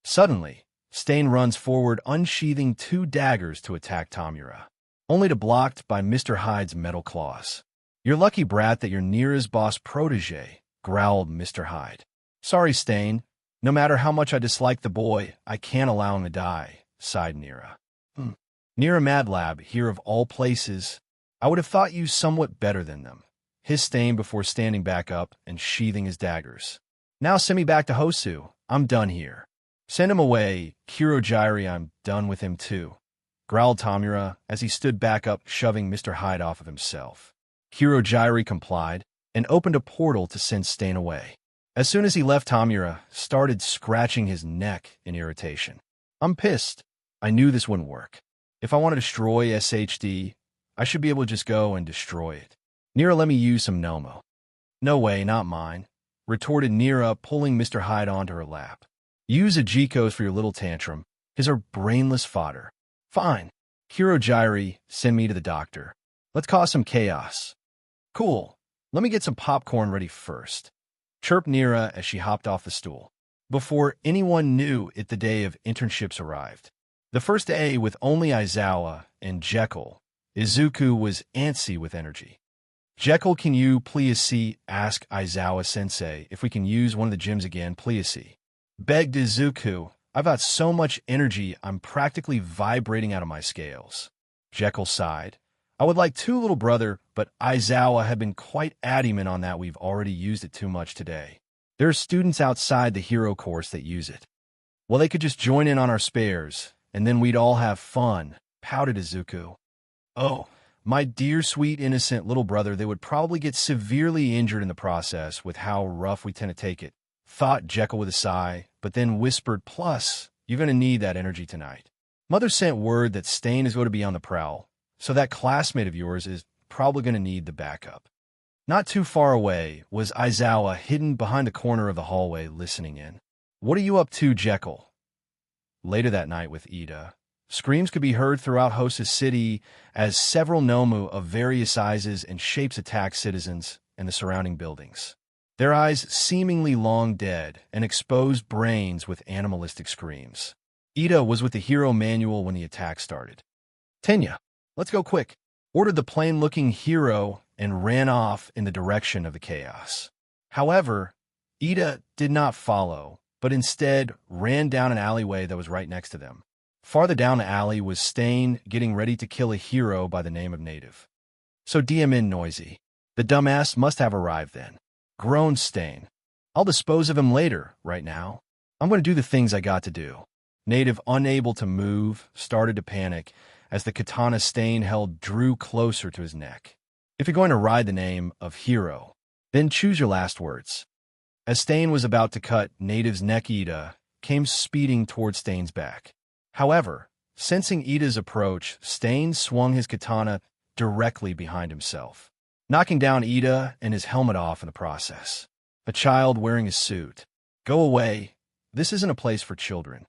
Suddenly, Stain runs forward, unsheathing 2 daggers to attack Tamura, only to blocked by Mr. Hyde's metal claws. You're lucky, brat, that you're Nira's boss protege, growled Mr. Hyde. Sorry, Stain. No matter how much I dislike the boy, I can't allow him to die, sighed Nira. Nira Madlab, here of all places. I would have thought you somewhat better than them, hissed Stain before standing back up and sheathing his daggers. Now send me back to Hosu. I'm done here. Send him away, Kirojiri. I'm done with him too, growled Tamura as he stood back up, shoving Mr. Hyde off of himself. Kirojiri complied and opened a portal to send Stain away. As soon as he left, Tamura started scratching his neck in irritation. I'm pissed. I knew this wouldn't work. If I want to destroy SHD, I should be able to just go and destroy it. Nira, let me use some Nomu. No way, not mine, retorted Nira, pulling Mr. Hyde onto her lap. Use Ajiko's for your little tantrum. His are brainless fodder. Fine. Kirojiri, send me to the doctor. Let's cause some chaos. Cool. Let me get some popcorn ready first, chirped Nira as she hopped off the stool. Before anyone knew it, the day of internships arrived. The first day with only Aizawa and Jekyll. Izuku was antsy with energy. Jekyll, can you please ask Aizawa-sensei if we can use one of the gyms again, please? Begged Izuku. I've got so much energy, I'm practically vibrating out of my scales. Jekyll sighed. I would like to, little brother, but Aizawa had been quite adamant on that. We've already used it too much today. There are students outside the hero course that use it. Well, they could just join in on our spares, and then we'd all have fun, pouted Izuku. Oh, my dear, sweet, innocent little brother, they would probably get severely injured in the process with how rough we tend to take it, thought Jekyll with a sigh, but then whispered, plus, you're going to need that energy tonight. Mother sent word that Stain is going to be on the prowl, so that classmate of yours is probably going to need the backup. Not too far away was Aizawa, hidden behind the corner of the hallway, listening in. What are you up to, Jekyll? Later that night with Ida, screams could be heard throughout Hosa City as several Nomu of various sizes and shapes attacked citizens and the surrounding buildings. Their eyes seemingly long dead and exposed brains with animalistic screams. Ida was with the hero manual when the attack started. Tenya, let's go quick, ordered the plain-looking hero and ran off in the direction of the chaos. However, Ida did not follow, but instead ran down an alleyway that was right next to them. Farther down the alley was Stain getting ready to kill a hero by the name of Native. So DM in noisy. The dumbass must have arrived then. Groaned Stain. I'll dispose of him later, right now. I'm going to do the things I got to do. Native, unable to move, started to panic as the katana Stain held drew closer to his neck. If you're going to ride the name of hero, then choose your last words. As Stain was about to cut Native's neck, Ida came speeding towards Stain's back. However, sensing Ida's approach, Stain swung his katana directly behind himself, knocking down Ida and his helmet off in the process. A child wearing a suit. Go away. This isn't a place for children.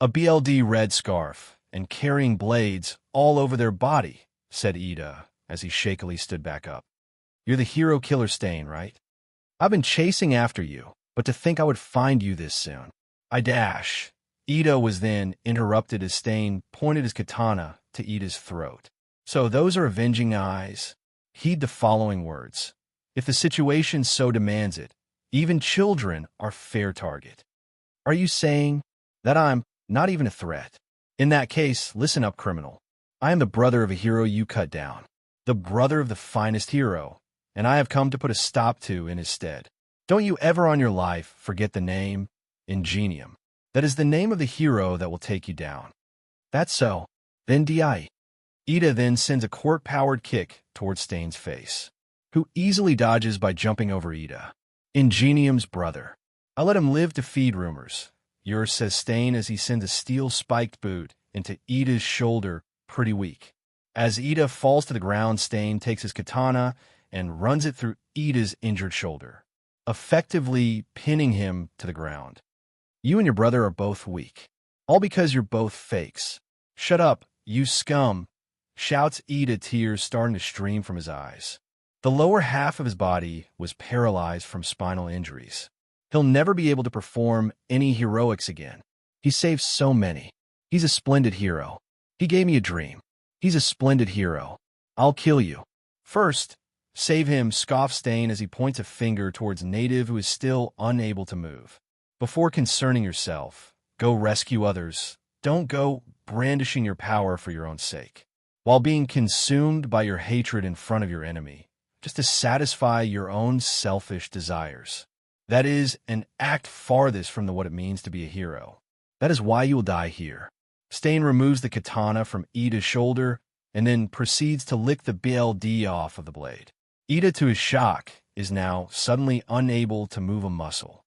A BLD red scarf and carrying blades all over their body, said Ida as he shakily stood back up. You're the hero killer Stain, right? I've been chasing after you, but to think I would find you this soon. I dash. Ida was then interrupted as Stain pointed his katana to Ida's throat. So those are avenging eyes. heed the following words. If the situation so demands it, even children are fair target. Are you saying that I'm not even a threat? In that case, listen up, criminal. I am the brother of a hero you cut down, the brother of the finest hero, and I have come to put a stop to in his stead. Don't you ever on your life forget the name Ingenium. That is the name of the hero that will take you down. That's so. Then DI. Ida then sends a quirk-powered kick towards Stain's face, who easily dodges by jumping over Ida. Ingenium's brother. I let him live to feed rumors. Yours, says Stain as he sends a steel-spiked boot into Ida's shoulder, pretty weak. As Ida falls to the ground, Stain takes his katana and runs it through Ida's injured shoulder, effectively pinning him to the ground. You and your brother are both weak, all because you're both fakes. Shut up, you scum, shouts Ida, tears starting to stream from his eyes. The lower half of his body was paralyzed from spinal injuries. He'll never be able to perform any heroics again. He saved so many. He's a splendid hero. He gave me a dream. He's a splendid hero. I'll kill you. First, save him, scoffs Stain as he points a finger towards Native, who is still unable to move. Before concerning yourself, go rescue others. Don't go brandishing your power for your own sake, while being consumed by your hatred in front of your enemy, just to satisfy your own selfish desires. That is an act farthest from what it means to be a hero. That is why you will die here. Stain removes the katana from Ida's shoulder and then proceeds to lick the BLD off of the blade. Ida, to his shock, is now suddenly unable to move a muscle.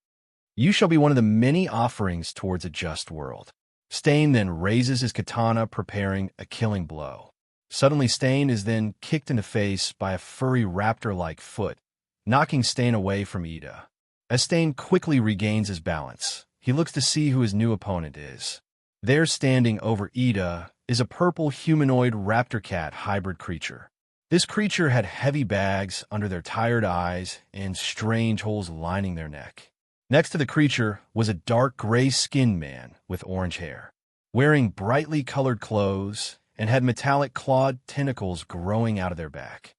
You shall be one of the many offerings towards a just world. Stain then raises his katana, preparing a killing blow. Suddenly, Stain is then kicked in the face by a furry raptor-like foot, knocking Stain away from Ida. As Stain quickly regains his balance, he looks to see who his new opponent is. There, standing over Ida, is a purple humanoid raptor cat hybrid creature. This creature had heavy bags under their tired eyes and strange holes lining their neck. Next to the creature was a dark gray-skinned man with orange hair, wearing brightly colored clothes and had metallic clawed tentacles growing out of their back.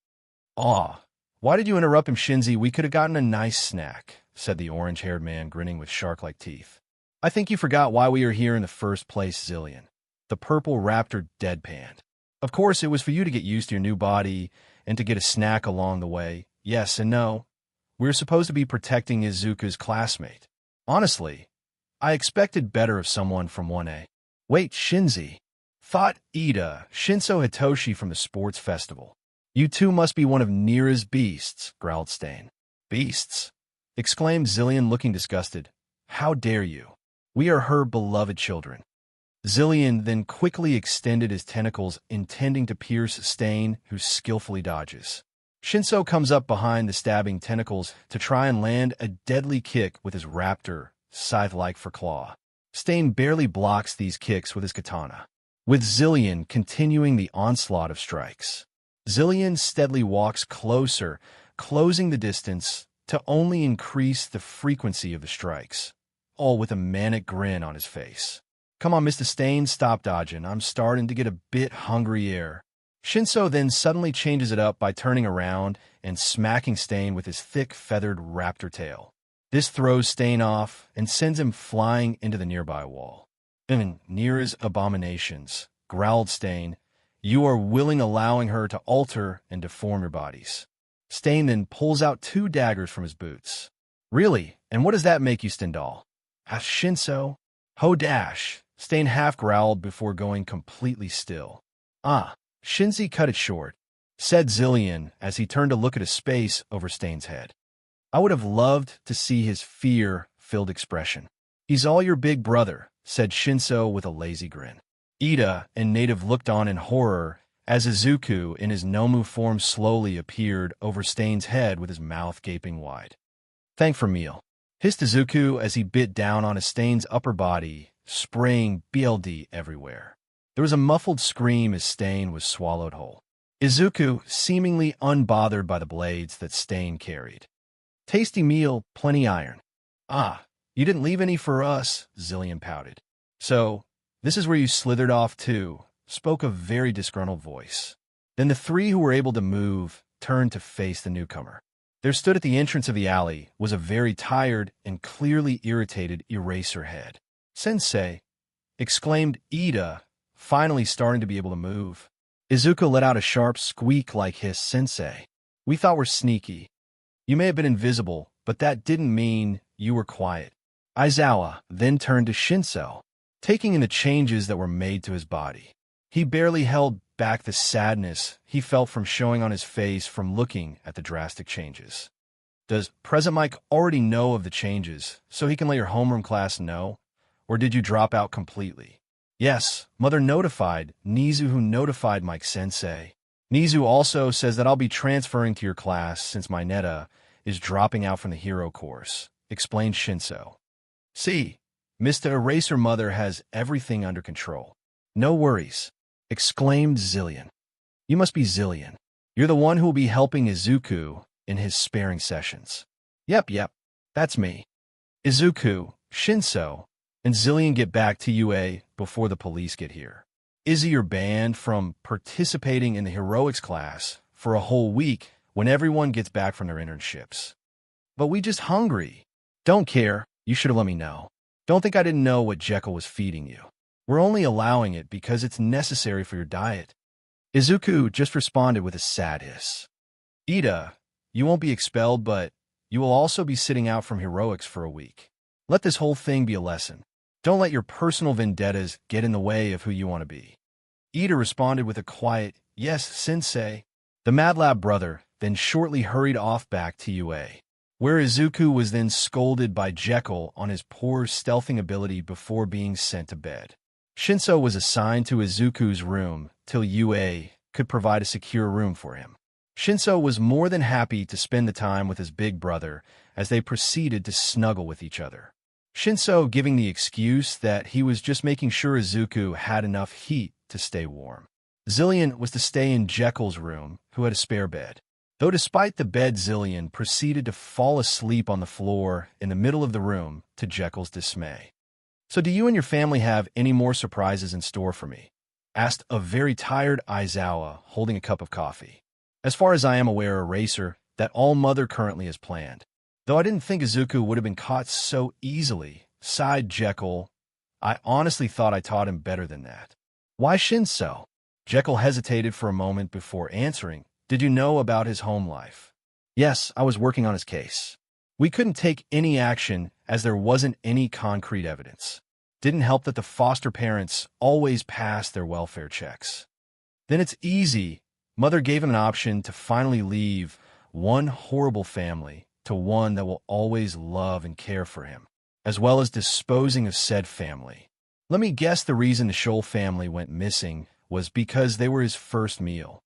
"Aw, why did you interrupt him, Shinzi? We could have gotten a nice snack," said the orange-haired man, grinning with shark-like teeth. "I think you forgot why we are here in the first place, Zillion." The purple raptor deadpanned. "Of course, it was for you to get used to your new body and to get a snack along the way. Yes and no. We're supposed to be protecting Izuku's classmate. Honestly, I expected better of someone from 1A. Wait, Shinzi. Thought Ida, Shinso Hitoshi from the sports festival. You two must be one of Nira's beasts," growled Stain. "Beasts?" exclaimed Zillion, looking disgusted. "How dare you? We are her beloved children." Zillion then quickly extended his tentacles, intending to pierce Stain, who skillfully dodges. Shinso comes up behind the stabbing tentacles to try and land a deadly kick with his raptor, scythe-like for claw. Stain barely blocks these kicks with his katana, with Zillion continuing the onslaught of strikes. Zillion steadily walks closer, closing the distance to only increase the frequency of the strikes, all with a manic grin on his face. "Come on, Mr. Stain, stop dodging. I'm starting to get a bit hungry here." Shinso then suddenly changes it up by turning around and smacking Stain with his thick, feathered raptor tail. This throws Stain off and sends him flying into the nearby wall. "Nira's abominations," growled Stain. "You are willing allowing her to alter and deform your bodies." Stain then pulls out 2 daggers from his boots. "Really? And what does that make you, Stendhal?" asked Shinso. "Ho dash," Stain half growled before going completely still. "Ah." Shinzi cut it short, said Zillion as he turned to look at a space over Stain's head. I would have loved to see his fear-filled expression. "He's all your big brother," said Shinso with a lazy grin. Ida and Native looked on in horror as Izuku in his Nomu form slowly appeared over Stain's head with his mouth gaping wide. "Thank for meal," hissed Izuku as he bit down on Stain's upper body, spraying BLD everywhere. There was a muffled scream as Stain was swallowed whole. Izuku seemingly unbothered by the blades that Stain carried. "Tasty meal, plenty iron." "Ah, you didn't leave any for us," Zillion pouted. "So, this is where you slithered off too," spoke a very disgruntled voice. Then the 3 who were able to move turned to face the newcomer. There stood at the entrance of the alley was a very tired and clearly irritated Eraserhead. "Sensei," exclaimed Ida, finally starting to be able to move. Izuku let out a sharp squeak like his "Sensei. We thought we're sneaky. You may have been invisible, but that didn't mean you were quiet." Aizawa then turned to Shinso, taking in the changes that were made to his body. He barely held back the sadness he felt from showing on his face from looking at the drastic changes. "Does Present Mike already know of the changes, so he can let your homeroom class know? Or did you drop out completely?" "Yes, Mother notified Nizu, who notified Mike-sensei. Nizu also says that I'll be transferring to your class since my Neta is dropping out from the hero course," explained Shinso. "See, Mr. Eraser Mother has everything under control. No worries," exclaimed Zillion. "You must be Zillion. You're the one who will be helping Izuku in his sparring sessions." Yep, that's me." Izuku, Shinso, and Zillion get back to UA before the police get here. "Izzy, you're banned from participating in the heroics class for a whole week when everyone gets back from their internships." "But we just hungry." "Don't care. You should have let me know. Don't think I didn't know what Jekyll was feeding you. We're only allowing it because it's necessary for your diet." Izuku just responded with a sad hiss. "Ida, you won't be expelled, but you will also be sitting out from heroics for a week. Let this whole thing be a lesson. Don't let your personal vendettas get in the way of who you want to be." Ida responded with a quiet, "Yes, sensei." The Mad Lab brother then shortly hurried off back to UA, where Izuku was then scolded by Jekyll on his poor stealthing ability before being sent to bed. Shinso was assigned to Izuku's room till UA could provide a secure room for him. Shinso was more than happy to spend the time with his big brother as they proceeded to snuggle with each other. Shinso giving the excuse that he was just making sure Izuku had enough heat to stay warm. Zillion was to stay in Jekyll's room, who had a spare bed. Though despite the bed, Zillion proceeded to fall asleep on the floor in the middle of the room to Jekyll's dismay. "So do you and your family have any more surprises in store for me?" asked a very tired Aizawa, holding a cup of coffee. "As far as I am aware, Eraser, that all Mother currently has planned. Though I didn't think Izuku would have been caught so easily," sighed Jekyll. "I honestly thought I taught him better than that." "Why Shinso?" Jekyll hesitated for a moment before answering. "Did you know about his home life?" "Yes, I was working on his case. We couldn't take any action as there wasn't any concrete evidence. Didn't help that the foster parents always passed their welfare checks. Then it's easy. Mother gave him an option to finally leave one horrible family to one that will always love and care for him, as well as disposing of said family. Let me guess the reason the Scholl family went missing was because they were his first meal."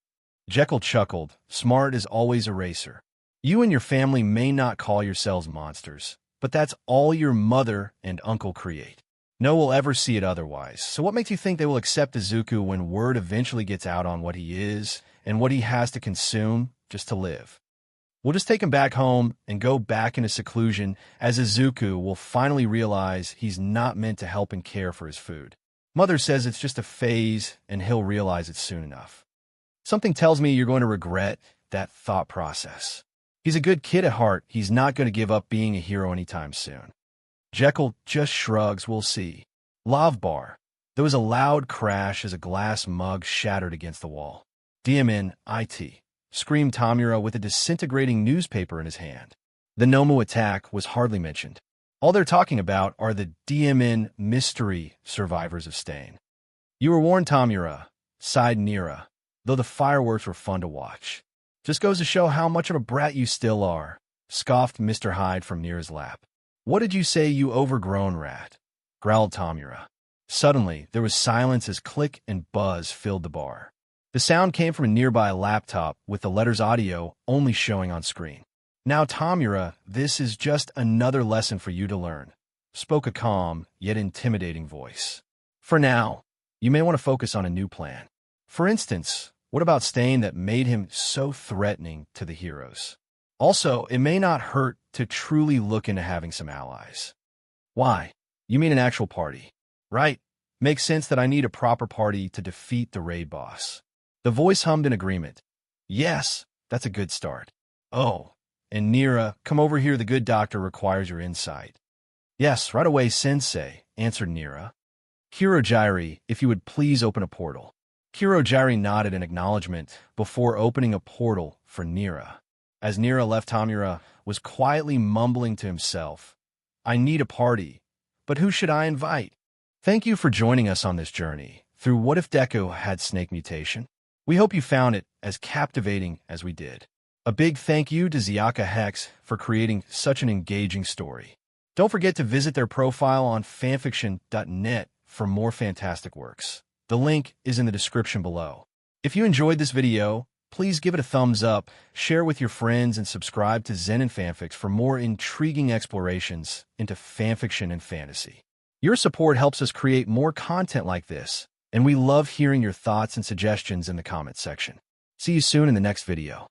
Jekyll chuckled, smart as always Eraser. "You and your family may not call yourselves monsters, but that's all your mother and uncle create. No one will ever see it otherwise. So what makes you think they will accept Izuku when word eventually gets out on what he is and what he has to consume just to live? We'll just take him back home and go back into seclusion as Izuku will finally realize he's not meant to help and care for his food. Mother says it's just a phase and he'll realize it soon enough. Something tells me you're going to regret that thought process. He's a good kid at heart. He's not going to give up being a hero anytime soon." Jekyll just shrugs. "We'll see." Love bar. There was a loud crash as a glass mug shattered against the wall. "DMN, IT," screamed Tamura with a disintegrating newspaper in his hand. The Nomu attack was hardly mentioned. All they're talking about are the DMN mystery survivors of Stain. "You were warned, Tamura," sighed Nira, though the fireworks were fun to watch. "Just goes to show how much of a brat you still are," scoffed Mr. Hyde from Nira's lap. "What did you say, you overgrown rat?" growled Tamura. Suddenly, there was silence as click and buzz filled the bar. The sound came from a nearby laptop with the letter's audio only showing on screen. "Now, Tamura, this is just another lesson for you to learn," spoke a calm yet intimidating voice. "For now, you may want to focus on a new plan. For instance, what about Stain that made him so threatening to the heroes? Also, it may not hurt to truly look into having some allies." "Why? You mean an actual party?" "Right. Makes sense that I need a proper party to defeat the raid boss." The voice hummed in agreement. "Yes, That's a good start. Oh, and Nira, come over here. The good doctor requires your insight. Yes, right away, sensei, answered Nira. Kurogyri, if you would please open a portal. Kurogyri nodded in acknowledgement before opening a portal for Nira. As Nira left, Tamura was quietly mumbling to himself, I need a party, but who should I invite? Thank you for joining us on this journey through What If Deku Had Snake Mutation. We hope you found it as captivating as we did. A big thank you to Ziaka Hex for creating such an engaging story. Don't forget to visit their profile on fanfiction.net for more fantastic works. The link is in the description below. If you enjoyed this video, please give it a thumbs up, share with your friends, and subscribe to Zen and Fanfics for more intriguing explorations into fanfiction and fantasy. Your support helps us create more content like this, and we love hearing your thoughts and suggestions in the comments section. See you soon in the next video.